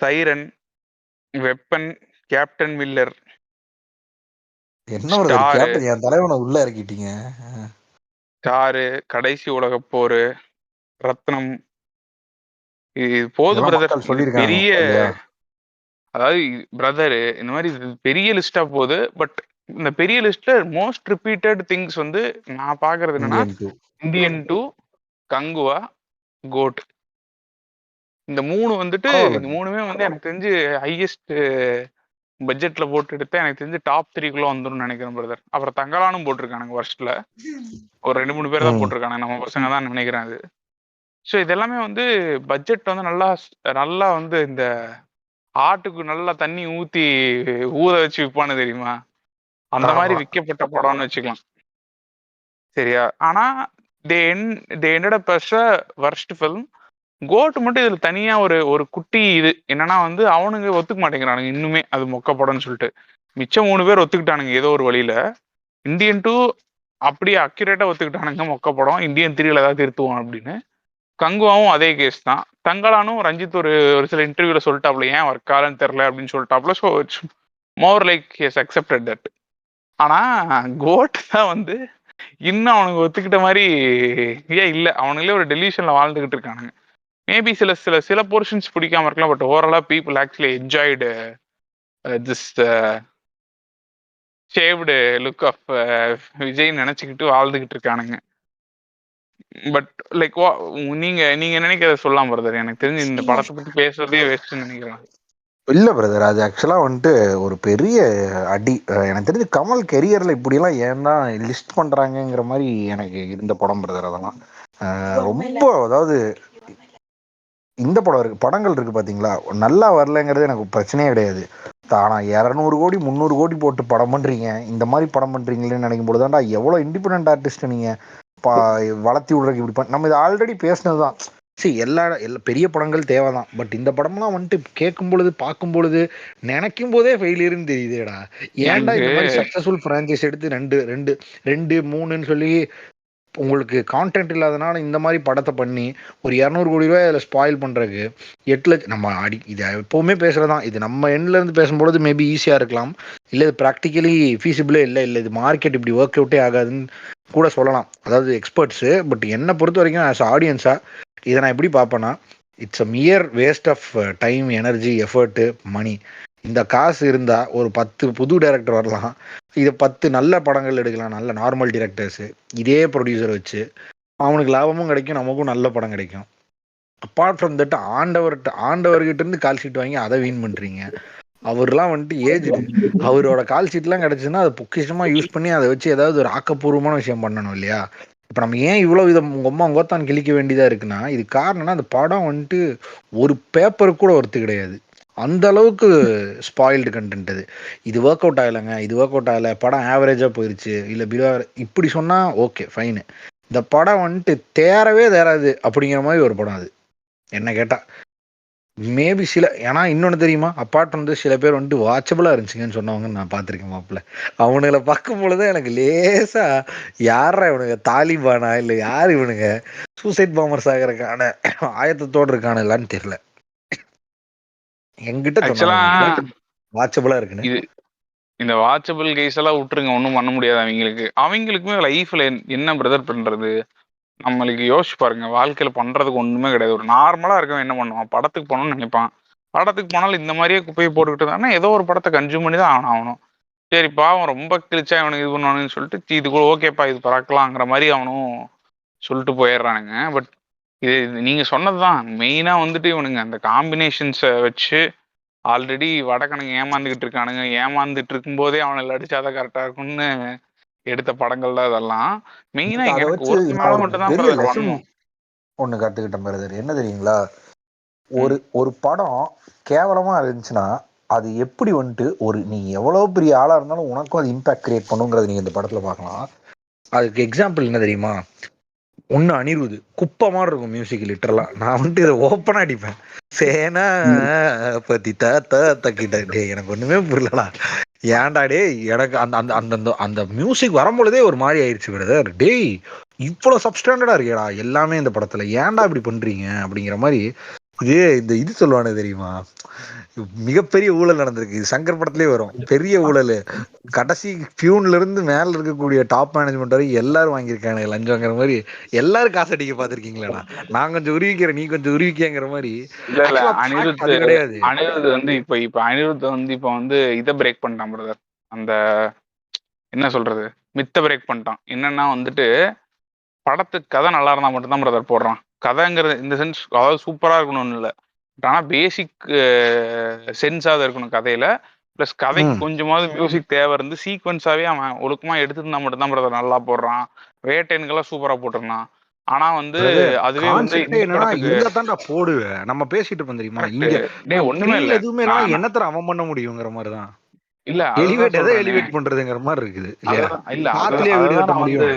சைரன், வெப்பன், கேப்டன் மில்லர், ஸ்டாரு, கடைசி உலக போரு, ரத்னம். இது போது பிரதர். பெரிய அதாவது பிரதர் இந்த மாதிரி பெரிய லிஸ்டா போகுது. பட் இந்த பெரிய லிஸ்ட்ல மோஸ்ட் ரிப்பீட்டட் திங்ஸ் வந்து நான் பாக்குறது என்னன்னா இந்தியன் 2, கங்குவா, கோட். இந்த 3 வந்துட்டு இந்த 3மே வந்து எனக்கு தெரிஞ்சு ஹையஸ்ட் பட்ஜெட்ல போட்டு எடுத்தா எனக்கு தெரிஞ்சு டாப் 3குள்ள வந்துடும் நினைக்கிறேன் பிரதர். அப்புறம் தங்கலானும் போட்டிருக்கானுங்க வருஷத்துல ஒரு 2-3 பேர் தான் போட்டிருக்கானுங்க, நம்ம பசங்க தான் நினைக்கிறேன் அது. ஸோ இதெல்லாமே வந்து பட்ஜெட் வந்து நல்லா நல்லா வந்து இந்த ஆட்டுக்கு நல்லா தண்ணி ஊத்தி ஊத வச்சு விற்பானு தெரியுமா, அந்த மாதிரி விற்கப்பட்ட படம்னு வச்சுக்கலாம். சரியா? ஆனா they ended up as a worst film. GOAT மட்டும் இதுல தனியா ஒரு குட்டி இது என்னன்னா வந்து அவனுங்க ஒத்துக்க மாட்டேங்கிறானுங்க இன்னுமே அது மொக்க படம்னு சொல்லிட்டு. மிச்சம் 3 பேர் ஒத்துக்கிட்டானுங்க ஏதோ ஒரு வழியில. இந்தியன் 2 அப்படியே அக்யூரேட்டா ஒத்துக்கிட்டானுங்க மொக்க படம், இந்தியன் 3ல ஏதாவது திருத்துவோம் அப்படின்னு. கங்குவாவும் அதே கேஸ் தான். தங்கலானும் ரஞ்சித் ஒரு சில இன்டர்வியூல சொல்லிட்டாப்ல ஏன் ஒர்க் ஆகலன்னு தெரியல அப்படின்னு சொல்லிட்டாப்ல. So it's more like has accepted that. ஆனா கோட் தான் வந்து இன்னும் அவனுக்கு ஒத்துக்கிட்ட மாதிரி ஏன் இல்லை, அவனுங்களே ஒரு டெலிஷன்ல வாழ்ந்துகிட்டு இருக்கானுங்க. மேபி சில சில சில போர்ஷன்ஸ் பிடிக்காம இருக்கலாம். பட் ஓவராலா people actually enjoyed this shaved look of Vijay நினைச்சுக்கிட்டு வாழ்ந்துகிட்டு இருக்கானுங்க. பட் லைக் நீங்க நீங்க நினைக்கிறத சொல்லலாம் பிரதர். எனக்கு தெரிஞ்சு இந்த படத்தை பத்தி பேசுறதே வேஸ்ட்னு நினைக்கிறேன். இல்ல பிரதர். அது ஆக்சுவலா வந்துட்டு ஒரு பெரிய அடி. எனக்கு தெரிஞ்சு கமல் கெரியர்ல இப்படியெல்லாம் ஏன் தான் லிஸ்ட் பண்றாங்கங்கிற மாதிரி எனக்கு இருந்த படம் பிரதர் அதெல்லாம். ரொம்ப அதாவது இந்த படம் இருக்கு, படங்கள் இருக்கு பாத்தீங்களா, நல்லா வரலங்கிறது எனக்கு பிரச்சனையே கிடையாது. ஆனா 200 கோடி 300 கோடி போட்டு படம் பண்றீங்க, இந்த மாதிரி படம் பண்றீங்களேன்னு நினைக்கும் போதுதான்டா எவ்வளவு இண்டிபெண்டன்ட் ஆர்டிஸ்ட் நீங்க வளர்த்தி விடுறதுக்கு இப்படி நம்ம இது ஆல்ரெடி பேசினதுதான். சரி, எல்லா பெரிய படங்கள் தேவைதான். பட் இந்த படம்லாம் வந்துட்டு கேட்கும் பொழுது பார்க்கும் பொழுது நினைக்கும் போதே ஃபெயிலியர்னு தெரியுதேடா. ஏன்டா எனக்கு இந்த மாதிரி சக்சஸ்ஃபுல் பிரான்ச்சைஸ் எடுத்து ரெண்டு ரெண்டு ரெண்டு மூணுன்னு சொல்லி உங்களுக்கு கான்டென்ட் இல்லாதனால இந்த மாதிரி படத்தை பண்ணி ஒரு 200 கோடி ரூபாய் அதில் ஸ்பாயில் பண்ணுறதுக்கு 8 லட்சம் நம்ம இது எப்போவுமே பேசுகிறதான். இது நம்ம எண்ட்லேருந்து பேசும்பொழுது மேபி ஈஸியாக இருக்கலாம், இல்லை இது ப்ராக்டிக்கலி ஃபீஸிபிளே இல்லை இது மார்க்கெட் இப்படி ஒர்க் அவுட்டே ஆகாதுன்னு கூட சொல்லலாம், அதாவது எக்ஸ்பர்ட்ஸு. பட் என்னை பொறுத்த வரைக்கும் ஆஸ் ஆடியன்ஸாக இதை நான் எப்படி பார்ப்பேன்னா, it's a mere waste of time, energy, effort, money. இந்த காசு இருந்தால் ஒரு 10 புது டைரக்டர் வரலாம், இதை 10 நல்ல படங்கள் எடுக்கலாம், நல்ல நார்மல் டிரெக்டர்ஸு, இதே ப்ரொடியூசர் வச்சு அவனுக்கு லாபமும் கிடைக்கும், நமக்கும் நல்ல படம் கிடைக்கும். அப்பார்ட் ஃப்ரம் தட் ஆண்டவர்கிட்ட இருந்து கால் ஷீட் வாங்கி அதை வீண் பண்ணுறீங்க. அவர்லாம் வந்துட்டு ஏஜ்டு, அவரோட கால் ஷீட்லாம் கிடச்சுன்னா அதை பொக்கிஷமாக யூஸ் பண்ணி அதை வச்சு ஏதாவது ஒரு ஆக்கப்பூர்வமான விஷயம் பண்ணணும் இல்லையா? இப்போ நம்ம ஏன் இவ்வளோ விதம் உங்கள் அம்மா உங்கத்தான் கிழிக்க வேண்டியதாக இருக்குன்னா, இது காரணம்னா அந்த படம் வந்துட்டு ஒரு பேப்பருக்கு கூட ஒர்த்து கிடையாது, அந்த அளவுக்கு ஸ்பாயில்டு கண்டென்ட் அது. இது ஒர்க் அவுட் ஆகலைங்க, இது ஒர்க் அவுட் ஆகலை, படம் ஆவரேஜாக போயிடுச்சு, இல்லை பிலோ இப்படி சொன்னால் ஓகே ஃபைனு. இந்த படம் வந்துட்டு தேரவே தேராது அப்படிங்கிற மாதிரி ஒரு படம் அது என்ன கேட்டால். மேபி ஏன்னா இன்னொன்று தெரியுமா, அப்பார்ட் வந்து சில பேர் வந்துட்டு வாட்சபிளாக இருந்துச்சுங்கன்னு சொன்னவங்க நான் பார்த்துருக்கேன் மாப்பிள்ள. அவனுங்களை பார்க்கும் பொழுது எனக்கு லேசாக யாரா இவனுங்க, தாலிபானா இல்லை யார் இவனுங்க, சூசைட் பாம்பர்ஸ் ஆகிறதுக்கான ஆயத்தத்தோடு இருக்கானுங்களான்னு தெரியல. என்கிட்ட சொன்னாங்க வாட்சபிளா இருக்குன்னு. இது இந்த வாட்சபிள் கேஸ் எல்லாம் விட்டுருங்க, ஒன்றும் பண்ண முடியாது அவங்களுக்குமே லைஃப்ல என்ன பிரதர் பண்றது. நம்மளுக்கு யோசிச்சு பாருங்க, வாழ்க்கையில பண்றதுக்கு ஒண்ணுமே கிடையாது. ஒரு நார்மலா இருக்கவன் என்ன பண்ணுவான், படத்துக்கு போகணும்னு நினைப்பான். படத்துக்கு போனாலும் இந்த மாதிரியே குப்பையை போட்டுக்கிட்டு இருந்தாங்கன்னா ஏதோ ஒரு படத்தை கன்சியூம் பண்ணி தான் ஆகணும். சரி பாவம் ரொம்ப கிழிச்சா அவனுக்கு இது பண்ணுவானுன்னு சொல்லிட்டு இது கூட ஓகேப்பா இது பறக்கலாங்கிற மாதிரி அவனும் சொல்லிட்டு போயிடுறானுங்க. பட் இது நீங்க சொன்னதுதான் மெயினா வந்துட்டு இவனுங்க அந்த காம்பினேஷன்ஸை வச்சு ஆல்ரெடி வடக்கனுங்க ஏமாந்துகிட்டு இருக்கானுங்க, ஏமாந்துட்டு இருக்கும் போதே அவனை அடிச்சாதான் கரெக்டா இருக்கும்னு எடுத்த படங்கள் தான் இதெல்லாம். மெயினா எனக்கு ஒருத்த மேல மட்டும் தான் பிரதர் வரணும். ஒண்ணு கத்துக்கிட்ட பிரதர் என்ன தெரியுங்களா, ஒரு படம் கேவலமா இருந்துச்சுன்னா அது எப்படி வந்துட்டு நீ எவ்வளவு பெரிய ஆளா இருந்தாலும் உனக்கும் அது இம்பாக்ட் கிரியேட் பண்ணுங்கிறது நீங்க இந்த படத்துல பார்க்கலாம். அதுக்கு எக்ஸாம்பிள் என்ன தெரியுமா, ஒண்ணு அனிருத் குப்பை மாதிரி இருக்கும் மியூசிக் லிட்டரலா. நான் வந்துட்டு இதை ஓப்பனா அடிப்பேன், சேனா பத்தி தக்கிட்ட டே எனக்கு ஒண்ணுமே புரியலடா, ஏன்டா டே எனக்கு அந்த அந்த அந்த அந்த மியூசிக் வரும்பொழுதே ஒரு மாதிரி ஆயிடுச்சு பிரதர். டேய் இவ்வளவு சப்ஸ்டாண்டர்டா இருக்கேடா எல்லாமே இந்த படத்துல, ஏன்டா இப்படி பண்றீங்க அப்படிங்கிற மாதிரி. இது சொல்லுவானு தெரியுமா, மிகப்பெரிய ஊழல் நடந்திருக்கு, சங்கர் படத்திலேயே வரும், பெரிய ஊழல், கடைசி பியூன்ல இருந்து மேல இருக்கக்கூடிய டாப் மேனேஜ்மெண்ட் வரை எல்லாரும் வாங்கியிருக்காங்க லஞ்சங்கிற மாதிரி. எல்லாரும் காசு அடிக்க பாத்திருக்கீங்களா, நான் கொஞ்சம் உருவிக்கிறேன் நீ கொஞ்சம் உருவிக்கங்கிற மாதிரி. அது கிடையாது. அனிருத் வந்து இப்ப அனிருத் வந்து இப்ப வந்து இதை பிரேக் பண்ணிட்டான் பிரதர், அந்த என்ன சொல்றது மித்த பிரேக் பண்ணிட்டான். என்னன்னா வந்துட்டு படத்துக்கு கதை நல்லா இருந்தா மட்டும்தான் பிரதர் போடுறான். கதைங்கிறது இந்த சென்ஸ் அதாவது சூப்பரா இருக்கணும்னு இல்லை, ஆனால் பேசிக் சென்ஸாவது இருக்கணும் கதையில. பிளஸ் கதைக்கு கொஞ்சமாவது மியூசிக் தேவை இருந்து சீக்வன்ஸாவே அவன் ஒழுக்கமா எடுத்துருந்தா மட்டும்தான் பிரதர் நல்லா போடுறான். வேட்டைன்கெல்லாம் சூப்பரா போட்டிருந்தான். ஆனா வந்து அதுவே வந்து போடுவேன் நம்ம பேசிட்டு இருப்போம் தெரியுமா, இங்க ஒண்ணுமே இல்ல எதுவுமே என்னத்தர அவன் பண்ண முடியுங்கிற மாதிரிதான். இல்ல எலிவேட் எதை எலிவேட் பண்றதுங்கிற மாதிரி இருக்குது இல்லையா, பாத்துலயே வீடு கட்ட முடியும்.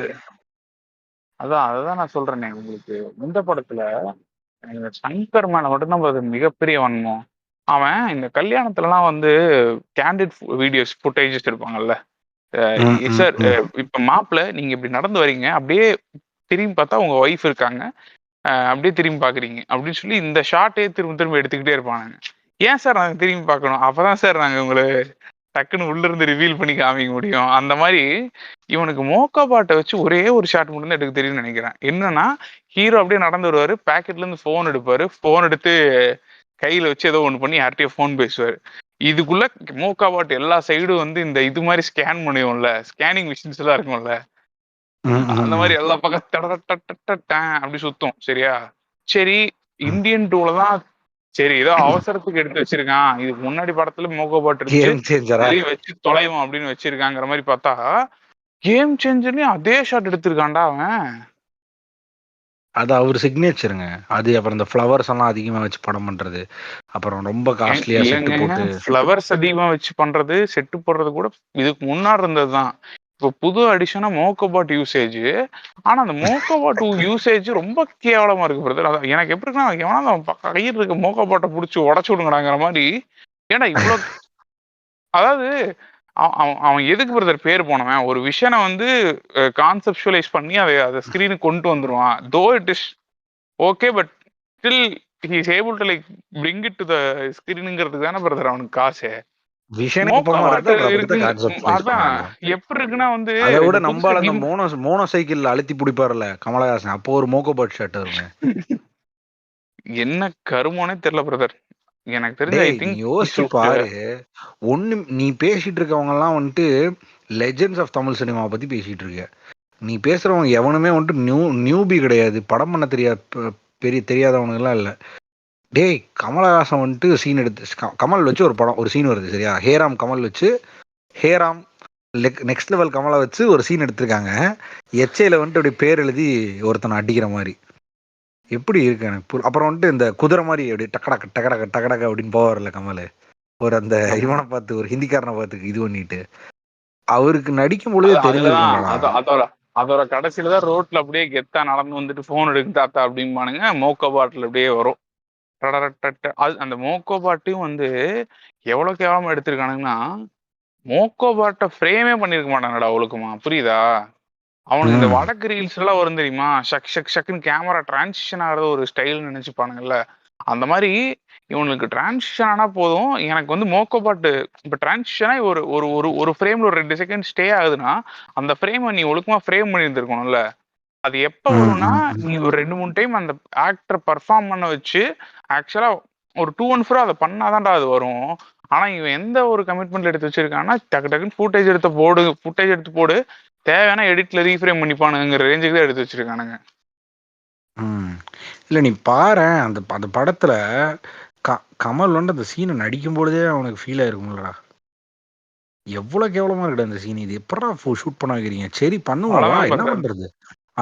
அதான் நான் சொல்றேனே உங்களுக்கு, இந்த படத்துல சங்கர் மேல மட்டும்தான் மிகப்பெரிய வன்மம். அவன் இந்த கல்யாணத்துலலாம் வந்து கேண்டிட் வீடியோஸ் ஃபுட்டேஜஸ் எடுப்பாங்கல்ல, சார் இப்ப மாப்பிள்ள நீங்க இப்படி நடந்து வரீங்க, அப்படியே திரும்பி பார்த்தா உங்க ஒய்ஃப் இருக்காங்க, அப்படியே திரும்பி பாக்குறீங்க அப்படின்னு சொல்லி இந்த ஷார்ட்டே திரும்ப திரும்ப எடுத்துக்கிட்டே இருப்பானுங்க. ஏன் சார் நாங்க திரும்பி பார்க்கணும், அப்பதான் சார் நாங்க உங்களை டக்குன்னு உள்ள இருந்து ரிவீல் பண்ணி காமிக்க முடியும். அந்த மாதிரி இவனுக்கு மோக்கா பாட்டை வச்சு ஒரே ஒரு ஷாட் மட்டும் தான் எடுக்க தெரியும்னு நினைக்கிறேன். என்னன்னா ஹீரோ அப்படியே நடந்து வருவாரு, பேக்கெட்ல இருந்து போன் எடுப்பாரு, போன் எடுத்து கையில வச்சு ஏதோ ஒண்ணு பண்ணி யார்கிட்டயோ போன் பேசுவாரு. இதுக்குள்ள மோக்கா பாட்டு எல்லா சைடும் வந்து இந்த இது மாதிரி ஸ்கேன் பண்ணுவோம்ல, ஸ்கேனிங் மிஷின்ஸ் எல்லாம் இருக்கும்ல, அந்த மாதிரி எல்லா பக்கம் அப்படி சுத்தும். சரியா, சரி இந்தியன் டூல தான் சரி ஏதோ அவசரத்துக்கு எடுத்து வச்சிருக்கான், இதுக்கு முன்னாடி படத்துல மோகோபாட் இருந்துச்சு, கேம் சேஞ்சரா? இதையும் வச்சு தொலைவோம் அப்படின்னு வச்சிருக்காங்கிற மாதிரி பார்த்தா கேம் சேஞ்சர்லயும் அதே ஷாட் எடுத்திருக்கான்டா அவன். அது அவர் சிக்னேச்சருங்க. அது அப்புறம் இந்த ஃப்ளவர்ஸ் எல்லாம் அதிகமா வச்சு படம் பண்றது, அப்புறம் ரொம்ப காஸ்ட்லியா செட்டு இல்லைங்க, போட்டு. ஃப்ளவர்ஸ் அதிகமா வச்சு பண்றது, செட்டு போடுறது கூட இதுக்கு முன்னாடி இருந்ததுதான். இப்போ புது அடிஷனா மோகோபாட் யூசேஜ். ஆனா அந்த மோகோபாட் யூசேஜ் ரொம்ப கேவலமா இருக்கு பிரதர். எனக்கு எப்படி இருக்குன்னா, எவனா கையில் இருக்க மோகோபாட்டை பிடிச்சி உடச்சு விடுங்கடாங்கிற மாதிரி. ஏன்னா இவ்வளவு, அதாவது அவன் எதுக்கு பிரதர் பேர் போனவன், ஒரு விஷயனை வந்து கான்செப்சுவலைஸ் பண்ணி அதை ஸ்கிரீனுக்கு கொண்டு வந்துருவான். Though it is okay, but still he is able to like bring it to the ஸ்கிரீனுங்கிறதுக்கு தானே பிரதர் அவனுக்கு காசு. விஷனுக்கு போக மோகோபாட் மாட்டேன், அப்புறம் இருக்கு, அப்படித்தான் கான்செப்ட் அதான் பண்ணுவாங்க. எப்படி இருக்குன்னா வந்து அதை விட இந்த நம்பால புதுசா அந்த மோனோ சைக்கிள் அழுத்தி பிடிப்பாருல்ல கமலஹாசன், அப்போ ஒரு மோகோபாட் ஷர்ட் வருங்க. என்ன கருமோனே தெரியல பிரதர். எனக்கு தெரிஞ்ச ஐ டேய் நீ திங்க் யோசிச்சு பாரு, ஒண்ணு நீ பேசிட்டு இருக்கவங்க எல்லாம் வந்துட்டு லெஜெண்ட்ஸ் ஆஃப் தமிழ் சினிமாவை பத்தி பேசிட்டு இருக்க. நீ பேசுறவங்க எவனுமே வந்துட்டு நியூபி கிடையாது, படம் பண்ண தெரியாதவனுங்க எல்லாம் இல்ல. டேய் கமலஹாசன் வந்துட்டு சீன் எடுத்து கமல் வச்சு ஒரு படம், ஒரு சீன் வருது சரியா, ஹேராம் கமல் வச்சு, ஹேராம் நெக்ஸ்ட் லெவல் கமலை வச்சு ஒரு சீன் எடுத்திருக்காங்க. எச்சையில வந்துட்டு அப்படி பேர் எழுதி ஒருத்தனை அடிக்கிற மாதிரி. எப்படி இருக்கு எனக்கு. அப்புறம் வந்துட்டு இந்த குதிரை மாதிரி அப்படி டக்கடக்க டக்கடக்க டக்கடக்க அப்படின்னு போவார்ல கமல், ஒரு அந்த இவனை பார்த்து, ஒரு ஹிந்திக்காரனை பார்த்து இது பண்ணிட்டு, அவருக்கு நடிக்கும் பொழுதே தெரிஞ்சிருக்கும். அதோட கடைசியில தான் ரோட்ல அப்படியே கெத்தா நடந்து வந்துட்டு போன் எடுக்கு தாத்தா அப்படிம்பானுங்க. மோகோபாட்ல அப்படியே வரும். அது அந்த மோகோபாட்டையும் வந்து எவ்வளவு கேவலமா எடுத்திருக்கானுங்கன்னா, மோகோபாட்டை ஃப்ரேமே பண்ணிருக்க மாட்டாங்கடா ஒழுக்கமா, புரியுதா? அவனுக்கு இந்த வடக்கு ரீல்ஸ் எல்லாம் வரும் தெரியுமா, ஷக் ஷக் ஷக்குன்னு கேமரா டிரான்சிஷன் ஆகிறது ஒரு ஸ்டைல்னு நினைச்சுப்பானுங்கல்ல. அந்த மாதிரி இவனுக்கு டிரான்சிஷன் ஆனா போதும். எனக்கு வந்து மோகோபாட்டு இப்ப டிரான்சிஷனா ஒரு ஒரு ஒரு ஒரு ஃப்ரேம்ல ஒரு 2 செகண்ட் ஸ்டே ஆகுதுன்னா, அந்த ஃப்ரேமை நீ ஒழுக்கமா ஃப்ரேம் பண்ணியிருந்திருக்கணும்ல. அது எப்ப வரும்னா, நீ ஒரு 2-3 டைம் அந்த ஆக்டரை பர்ஃபார்ம் பண்ண வச்சு, ஆக்சுவலா ஒரு 2 and 4 அதை பண்ணாதான்டா அது வரும். ஆனா இவன் எந்த ஒரு கமிட்மெண்ட்ல எடுத்து வச்சிருக்கான்னா, டக்கு டக்குன்னு ஃபுட்டேஜ் எடுத்து போடு, தேவையான எடிட்ல ரீஃப்ரேம் பண்ணிப்பானுங்கிற ரேஞ்சுக்கு தான் எடுத்து வச்சிருக்கானுங்க. இல்ல நீ பாரு அந்த அந்த படத்துல கமல் வந்து அந்த சீனை நடிக்கும் பொழுதே அவனுக்கு ஃபீல் ஆயிருக்கும்லடா, எவ்வளவு கேவலமா இருக்குடா அந்த சீன், இது எப்படா ஷூட் பண்ண வைக்கிறீங்க, சரி பண்ணுவோம் என்ன பண்றது,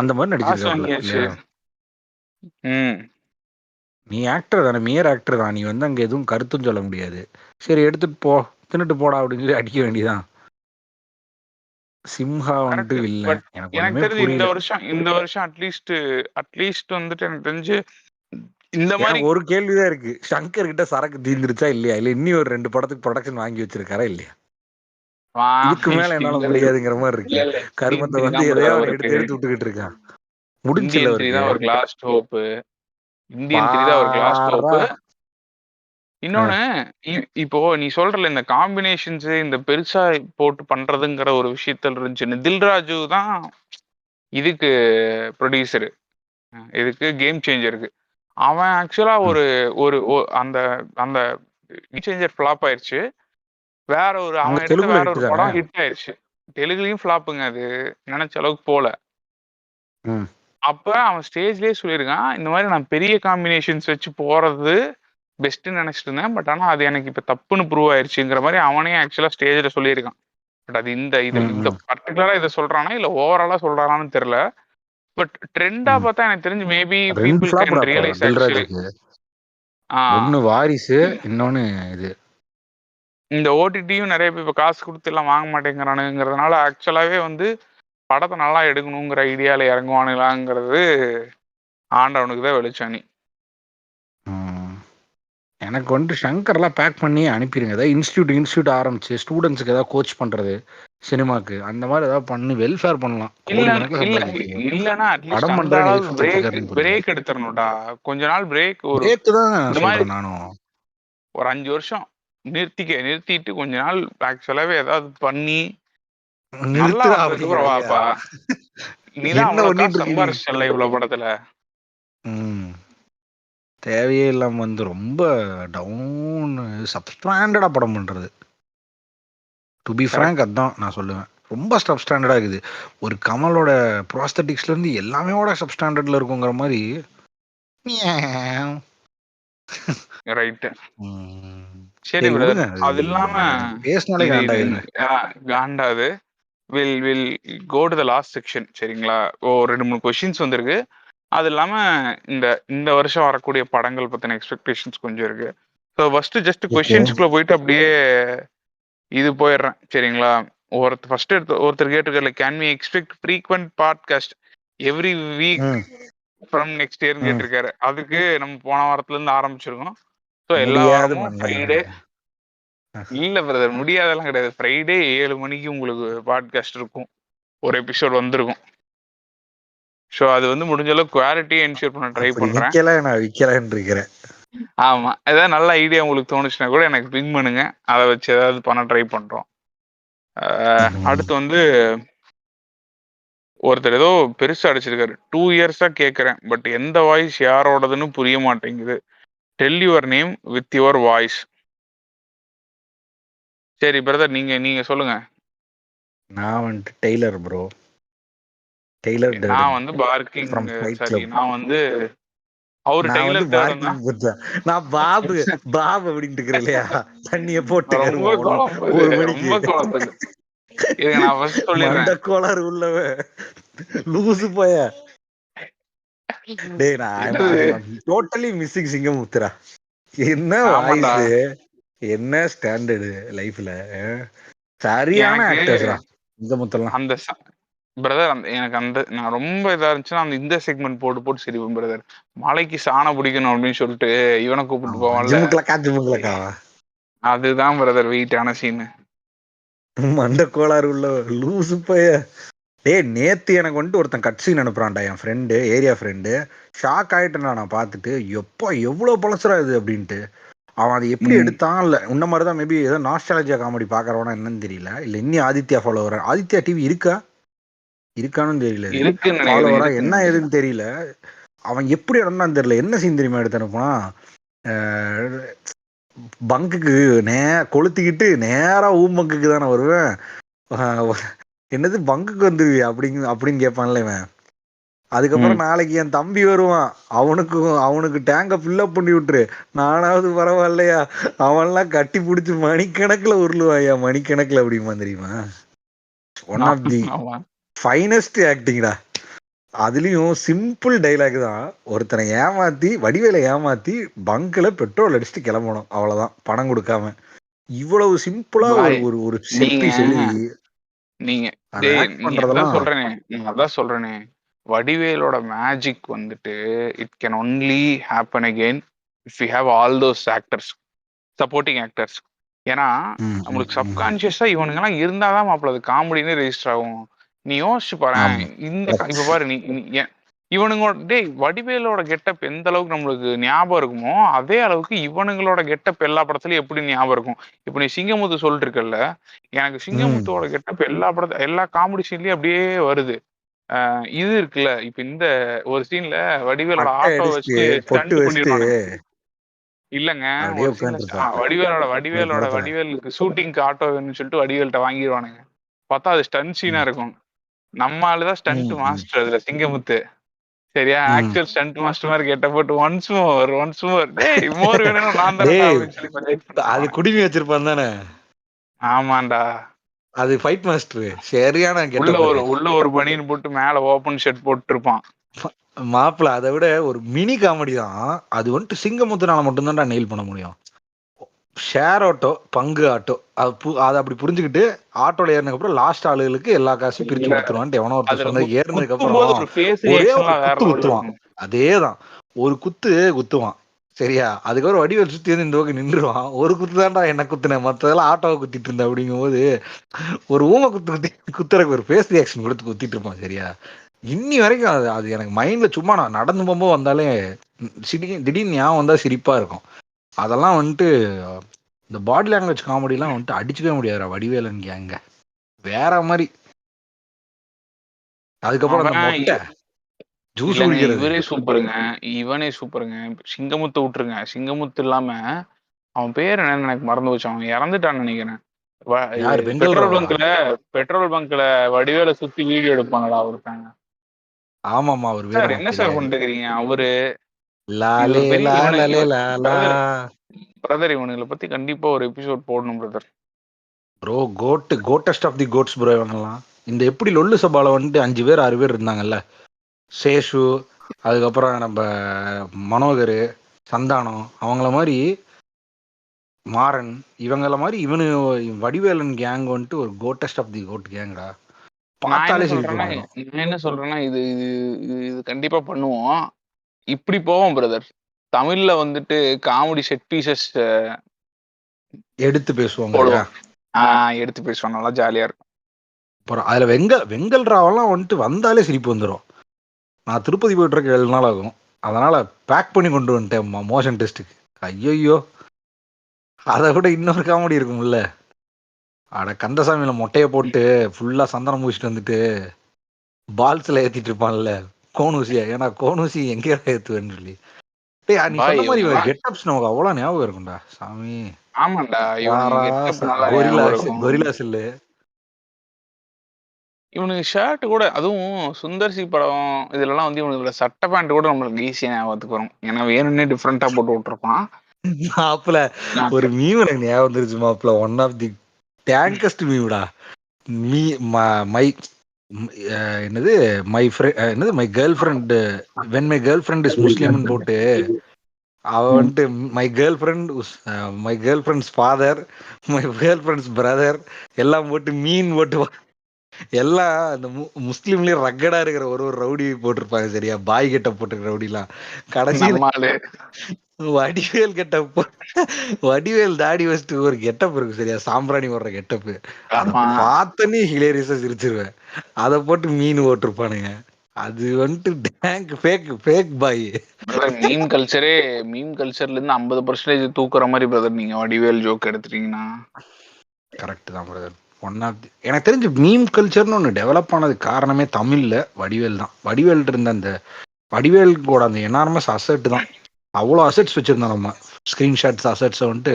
அந்த மாதிரி நடிச்சிருக்காப்ல. நீ ஆக்டர் தானே, மேயர் ஆக்டர் தான், நீ வந்து அங்க எதுவும் கருத்தும் சொல்ல முடியாது. சரி எடுத்துட்டு போ, தின்னுட்டு போடா அப்படின்னு சொல்லி அடிக்க வேண்டியதான். சிம்ஹா வந்துட்டு இல்ல, எனக்கு தெரிஞ்சு இந்த வருஷம் அட்லீஸ்ட் வந்துட்டு எனக்கு தெரிஞ்சு இந்த மாதிரி ஒரு கேள்விதான் இருக்கு, சங்கர் கிட்ட சரக்கு தீர்ந்துருச்சா இல்லையா, இல்ல இன்னி ஒரு 2 படத்துக்கு ப்ரொடக்ஷன் வாங்கி வச்சிருக்காரா இல்லையா, இதுக்கு மேல என்னால முடியாதுங்கிற மாதிரி இருக்கு. கருமத்தை வந்து எதையோ எடுத்து விட்டுக்கிட்டு இருக்கான். முடிஞ்சல ஒரு லாஸ்ட் ஹோப், இந்தியன் 3 தான் ஒரு லாஸ்ட் ஹோப். இன்னொன்னு, இப்போ நீ சொல்றல இந்த காம்பினேஷன்ஸ் இந்த பெருசா போட்டு பண்றதுங்கிற ஒரு விஷயத்துல இருந்துச்சு. தில்ராஜு தான் இதுக்கு ப்ரொடியூசரு, இதுக்கு கேம் சேஞ்சருக்கு. அவன் ஆக்சுவலா ஒரு ஒரு அந்த அந்த கேம் சேஞ்சர் ஃபிளாப் ஆயிடுச்சு. அவன் எடுத்த வேற ஒரு படம் ஹிட் ஆயிடுச்சு. தெலுங்குலயும் ஃபிளாப்புங்க, அது நினைச்ச அளவுக்கு போல. அப்ப அவன் ஸ்டேஜ்லயே சொல்லியிருக்கான், இந்த மாதிரி நான் பெரிய காம்பினேஷன்ஸ் வச்சு போறது பெஸ்ட்னு நினைச்சிட்டு இருந்தேன், பட் ஆனா அது எனக்கு இப்ப தப்புன்னு ப்ரூவ் ஆயிடுச்சுங்கிற மாதிரி அவனே ஆக்சுவலா ஸ்டேஜ்ல சொல்லியிருக்கான். பட் அது இந்த பர்டிகுலரா இதை சொல்றானா இல்ல ஓவராலா சொல்றானான்னு தெரியல. பட் ட்ரெண்டா பார்த்தா எனக்கு தெரிஞ்சு maybe people can realise actually. ஒன்னு வாரிசு, இன்னொன்னு இது. இந்த ஓடிடியும் நிறைய பேர் இப்ப காசு கொடுத்து எல்லாம் வாங்க மாட்டேங்கிறானுங்கிறதுனால ஆக்சுவலாவே வந்து படத்தை நல்லா எடுக்கணுங்கிற ஐடியால இறங்குவானுங்களாங்கிறது ஆண்டவனுக்கு தான் வெளிச்சானி. எனக்கு வந்து சங்கர்லாம் பேக் பண்ணி அனுப்பிடுங்க, ஏதாவது இன்ஸ்டியூட் ஆரம்பிச்சு ஸ்டூடெண்ட்ஸுக்கு ஏதாவது கோச் பண்றது சினிமாக்கு, அந்த மாதிரி ஏதாவது பண்ணி வெல்ஃபேர் பண்ணலாம். இல்லனா பிரேக் எடுத்துறணும்டா, கொஞ்ச நாள் பிரேக். நானும் ஒரு 5 வருஷம் நிறுத்திட்டு கொஞ்ச நாள் ஆக்சுவலாவே ஏதாவது பண்ணி நல்லா வந்ததுக்கு வாப்பா. நீதான் அவ்வளவு சம்பாரிச்சல்ல இவ்வளவு படத்துல. தேவையே இல்லாம வந்து ரொம்ப டவுன் சப்ஸ்டாண்டர்டா படம் பண்றது. டு பி ஃப்ராங்க் அதான் நான் சொல்லுவேன், ரொம்ப சப்ஸ்டாண்டர்டா இருக்குது. ஒரு கமலோட ப்ராஸ்தட்டிக்ஸ்ல இருந்து எல்லாமே சப்ஸ்டாண்டர்ட்ல இருக்குங்கிற மாதிரி ரைட். ம். சரி சரி பிரதர். விடுங்க. அது இல்லாம பேசினாலே இது இது காண்டாயிருங்க. காண்டாது. Will go to the last section. சரிங்களா? ஓ 2-3 கொஸ்டின்ஸ் வந்திருக்கு. அது இல்லாம இந்த இந்த வருஷம் வரக்கூடிய படங்கள் பத்தின எக்ஸ்பெக்டேஷன்ஸ் கொஞ்சம் இருக்கு. So first just okay. கொஸ்டின்ஸ்குள்ள போயிட்டு அப்படியே இது போயிடுறேன். சரிங்களா? ஃபர்ஸ்ட் ஒருத்தர் கேட்டிருக்காரு, can we expect frequent podcast every week ம். ஃப்ரம் நெக்ஸ்ட் இயர்னு ம். கேட்டிருக்காரு. அதுக்கு நம்ம போன வாரத்துல இருந்து ஆரம்பிச்சிருக்கோம். ஸோ எல்லா முடியாது வாரமும் மண்டையா. ஃப்ரைடே இல்ல பிரதர், முடியாதெல்லாம் கிடையாது. ஃப்ரைடே 7 மணிக்கு உங்களுக்கு பாட்காஸ்ட் இருக்கும். ஒரு எபிசோட் வந்திருக்கும். ஸோ அது வந்து முடிஞ்ச அளவுக்கு குவாலிட்டியை என்ஷூர் பண்ண ட்ரை அப்படி பண்றேன். விக்கல, நான் விக்கலன்னு இருக்கிறேன். ஆமா, ஏதாவது நல்ல ஐடியா உங்களுக்கு தோணுச்சுன்னா கூட எனக்கு பிங் பண்ணுங்க. அதை வச்சு ஏதாவது பண்ண ட்ரை பண்றோம். அடுத்து வந்து ஒருத்தர் ஏதோ பெருசா அடிச்சிருக்காரு. 2 இயர்ஸா கேட்கறேன், பட் எந்த வாய்ஸ் யாரோடதுன்னு புரிய மாட்டேங்குது. Tell your name with your voice. சரி பிரதர், நீங்க சொல்லுங்க. நான் வந்துட்டு டெய்லர் ப்ரோ. டெய்லர் நான் டர்டன் வந்து parking from fight sorry, club. நான் வந்து அவரு நான் வந்து டெய்லர் டர்டன் தான். பார்க்கிங் புத்தா. நான் பாபு பாபு அப்படின்ட்டு இருக்கிறேன் இல்லையா? தண்ணிய போட்டு ரொம்ப கருவோம் குழம்புது, 1 மணிக்கு. ரொம்ப குழம்புது. இருங்க, நான் ஃபர்ஸ்ட் சொல்லிடுறேன். மண்ட கோளாறு உள்ளவ லூசு போய. டேய் என்னது? நான் டோட்டலி மிஸ்ஸிங் சிங்கமுத்துரா. என்ன ஆமாண்டா. வாய்ஸ், என்ன ஸ்டாண்டர்டு லைஃப்ல. சரியான எனக்கு ஆக்டர்ஸ்ரா சிங்கமுத்தெல்லாம். அந்த பிரதர், எனக்கு நான் ரொம்ப இதா இருந்துச்சுன்னா இந்த செக்மெண்ட் போட்டு போட்டு சிரிப்பேன் பிரதர். மலைக்கு சாணம் பிடிக்கணும் அப்படின்னு சொல்லிட்டு இவனை கூப்பிட்டு போவான்ல, ஜிம்முக்கலக்காவா. அதுதான் பிரதர் வெயிட்டான சீன். மண்ட கோளாறு உள்ளவ லூசு போய. டேய் நேத்து எனக்கு வந்துட்டு ஒருத்தன் கட்சின்னு அனுப்புறான்டா, என் ஃப்ரெண்டு, ஏரியா ஃப்ரெண்டு. ஷாக் ஆயிட்டேன்டா நான் பார்த்துட்டு. எப்பா எவ்வளவு பழசுரா இது அப்படின்ட்டு. அவன் அதை எப்படி எடுத்தான், இல்ல உன்ன மாதிரி தான் மேபி ஏதோ நாஸ்டாலஜியா காமெடி பாக்குறவனா என்னன்னு தெரியல, இல்ல இன்னி ஆதித்யா ஃபாலோவர். ஆதித்யா டிவி இருக்கான்னு தெரியல, இருக்குன்னு ஃபாலோவரா நினைக்கிறேன். என்ன ஏதுன்னு தெரியல. அவன் எப்படி இடம்னு தெரியல. என்ன சீன் தெரியுமா எடுத்து அனுப்புனா, பங்குக்கு கொளுத்திக்கிட்டு நேரா ஊம்பங்குக்கு தானே வருவேன். என்னது பங்குக்கு வந்துருவியா அப்படின்னு கேட்பான்ல இவன். அதுக்கப்புறம் நாளைக்கு என் தம்பி வருவான், அவனுக்கு டேங்க ஃபில்லப் பண்ணி விட்டுரு, நானாவது பரவாயில்லையா, அவன்லாம் கட்டி பிடிச்சி மணிக்கணக்கில் உருளுவாயா, மணிக்கணக்கில் அப்படிமா தெரியுமா. ஒன் ஆஃப் தி ஃபைனஸ்ட் ஆக்டிங்டா. அதுலயும் சிம்பிள் டைலாக் தான். ஒருத்தனை வடிவேலை ஏமாத்தி பங்க்ல பெட்ரோல் அடிச்சுட்டு கிளம்பணும், அவ்வளவுதான், பணம் கொடுக்காம. இவ்வளவு சிம்பிளா ஒரு சிற்பி சொல்லி நீங்க பண்றதெல்லாம் அதான் சொல்றேனே, வடிவேலோட மேஜிக் வந்துட்டு it can only happen again if you have all those actors, supporting actors. ஏன்னா நம்மளுக்கு சப்கான்சியஸா இவனுங்கெல்லாம் இருந்தாதான் மாப்பிள்ள அது காமெடினே ரெஜிஸ்டர் ஆகும். நீ யோசிச்சு பாரு, இப்ப பாரு நீ இவனுங்களோட வடிவேலோட கெட்டப் எந்த அளவுக்கு நம்மளுக்கு ஞாபகம் இருக்குமோ அதே அளவுக்கு இவனுங்களோட கெட்டப் எல்லா படத்துலயும் எப்படி ஞாபகம் இருக்கும். இப்ப நீ சிங்கமுத்து சொல்லிட்டு இருக்கல, எனக்கு சிங்கமுத்தோட கெட்டப் எல்லா காமெடி சீன்லயும் அப்படியே வருது. இது இருக்குல்ல, இப்ப இந்த ஒரு சீன்ல வடிவேலோட ஆட்டோ வச்சு ஸ்டண்ட் பண்ணிடுவானுங்க. இல்லங்க, ஒரு சீன்ல வடிவேலுக்கு ஷூட்டிங்க்கு ஆட்டோ வேணும்னு சொல்லிட்டு வடிவேல்கிட்ட வாங்கிடுவானுங்க. பார்த்தா அது ஸ்டண்ட் சீனா இருக்கும். நம்ம ஆளுதான் ஸ்டண்ட் மாஸ்டர் அதுல, சிங்கமுத்து. சரியா? ஆக்சுவல் ஸ்டண்ட் மாஸ்டர் மாதிரி கெட்ட போட்டு ஒன்ஸ் மோர் டேய் மோர் வேணும்னா நான் தரேன்டா அப்படின்னு சொல்லி அது குடிமி வச்சிருப்பான் தானே. ஆமாண்டா, அது ஃபைட் மாஸ்டர். சரியான உள்ள ஒரு பனியன் போட்டு மேல ஓபன் ஷர்ட் போட்டு இருப்பான் மாப்பிள. அதை விட ஒரு மினி காமெடி தான் அது வந்துட்டு சிங்கமுத்துனால மட்டும்தான்டா நெயில் பண்ண முடியும். ஷேர் ஆட்டோ, பங்கு ஆட்டோ, அதை அப்படி புரிஞ்சுக்கிட்டு ஆட்டோல ஏறினதுக்கு அப்புறம் லாஸ்ட் ஆளுகளுக்கு எல்லா காசும் பிரிச்சு கொடுத்துருவான்ட்டு எவனோ ஒருத்தர் சொன்னது. ஏறினதுக்கு அப்புறம் ஒரே ஒரு குத்து குத்துவான். அதேதான், ஒரு குத்துவான். சரியா? அதுக்கப்புறம் வடிவேல் சுத்தி வந்து இந்த பக்கம் நின்றுவான். ஒரு குத்து தான்டா என்ன குத்துனேன், மற்றதெல்லாம் ஆட்டோவை குத்திட்டு இருந்தேன் அப்படிங்கும் போது ஒரு ஊமை குத்துறதுக்கு ஒரு ஃபேஸ் ரியாக்ஷன் கொடுத்து குத்திட்டு இருப்பான். சரியா? இன்னி வரைக்கும் அது எனக்கு மைண்ட்ல சும்மா நான் நடந்து போகும்போது வந்தாலே திடீர்னு ஞாபகம் வந்தா சிரிப்பா இருக்கும். அதெல்லாம் வந்துட்டு இந்த பாடி லாங்குவேஜ் காமெடிலாம் வந்துட்டு அடிச்சுக்கவே முடியாதுடா வடிவேலன் கேங்க, வேற மாதிரி. அதுக்கப்புறம் அந்த மொட்டை ஜூஸ் குடிக்கிறது, இவனே சூப்பருங்க. சிங்கமுத்து விட்டுருங்க, சிங்கமுத்து இல்லாம அவன் பேர் என்னன்னு எனக்கு மறந்து போச்சு, அவன் இறந்துட்டான்னு நினைக்கிறேன். பெட்ரோல் பங்க்ல வடிவேல சுத்தி வீடியோ எடுப்பாங்களா ஒருத்தாங்க. ஆமாமா, அவர் சார் என்ன சார் பண்ணிட்டு இருக்கீங்க? அவரு இது லாலே ஒரு பெரிய லாலே லாலா. பிரதர் இவனுங்களை பத்தி கண்டிப்பா ஒரு எபிசோட் போடணும் brother. Bro goatest of the goats bro இவங்கெல்லாம். இந்த எப்படி லொல்லு சபால வந்துட்டு 5 பேர் 6 பேர் இருந்தாங்கல்ல, சேஷு, அதுக்கப்புறம் நம்ம மனோகர், சந்தானம், அவங்கள மாதிரி மாறன், இவங்கள மாதிரி வடிவேலன் கேங் வந்துட்டு ஒரு கோட்டஸ்ட் ஆஃப் தி கோட் கேங்கடா. பார்த்தாலே சிரிப்பு வந்துடும். நான் என்ன சொல்றேன்னா இது இது இது- இது கண்டிப்பா பண்ணுவோம். இப்படி போவோம் பிரதர். தமிழ்ல வந்துட்டு காமெடி செட் பீசஸ் எடுத்து பேசுவாங்க. போடுவோம். எடுத்து பேசுவோம், நல்லா ஜாலியா இருக்கும். அப்புறம் அதுல வெங்கல் ராவெல்லாம் வந்துட்டு வந்தாலே சிரிப்பு வந்துடும். நான் திருப்பதி போயிட்டு இருக்க 7 நாள் ஆகும், அதனால பேக் பண்ணி கொண்டு வந்துட்டேன் மோஷன் டெஸ்ட்டுக்கு. ஐயோ, அதை விட இன்னொரு காமெடி இருக்கும்ல, அட கந்தசாமியில மொட்டையை போட்டு ஃபுல்லா சந்தனம் பூசிட்டு வந்துட்டு பால்ஸ்ல ஏத்திட்டு இருப்பான்ல கோனூசியா. ஏன்னா கோனூசி எங்கே ஏத்துவேன்னு சொல்லி. டேய், நீ சொன்ன மாதிரி கெட்டப்ஸ் நமக்கு அவ்வளவு ஞாபகம் இருக்கும்டா சாமி. ஆமாண்டா, கொரில்லா சில்லு, இவனுக்கு ஷர்ட் கூட, அதுவும் சுந்தர்சி படம் இதுலலாம் வந்து இவனுக்கு சட்டை பேண்ட் கூட நம்மளுக்கு ஈஸியா ஞாபகத்துக்கு வரும். ஏன்னா வேணும்னே டிஃப்ரெண்டா போட்டு விட்டுருப்பான். மாப்பிள ஒரு மீம் எனக்கு ஞாபகம் வந்துருச்சு மாப்பிள. ஒன் ஆஃப் தி டேங்கஸ்ட் மீம்டா. மீ மை என்னது மை ஃப்ரெண்ட், என்னது my girl friend, when my girl friend is முஸ்லிம்னு போட்டு அவ வந்துட்டு my girl friend's father, my girl friend's brother எல்லாம் போட்டு மீன் போட்டு எல்லாம் அந்த முஸ்லீம்லயே ரக்கடா இருக்கிற ஒரு ரவுடி போட்டிருப்பாங்க சரியா, பாய் கெட்ட போட்டிருக்கிற ரவுடிலாம். கடைசியில வடிவேல் கெட்டப், வடிவேல் தாடி வச்சுட்டு ஒரு கெட்டப் இருக்கு சரியா, சாம்பிராணி போடுற கெட்டப்பு. அதை பார்த்தனே ஹிலேரியஸா சிரிச்சிருவேன். அதை போட்டு மீன் போட்டிருப்பானுங்க. அது வந்துட்டு டேங்க் ஃபேக் பாய். மீம் கல்ச்சர்ல இருந்து 50% தூக்குற மாதிரி பிரதர் நீங்க வடிவேல் ஜோக் எடுத்துட்டீங்கன்னா. கரெக்ட் தான் பிரதர். எனக்கு தெரிஞ்சு மீம் கல்ச்சர்னு ஒன்று டெவலப் ஆனது காரணமே தமிழ்ல வடிவேல் தான். வடிவேல் இருந்த அந்த வடிவேலுக்கோட அந்த எனார்மஸ் அசெட் தான். அவ்வளோ அசெட்ஸ் வச்சிருந்தோம் நம்ம, ஸ்கிரீன்ஷாட்ஸ் அசெட்ஸை வந்துட்டு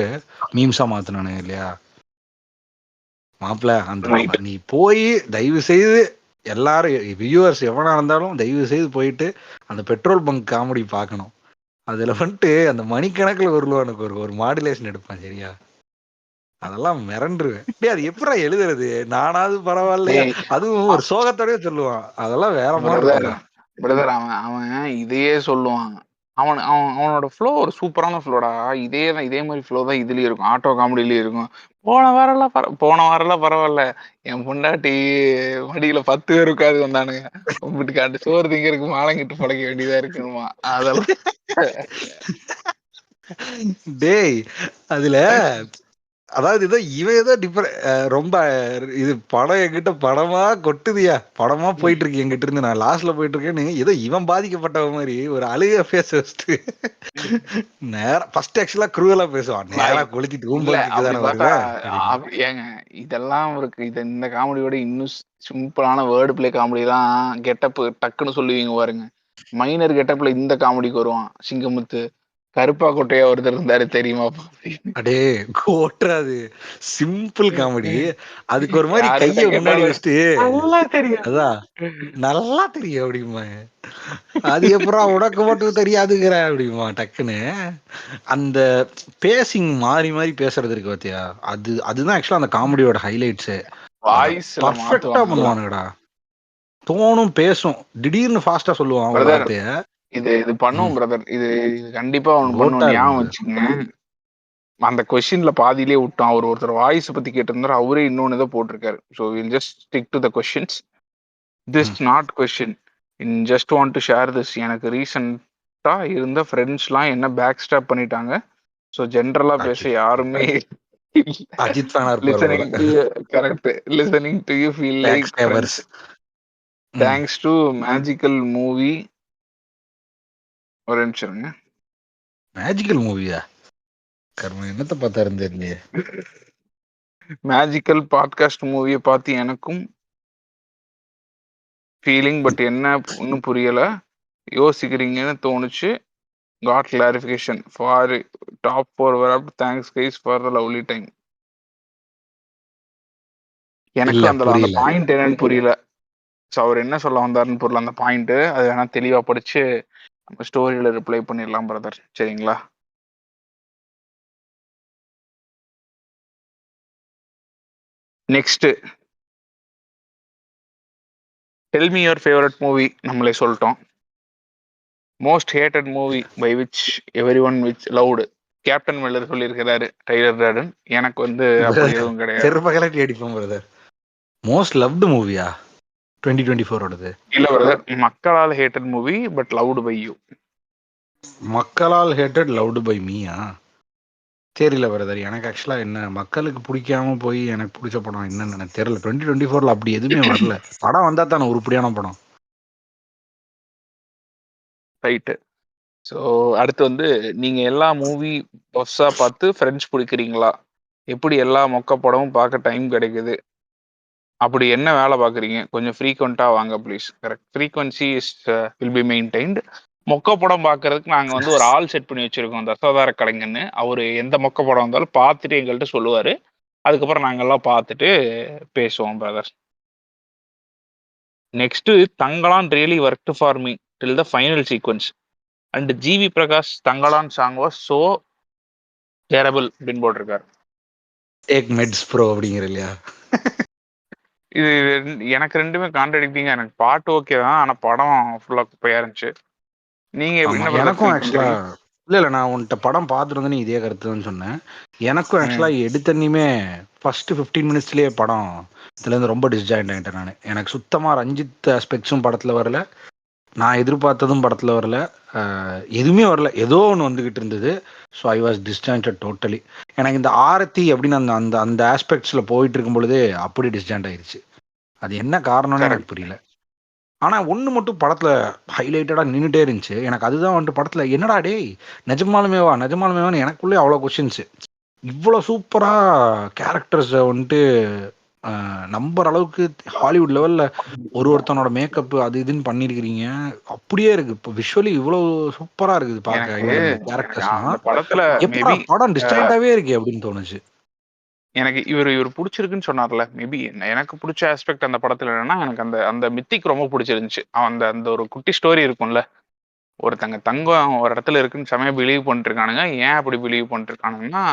மீம்ஸா மாத்தினானு இல்லையா மாப்பிள்ள. அந்த நீ போய் தயவு செய்து எல்லாரும் வியூவர்ஸ் எவனா இருந்தாலும் தயவு செய்து போயிட்டு அந்த பெட்ரோல் பங்க் காமெடி பார்க்கணும். அதுல வந்துட்டு அந்த மணிக்கணக்கில் உருவானுக்கு ஒரு மாடுலேஷன் எடுப்பான் சரியா, அதெல்லாம் மிரண்டுருவேன். அது எப்படா எழுதுறது, நானாவது பரவாயில்லையா, அதுவும் ஒரு சோகத்தோடய சொல்லுவான். அதெல்லாம் வேற மாதிரி. பிரதர் அவன் இதையே சொல்லுவான். அவனோட ஃப்ளோ ஒரு சூப்பரான ஃப்ளோடா. இதே மாதிரி ஃப்ளோ தான் இதுலயும் இருக்கும், ஆட்டோ காமெடிலயும் இருக்கும். போன வாரம்லாம் பரவாயில்ல, என் பொண்டாட்டி மடியில 10 பேர் இருக்காது வந்தானுங்க, வீட்டுக்காண்டு சோறு திங்கிறதுக்கு மாலங்கிட்டு பழக்க வேண்டியதா இருக்குமா. அதெல்லாம் டேய் அதுல அதாவது இவன் ஏதோ ரொம்ப இது படம் என்கிட்ட படமா கொட்டுதியா, படமா போயிட்டு இருக்கு என்கிட்ட இருந்து, நான் லாஸ்ட்ல போயிட்டு இருக்கேன்னு ஏதோ இவன் பாதிக்கப்பட்ட மாதிரி ஒரு அழுகையா பேச வச்சுட்டு நேரம் ஃபர்ஸ்ட் ஆக்சுவலா குரூவலா பேசுவான், நேரா கொளுத்திட்டு ஏங்க இதெல்லாம் இருக்கு. இந்த காமெடியோட இன்னும் சிம்பிளான வேர்டு பிளே காமெடி எல்லாம் கெட்டப் டக்குன்னு சொல்லுவீங்க பாருங்க. மைனர் கெட்டப்ல இந்த காமெடிக்கு வருவான் சிங்கமுத்து, கருப்பா கொட்டையா ஒருத்தர் இருந்தாரு தெரியுமா. அடே கோட்றாது சிம்பிள் காமெடி. அதுக்கு ஒரு மாதிரி கைய முன்னாடி வச்சுட்டு அதான் நல்லா தெரியும் அப்படிமா. அது எப்பறம் உனக்கு மட்டும் தெரியாதுங்கிற அப்படிமா டக்குன்னு. அந்த பேசிங் மாறி மாறி பேசுறது இருக்கு பாத்தியா, அதுதான் ஆக்சுவலா அந்த காமெடியோட ஹைலைட்ஸ். பர்ஃபெக்ட்டா பண்ணுவானுங்கடா. தோணும் பேசும், திடீர்னு ஃபாஸ்டா சொல்லுவான் ஒரு வார்த்தைய. இது பண்ணுவோம் பிரதர், இது கண்டிப்பா ஒண்ணு பண்ணுவோம், ஞாபகம் வச்சுங்க. அந்த கொஸ்டின்ல பாதியிலே விட்டோம். ஒருத்தர் வாய்ஸ் பத்தி கேட்டிருந்தாரு, அவரே இன்னொன்னு தான் போட்டிருக்காரு. So will just stick to the questions. This not question, in just want to share this. எனக்கு ரீசெண்டா இருந்த ஃப்ரெண்ட்ஸ்லாம் என்ன பேக் ஸ்டாப் பண்ணிட்டாங்க. ஸோ ஜென்ரலா பேச யாருமே அஜித் ஃபேனா correct. Listening to you feel like friends. Thanks to magical movie. ஒரு நிமிஷம், மேஜிக்கல் மூவியா கர்ம என்னத்தை பார்த்தா இருந்தே. மேஜிக்கல் பாட்காஸ்ட் மூவியை பார்த்து எனக்கும் ஃபீலிங், பட் என்ன ஒன்றும் புரியல, யோசிக்கிறீங்கன்னு தோணுச்சு. காட் கிளாரிஃபிகேஷன் ஃபார் டாப் 4 வரப். Thanks guys for the lovely time. எனக்கு அந்த பாயிண்ட் என்னன்னு புரியல. ஸோ அவர் என்ன சொல்ல வந்தாருன்னு புரியல அந்த பாயிண்ட். அது வேணா தெளிவா படிச்சு நம்ம ஸ்டோரியில ரிப்ளை பண்ணிடலாம் பிரதர். சரிங்களா? Next, tell me your favourite movie. நம்மளே சொல்லிட்டோம். Most hated movie by which every one which loved. Captain Miller சொல்லியிருக்கிறாரு, டைலர் டார்டன். எனக்கு வந்து அப்படி எதுவும் கிடையாது. செருப்பகலட்டி அடிப்போம் பிரதர். மோஸ்ட் லவ்டு மூவியா 2024ஓடது? இல்ல பிரதர், மக்களால் hated movie but loved by you. மக்களால் ஹேட்டட் லவ்டு பை மீயா? தெரியல பிரதர். எனக்கு ஆக்சுவலா என்ன மக்களுக்கு பிடிக்காம போய் எனக்கு பிடிச்ச படம் என்னன்னு எனக்கு தெரியல. 2024ல அப்படி எதுவுமே வரல. படம் வந்தா தானே உருப்படியான படம். ரைட்டு. ஸோ அடுத்து வந்து, நீங்க எல்லா மூவி பஃப்ஸா பார்த்து ஃப்ரெண்ட்ஸ் பிடிக்கிறீங்களா? எப்படி எல்லா மொக்க படமும் பார்க்க டைம் கிடைக்குது? அப்படி என்ன வேலை பார்க்குறீங்க? கொஞ்சம் ஃப்ரீக்வெண்ட்டாக வாங்க please. Correct, frequency is will be maintained. மொக்க படம் பார்க்கறதுக்கு நாங்கள் வந்து ஒரு ஆள் செட் பண்ணி வச்சிருக்கோம், தசாவதார கலைஞன்னு. அவர் எந்த மொக்க படம் வந்தாலும் பார்த்துட்டு எங்கள்கிட்ட சொல்லுவார். அதுக்கப்புறம் நாங்கள்லாம் பார்த்துட்டு பேசுவோம் brother. Next, Thangalaan really work for me till the final sequence and GV Prakash Thangalaan song was so terrible அப்படின்னு போட்டிருக்காரு. டேக் மெட்ஸ் ப்ரோ அப்படிங்கிற இல்லையா? இது எனக்கு ரெண்டுமே கான்ட்ரடிக்டிங்கா. எனக்கு பாட்டு ஓகே தான், ஆனா படம் ஃபுல்லா குப்பையா இருந்துச்சு. நீங்க ஆமா, என்ன பிரதர் எனக்கும் ஃபீல் ஆக்சுவலா பண்றீங்க? இல்ல நான் உன்கிட்ட படம் பார்த்துட்டு நீ இதே கருத்துன்னு சொன்னேன். எனக்கும் ஆக்சுவலா எடுத்தனையுமே ஃபர்ஸ்ட் 15 மினிட்ஸ்லயே படம் இதுல இருந்து ரொம்ப டிஸ்ஜாயிண்ட் ஆயிட்டேன் நான். எனக்கு சுத்தமா ரஞ்சித் ஆஸ்பெக்ட்ஸும் படத்துல வரல, நான் எதிர்பார்த்ததும் படத்துல வரல, எதுவுமே வரல. ஏதோ ஒன்று வந்துகிட்டு இருந்தது. So I was disjointed totally. எனக்கு இந்த ஆரத்தி அப்படின்னு அந்த அந்த அந்த ஆஸ்பெக்ட்ஸ்ல போயிட்டு இருக்கும் பொழுதே அப்படி டிஸ்ஜாயிண்ட் ஆயிடுச்சு. அது என்ன காரணம்னு எனக்கு புரியல. ஆனா ஒண்ணு மட்டும் படத்துல ஹைலைட்டடா நின்னுட்டே இருந்துச்சு. எனக்கு அதுதான் வந்துட்டு படத்துல என்னடா டேய் நிஜமாலுமேவான்னு எனக்குள்ளே அவ்வளோ கொஸ்டின்ஸ். இவ்வளோ சூப்பரா கேரக்டர்ஸ் வந்துட்டு நம்புற அளவுக்கு ஹாலிவுட் லெவல்ல ஒருத்தனோட மேக்கப் அது இதுன்னு பண்ணிருக்கிறீங்க. அப்படியே இருக்கு. இப்போ விஷுவலி இவ்வளவு சூப்பரா இருக்குது பார்க்க. எனக்கு இவரோட எனக்கு கேரக்டர்ஸ்லாம் அந்த படத்துல எப்படா மேபி படம் டிஸ்டைண்டாவே இருக்கு அப்படின்னு தோணுச்சு. எனக்கு இவர் பிடிச்சிருக்குன்னு சொன்னார்ல, மேபி எனக்கு பிடிச்ச ஆஸ்பெக்ட் அந்த படத்துல என்னன்னா, எனக்கு அந்த அந்த மித்திக் ரொம்ப பிடிச்சிருந்துச்சு. அந்த அந்த ஒரு குட்டி ஸ்டோரி இருக்கும்ல, ஒருத்தங்க தங்கம் ஒரு இடத்துல இருக்குன்னு செமையா பிலீவ் பண்ணிருக்கானுங்க. ஏன் அப்படி பிலீவ் பண்ணிருக்கானுங்கன்னா,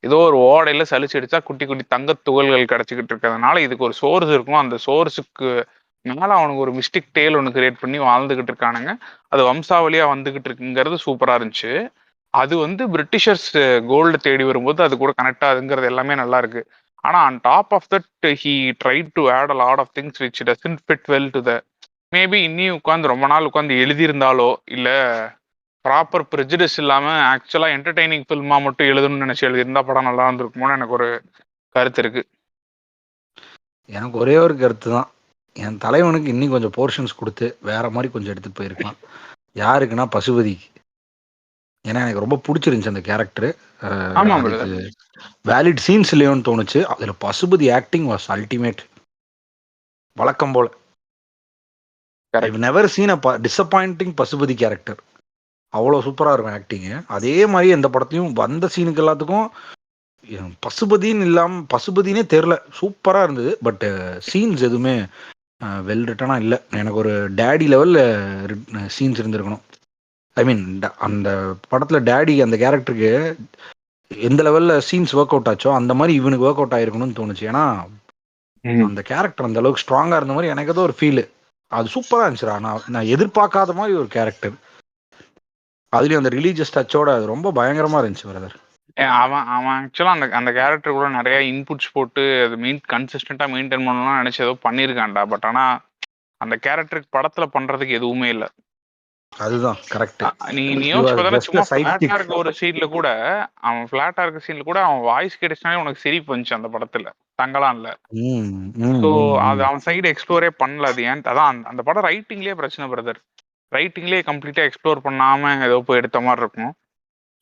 ஏதோ ஒரு ஓடையில சலிச்சு அடிச்சா குட்டி குட்டி தங்க துகள்கள் கிடைச்சிக்கிட்டு இருக்கிறதுனால இதுக்கு ஒரு சோர்ஸ் இருக்கும். அந்த சோர்ஸுக்கு மேல அவனுக்கு ஒரு மிஸ்டிக் டேல் ஒன்று கிரியேட் பண்ணி வாழ்ந்துகிட்டு இருக்கானுங்க. அது வம்சாவளியா வந்துகிட்டு இருக்குங்கிறது சூப்பரா இருந்துச்சு. அது வந்து பிரிட்டிஷர்ஸ் கோல்டு தேடி வரும்போது அது கூட கனெக்ட் ஆகுதுங்கிறது எல்லாமே நல்லா இருக்கு. ஆனா on top of that he tried to add a lot of things which doesn't fit well to the. Maybe இன்னியும் உட்காந்து ரொம்ப நாள் உட்காந்து எழுதியிருந்தாலோ, இல்ல ப்ராப்பர் ப்ரெஜுடிஸ் இல்லாம ஆக்சுவலா என்டர்டைனிங் ஃபில்மா மட்டும் எழுதணும்னு நினைச்சு எழுதியிருந்தா படம் நல்லா இருந்திருக்குமோன்னு எனக்கு ஒரு கருத்து இருக்கு. எனக்கு ஒரே ஒரு கருத்து தான். என் தலைவனுக்கு இன்னும் கொஞ்சம் போர்ஷன்ஸ் கொடுத்து வேற மாதிரி கொஞ்சம் எடுத்துட்டு போயிருக்கலாம். யாருக்குன்னா பசுபதிக்கு. ஏன்னா எனக்கு ரொம்ப பிடிச்சிருந்துச்சு அந்த கேரக்டர். ஆமா அதுக்கு பிரதர். வேலிட் சீன்ஸ் இல்லையோன்னு தோணுச்சு. அதில் பசுபதி ஆக்டிங் வாஸ் அல்டிமேட். வழக்கம் போல ஐவ் நெவர் சீன் அ டிசப்பாயிண்டிங் பசுபதி கேரக்டர். அவ்வளோ சூப்பராக இருக்கும் ஆக்டிங்கு. அதே மாதிரி எந்த படத்தையும் வந்த சீனுக்கு எல்லாத்துக்கும் பசுபதின்னு இல்லாமல் பசுபதினே தெரில, சூப்பராக இருந்தது. பட் சீன்ஸ் எதுவுமே வெல் ரிட்டனாக இல்லை. எனக்கு ஒரு டேடி லெவலில் சீன்ஸ் இருந்திருக்கணும். ஐ மீன் அந்த படத்தில் டேடி அந்த கேரக்டருக்கு எந்த லெவலில் சீன்ஸ் ஒர்க் அவுட் ஆச்சோ அந்த மாதிரி இவனுக்கு ஒர்க் அவுட் ஆயிருக்கணும்னு தோணுச்சு. ஏன்னா அந்த கேரக்டர் அந்த அளவுக்கு ஸ்ட்ராங்காக இருந்த மாதிரி எனக்கு ஏதோ ஒரு ஃபீல். அது சூப்பராக இருந்துச்சுடா. நான் எதிர்பார்க்காத மாதிரி ஒரு கேரக்டர். அதுலேயும் அந்த ரிலீஜியஸ் டச்சோட அது ரொம்ப பயங்கரமாக இருந்துச்சு பிரதர். அவன் அவன் ஆக்சுவலா அந்த அந்த கேரக்டர் கூட நிறைய இன்புட்ஸ் போட்டு அது கன்சிஸ்டண்டா மெயின்டைன் பண்ணணும்னு நினைச்சு ஏதோ பண்ணியிருக்கான்டா. பட் ஆனா அந்த கேரக்டருக்கு படத்துல பண்றதுக்கு எதுவுமே இல்லை. அதுதான் கரெக்ட். நீ நீ யோசிச்சு பார்த்தா சும்மா ஃபிளாட்டா இருக்க ஒரு சீன்ல கூட, அவன் ஃபிளாட்டா இருக்க சீன்ல கூட அவன் வாய்ஸ் கிடைச்சாலே உனக்கு சிரிப்பு வந்துச்சு அந்த படத்துல, தங்கலான்ல. ஸோ அது அவன் சைடு எக்ஸ்ப்ளோரே பண்ணல. அது ஏன் அதான் அந்த படம் ரைட்டிங்லேயே பிரச்சனை பிரதர். ரைட்டிங்லேயே கம்ப்ளீட்டா எக்ஸ்ப்ளோர் பண்ணாம ஏதோ போய் எடுத்த மாதிரி இருக்கும்.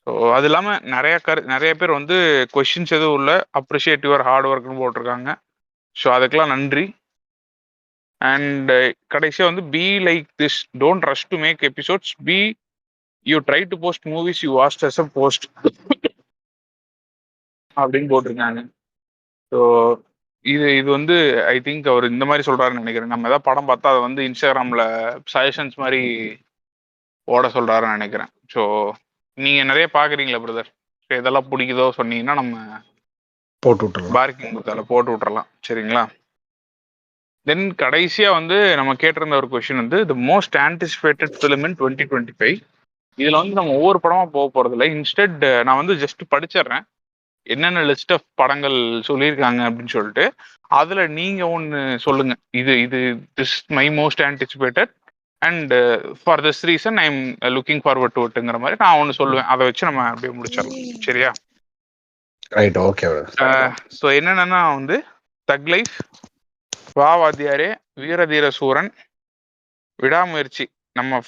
ஸோ அது இல்லாம நிறைய பேர் வந்து கொஸ்டின்ஸ் எதுவும் இல்லை, அப்ரிஷியேட் யுவர் ஹார்ட் ஒர்க்னு போட்டிருக்காங்க. ஸோ அதுக்கெல்லாம் நன்றி. அண்ட் கடைசியா வந்து be like this, don't rush to make episodes, be you try to post movies you waste as a post அப்படின்னு போட்டிருக்காங்க. ஸோ இது இது வந்து ஐ திங்க் அவர் இந்த மாதிரி சொல்றாருன்னு நினைக்கிறேன். நம்ம ஏதாவது படம் பார்த்தா அதை வந்து இன்ஸ்டாகிராம்ல சஜஷன்ஸ் மாதிரி ஓட சொல்றாருன்னு நினைக்கிறேன். ஸோ நீங்க நிறைய பாக்குறீங்களா பிரதர்? இதெல்லாம் பிடிக்குதோ சொன்னீங்கன்னா நம்ம போட்டு விட்டுறலாம். பார்க்கிங் புத்தால போட்டு விட்டுறலாம். சரிங்களா? தென் கடைசியா வந்து நம்ம கேட்டிருந்த ஒரு கொஸ்டின் வந்து the most anticipated film in 2025. இதுல வந்து நம்ம ஒவ்வொரு படமா போக போறது இல்லை. இன்ஸ்டெட் நான் வந்து ஜஸ்ட் படிச்சிடுறேன் என்னென்ன லிஸ்ட் ஆஃப் படங்கள் சொல்லியிருக்காங்க அப்படின்னு சொல்லிட்டு. அதுல நீங்க ஒன்னு சொல்லுங்க, இது இது this my most anticipated and for this reason I am looking forward to இட்ங்கிற மாதிரி நான் ஒன்னு சொல்லுவேன். அதை வச்சு நம்ம அப்படியே முடிச்சிடலாம். சரியா? Right, okay. ஸோ என்னென்னா வந்து தக் லைஃப், வா வாத்தியாரே, வீரதீர சூரன், விடாமுயற்சி. நம்ம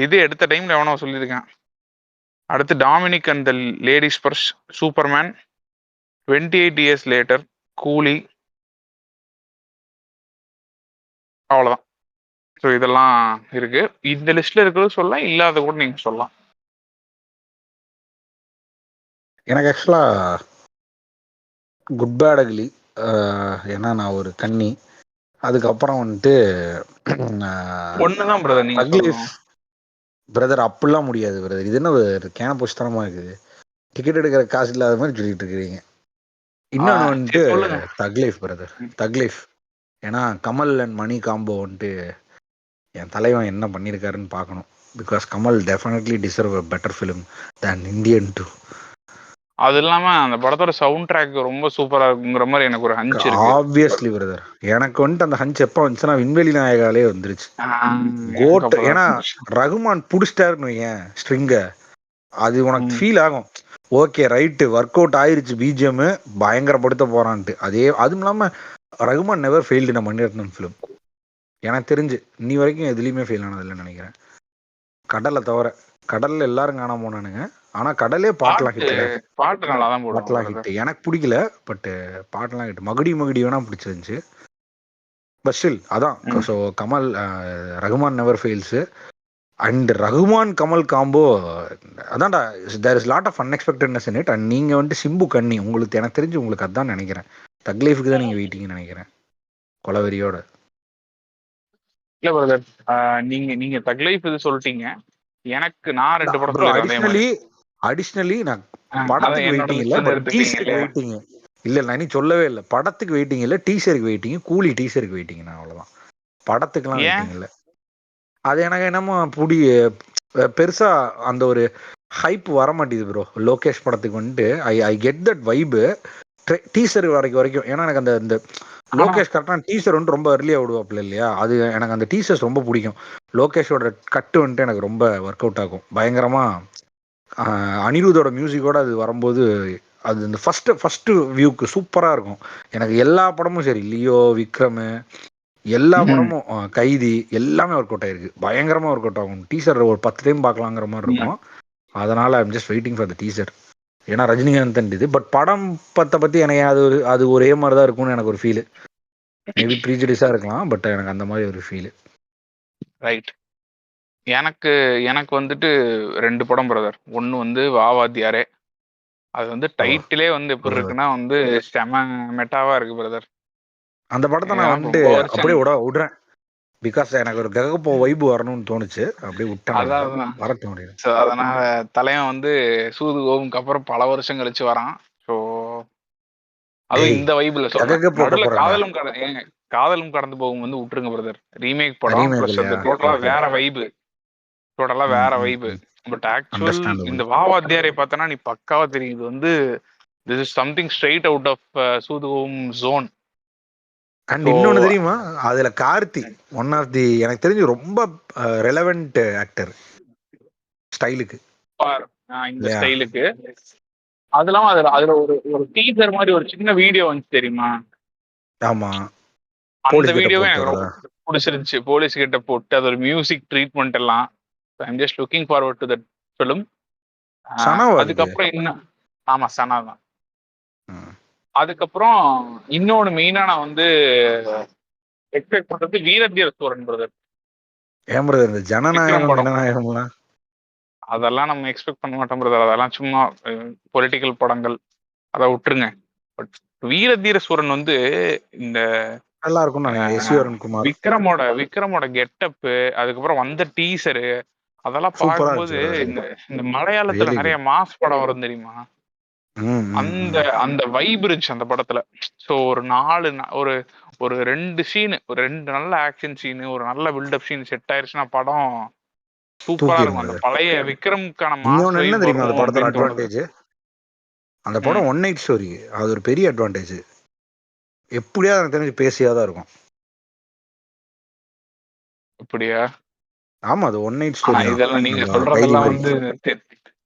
இது எடுத்த டைம்ல எவனோ சொல்லியிருக்கேன். அடுத்து Dominic and the ladies purse, Superman, 28 years later, கூலி, அவ்வளோதான். ஸோ இதெல்லாம் இருக்கு. இந்த லிஸ்ட்ல இருக்கிறது சொல்லலாம், இல்லாத கூட நீங்க சொல்லலாம். எனக்கு ஆக்சுவலா குட் பேட் அக்லி, ஏன்னா நான் ஒரு கன்னி. அதுக்கப்புறம் வந்துட்டு ஒண்ணுதான் பிரதர் நீங்க தக் லைஃப். பிரதர் அப்படிலாம் முடியாது பிரதர். இது என்ன கேன புஸ்தனமா இருக்குது? டிக்கெட் எடுக்கிற காசு இல்லாத மாதிரி சொல்லிட்டு இருக்கிறீங்க. இன்னொன்று வந்துட்டு தக் லைஃப் பிரதர், தக் லைஃப். ஏன்னா கமல் அண்ட் மணி காம்போ வந்துட்டு என் தலைவன் என்ன பண்ணியிருக்காருன்னு பார்க்கணும். Because Kamal definitely deserve a better film than Indian 2. அது இல்லாம அந்த படத்தோட சவுண்ட் ட்ராக் ரொம்ப சூப்பரா இருக்குங்கிற மாதிரி எனக்கு ஒரு ஹஞ்ச் இருக்கு. ஆப்வியஸ்லி பிரதர், எனக்கு வந்துட்டு அந்த ஹஞ்ச் எப்போ வந்துச்சுன்னா விண்வெளி நாயகாலே வந்துருச்சு. கோட். ஏன்னா ரகுமான் புடிச்சிட்டாருன்னு வையன் ஸ்ட்ரிங்க, அது உனக்கு ஃபீல் ஆகும். ஓகே ரைட்டு, ஒர்க் அவுட் ஆயிருச்சு, பிஜிஎம் பயங்கரப்படுத்த போறான்ட்டு. அதே அதுவும் இல்லாம Rahman never failed in Mani Ratnam film. எனக்கு தெரிஞ்சு இன்னி வரைக்கும் எதுலையுமே ஃபெயில் ஆனதில்லைன்னு நினைக்கிறேன், கடலை தவிர. கடல்ல எல்லாரும் காணாம போனானுங்க, ஆனா கடலே பாட்டெல்லாம் ஹிட். பாட்டெல்லாம் ஹிட் எனக்கு பிடிக்கல, பட் பாட்டெல்லாம் ஹிட். மகுடி மகுடி வேணா பிடிச்சிருந்துச்சு. பட் ஸ்டில் அதான். So Kamal, Rahman never fails. And Rahman Kamal combo அதான்டா, there is lot of unexpectedness in it. And நீங்க வந்துட்டு சிம்பு கன்னி, உங்களுக்கு எனக்கு தெரிஞ்சு உங்களுக்கு அதான் நினைக்கிறேன். தக் லைஃபுக்கு தான் நீங்க வெயிட்டிங்னு நினைக்கிறேன் கொலவெறியோட. இல்ல பிரதர், நீங்க தக் லைஃப் இது சொல்லிட்டீங்க. எனக்கு நான் 2 படம் அடிஷ்னலி நான் படத்துக்கு வெயிட்டிங் இல்ல, பட் டீசருக்கு வெயிட்டிங். இல்ல நான் நீ சொல்லவே இல்லை, படத்துக்கு வெயிட்டிங் இல்ல, டீசருக்கு வெயிட்டிங். கூலி டீசருக்கு வெயிட்டிங். நான் அவ்வளவுதான், படத்துக்குலாம் வெயிட்டிங் இல்லை. அது எனக்கு என்னமோ பெருசா அந்த ஒரு ஹைப் வர மாட்டேங்குது ப்ரோ. லோகேஷ் படத்துக்கு வந்துட்டு I get that vibe teaser வரைக்கும். ஏன்னா எனக்கு அந்த லோகேஷ் கரெக்டான டீசர் வந்துட்டு ரொம்ப early-ஆ விடுவாப்புல இல்லையா, அது எனக்கு அந்த டீசர்ஸ் ரொம்ப பிடிக்கும். லோகேஷோட கட்டு வந்துட்டு எனக்கு ரொம்ப ஒர்க் அவுட் ஆகும் பயங்கரமா. அனிருத்தோட மியூசிக்கோட அது வரும்போது அது இந்த ஃபர்ஸ்ட் வியூக்கு சூப்பரா இருக்கும். எனக்கு எல்லா படமும் சரி, லியோ, விக்ரம், எல்லா படமும், கைதி, எல்லாமே ஒர்க் அவுட் ஆயிருக்கு. பயங்கரமா ஒர்க் அவுட் ஆகும். டீசர் ஒரு 10 டைம் பார்க்கலாங்கிற மாதிரி இருக்கும். அதனால I'm just waiting for the teaser. ஏன்னா ரஜினிகாந்த் இது. பட் படம் பத்தி எனக்கு அது ஒரே மாதிரி தான் இருக்கும்னு எனக்கு ஒரு ஃபீல். மேபி ப்ரீஜுடிஸா இருக்கலாம், பட் எனக்கு அந்த மாதிரி ஒரு ஃபீல். ரைட். எனக்கு வந்துட்டு 2 படம் பிரதர். ஒன்னு வந்து வா வாத்தியாரே. அது வந்து டைட்டிலே வந்து எப்படி இருக்குன்னா வந்து செம மெட்டாவா இருக்கு பிரதர். அந்த படத்தை நான் வந்துட்டு அப்படியே விடுறேன். பிகாஸ் எனக்கு ஒரு ககப்போ வைபு வரணும்னு தோணுச்சு, அப்படியே விட்டேன். அதான் வரட்டும் முடியும். ஸோ அதனால தலைவன் வந்து சூது கோவுக்கு அப்புறம் பல வருஷம் கழிச்சு வரான். ஸோ அதுவும் இந்த வைப்ல சொல்றேன். காதலும் கடந்து போகும் வந்து விட்டுருங்க பிரதர். ரீமேக் படம் பிளஸ் அந்த டோட்டலா வேற வைபு. பட் ஆக்சுவல் இந்த வா வாத்தியாரை பார்த்தனா நீ பக்காவா தெரியும். இது வந்து this is something straight out of சூதுவோம் ஜோன். அண்ட் இன்னொன்னு தெரியுமா, அதுல கார்த்தி ஒன் ஆஃப் தி எனக்கு தெரிஞ்சு ரொம்ப ரெலவெண்ட் ஆக்டர் ஸ்டைலுக்கு, இந்த ஸ்டைலுக்கு. அதெல்லாம் அதுல ஒரு டீசர் மாதிரி ஒரு சின்ன வீடியோ வந்து தெரியுமா? ஆமா, அந்த வீடியோவே எனக்கு ரொம்ப பிடிச்சிருந்துச்சு. போலீஸ் கிட்ட போட்டு அது ஒரு மியூசிக் ட்ரீட்மெண்ட் எல்லாம். I'm just looking forward to that film. அதுக்கப்புறம் இன்னும் ஆமா சனா தான். அதுக்கப்புறம் இன்னொன்னு மெயினா நான் வந்து எக்ஸ்பெக்ட் பண்றது வீரதீர சூரன் பிரதர். ஏன் பிரதர் இந்த ஜனநாயகம் அதெல்லாம் நம்ம எக்ஸ்பெக்ட் பண்ண மாட்டோம் பிரதர். அதெல்லாம் சும்மா பொலிட்டிக்கல் படங்கள், அதை விட்டுருங்க. பட் வீரதீர சூரன் வந்து இந்த நல்லா இருக்கும். விக்ரமோட கெட்டப்பு, அதுக்கப்புறம் வந்த டீசரு, அதெல்லாம் சூப்பரா பார்க்கும்போது இருந்துச்சு இந்த இந்த மலையாளத்துல ரியலி நிறைய குட். மாஸ் படம் வரும் தெரியுமா? அந்த அந்த வைப் இருந்துச்சு அந்த படத்துல. ஸோ ஒரு ஒரு ஒரு 2 சீனு, ஒரு 2 நல்ல ஆக்ஷன் சீனு, ஒரு நல்ல பில்டப் சீன் செட் ஆயிருச்சுன்னா படம் சூப்பரா தூக்கிடும் இருக்கும். அந்த அது. பழைய விக்ரம்க்கான மாஸ் இன்னொன்னு என்ன வைப் தெரியுமா அந்த வரும் படத்தோட அப்படின்னு தோணுது. அட்வான்டேஜ்? அந்த படம் ம். One night story. அது ஒரு பெரிய அட்வான்டேஜ். எப்படியாவது எனக்கு தெரிஞ்சு பேசியா தான் இருக்கும். அப்படியா? ஆமா, அது ஒன் நைட் ஆனா ஸ்டோரி தான். இதெல்லாம் நீங்க நம்ம கைதி சொல்றதெல்லாம் மாதிரி. வந்து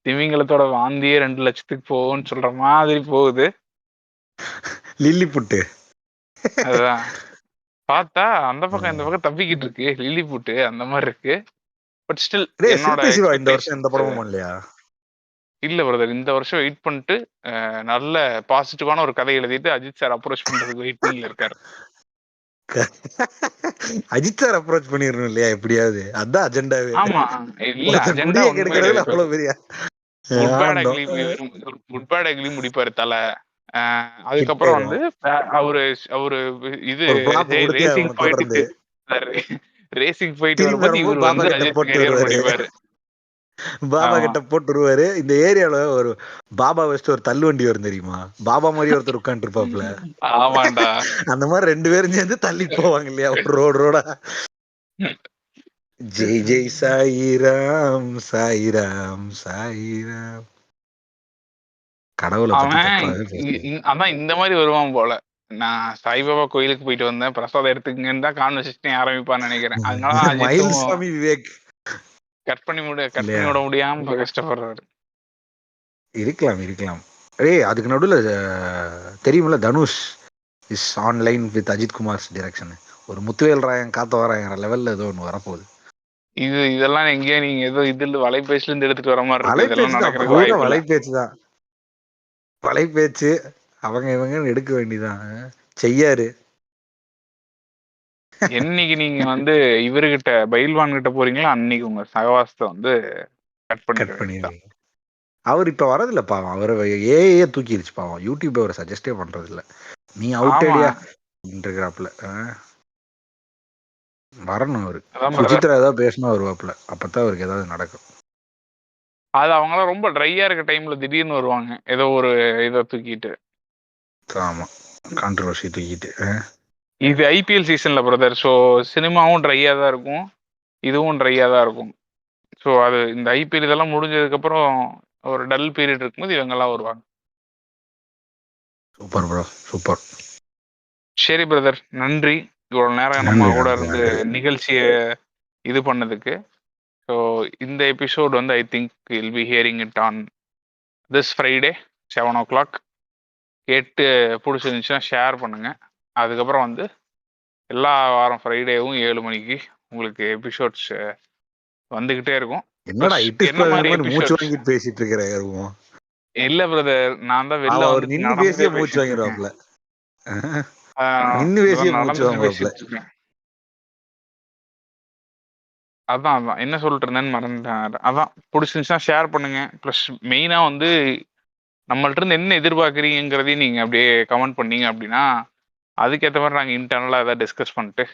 திமிங்கலத்தோட வாந்தியே 2 லட்சத்துக்கு போகும்னு சொல்ற மாதிரி போகுது. லில்லி புட்டு. அதுதான். பார்த்தா அந்த பக்கம் இந்த பக்கம் தப்பிக்கிட்டு இருக்கு. லில்லிபுட்டு அந்த மாரி இருக்கு. பட் ஸ்டில் டேய், என்னோட சிறுத்தை சிவா இந்த வருஷம் எந்த எக்ஸ்பெக்டேஷன்ஸ் படமும் பண்ணலையா? இல்ல பிரதர். இந்த வருஷம் வெயிட் பண்ணிட்டு நல்ல பாசிட்டிவான ஒரு கதை எழுதிட்டு அஜித் சார் அப்ரோச் பண்றதுக்கு வெயிட்டிங்ல இருக்காரு. அஜித் சார் அப்ரோச் பண்ணிடணும் இல்லையா எப்படியாவது? அதான் அஜெண்டாவே. ஆமா. இல்ல ஒருத்தன் அஜெண்டா குடிய உண்மையிலே கெடுக்கிறதுல அவ்வளவு பெரிய குட் பேட் ஆனந்தம். அக்லி குட் பேட் அக்லி முடிப்பாரு தல. ஹிட் அதுக்கப்புறம் வந்து ஆயிரும். அவரு அவரு இது ஒரு பிளாப் கொடுத்து ரேசிங் அவனை தொடர்ந்து போயிட்டு ரேசிங் போயிட்டு திரும்பி வரும்போது வரும்போது இவர் பாபா வந்து கிட்ட அஜித் போட்டு கரியர் வருவாரு. முடிப்பாரு. பாபா ஆமா. கிட்ட போட்டுருவாரு. இந்த ஏரியால ஒரு பாபா வச்சுட்டு ஒரு தள்ளு வண்டி வரும் தெரியுமா? பாபா மாதிரி ஒருத்தர் உட்காந்து இருப்பாப்ல. ஆமாண்டா. அந்த மாதிரி 2 பேரும் சேர்ந்து தள்ளிட்டு போவாங்க இல்லையா ஒரு ரோடா. ஜெய் ஜெய் சாயிராம் சாயிராம் சாயிராம். கடவுளை பத்தி அவன் தப்பாவே பேசுறேன். அதான் இந்த மாதிரி வருவான் போல. நான் சாய்பாபா கோயிலுக்கு போயிட்டு வந்தேன், பிரசாதம் எடுத்துக்கங்கன்னு தான் கான்வர்சேஷனே ஆரம்பிப்பான்னு நினைக்கிறேன். அதனால தான் அஜித்தும் மயில்சாமி விவேக் கட் பண்ணி இல்லையா? விட முடியாம இப்ப கஷ்டப்படுறாரு. இருக்கலாம் இருக்கலாம். ஏய், அதுக்கு நடுவுல தெரியுமில்ல Dhanush is online with Ajith குமார்ஸ் டிரெக்ஷன். ஒரு முத்துவேல் ராயன் காத்த வராயங்கிற லெவல்ல ஏதோ ஒன்று வரப்போகுது. இதெல்லாம் எங்கேயோ நீங்க ஏதோ இதுல வலைபேசில இருந்து எடுத்துட்டு வர மாதிரி இருக்கு. இதெல்லாம் வலைபேச்சு தான், நடக்கிறதுக்கு பூரா வாய்ப்பு இல்ல. வலைபேச்சு தான். வலைபேச்சு அவங்க இவங்கன்னு எடுக்க வேண்டியதான். செய்யாரு. என்னைக்கு நீங்க வந்து இவர்கிட்ட பைல்வான் கிட்ட போறீங்களோ அன்னைக்கு உங்க சகவாசத்தை வந்து கட் பண்ணிட கட் வேண்டியதுதான். பண்ணிடுவீங்க. அவர் இப்ப வரதில்ல பாவம். அவரை ஏஏ தூக்கிடுச்சு பாவம். யூடியூப் அவரை சஜஸ்டே பண்றது இல்ல. நீ ஆமா. அவுட்டேடியா இருக்கிறாப்புல. வரணும் அவரு. அதான் brother. சுஜித்ரா ஏதாவது பேசினா வருவாப்புல. அப்பதான் அவருக்கு ஏதாவது நடக்கும். அது அவங்களாம் ரொம்ப ட்ரையா இருக்க டைம்ல திடீர்னு வருவாங்க. ஏதோ ஒரு இதை தூக்கிட்டு. ஆமா, கான்ட்ரவர்சி தூக்கிட்டு. இது ஐபிஎல் சீசன்ல பிரதர். ஸோ சினிமாவும் ட்ரையா தான் இருக்கும், இதுவும் ட்ரையா தான் இருக்கும். ஸோ அது இந்த ஐபிஎல் இதெல்லாம் முடிஞ்சதுக்கப்புறம் ஒரு டல் பீரியட் இருக்கும்போது இவங்கெல்லாம் வருவாங்க. Super bro, super. சரி பிரதர், நன்றி இவ்வளோ நேரம் நம்ம நன்றி கூட நன்றி இருந்து நன்றி. நிகழ்ச்சியை இது பண்ணதுக்கு. ஸோ இந்த எபிசோட் வந்து I think will be hearing it on this Friday 7 o'clock. கேட்டு பிடிச்சிருந்துச்சுன்னா ஷேர் பண்ணுங்க. அதுக்கப்புறம் வந்து எல்லா வாரம் ஃப்ரைடேவும் 7 மணிக்கு உங்களுக்கு எபிசோட்ஸ் வந்துகிட்டே இருக்கும். என்னடா இட் இஸ் என்ன மாதிரி மாதிரி மூச்சு எபிசோட்ஸ்? வாங்கிட்டு பேசிட்டு இருக்கிற. இல்ல பிரதர், நான் தான் வெளில அவர் வந்துட்டு நின்னு நடந்தே பேசியே மூச்சு பேசிட்டு இருக்கேன். வாங்கிடுவாப்ல. நின்னு பேசியே மூச்சு நடந்துட்டு வாங்குவாப்ல. பேசிட்டு இருக்கேன். அதான் என்ன சொல்லிட்டு இருந்தேன்னு மறந்துட்டேன். அதான் பிடிச்சிருந்துச்சுன்னா ஷேர் பண்ணுங்க. ப்ளஸ் மெயினா வந்து நம்மள்ட்ட இருந்து என்ன எதிர்பார்க்குறீங்கிறதையும் நீங்க அப்படியே கமெண்ட் பண்ணீங்க அப்படின்னா அதுக்கேற்ற மாதிரி நாங்கள் இன்டர்னலாக எதாவது டிஸ்கஸ் பண்ணிட்டு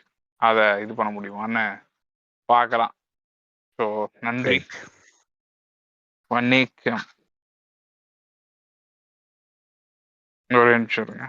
அதை இது பண்ண முடியுமான்னு பார்க்கலாம். ஸோ நன்றி, வணக்கம். ஒரு நிமிஷம் இருங்க.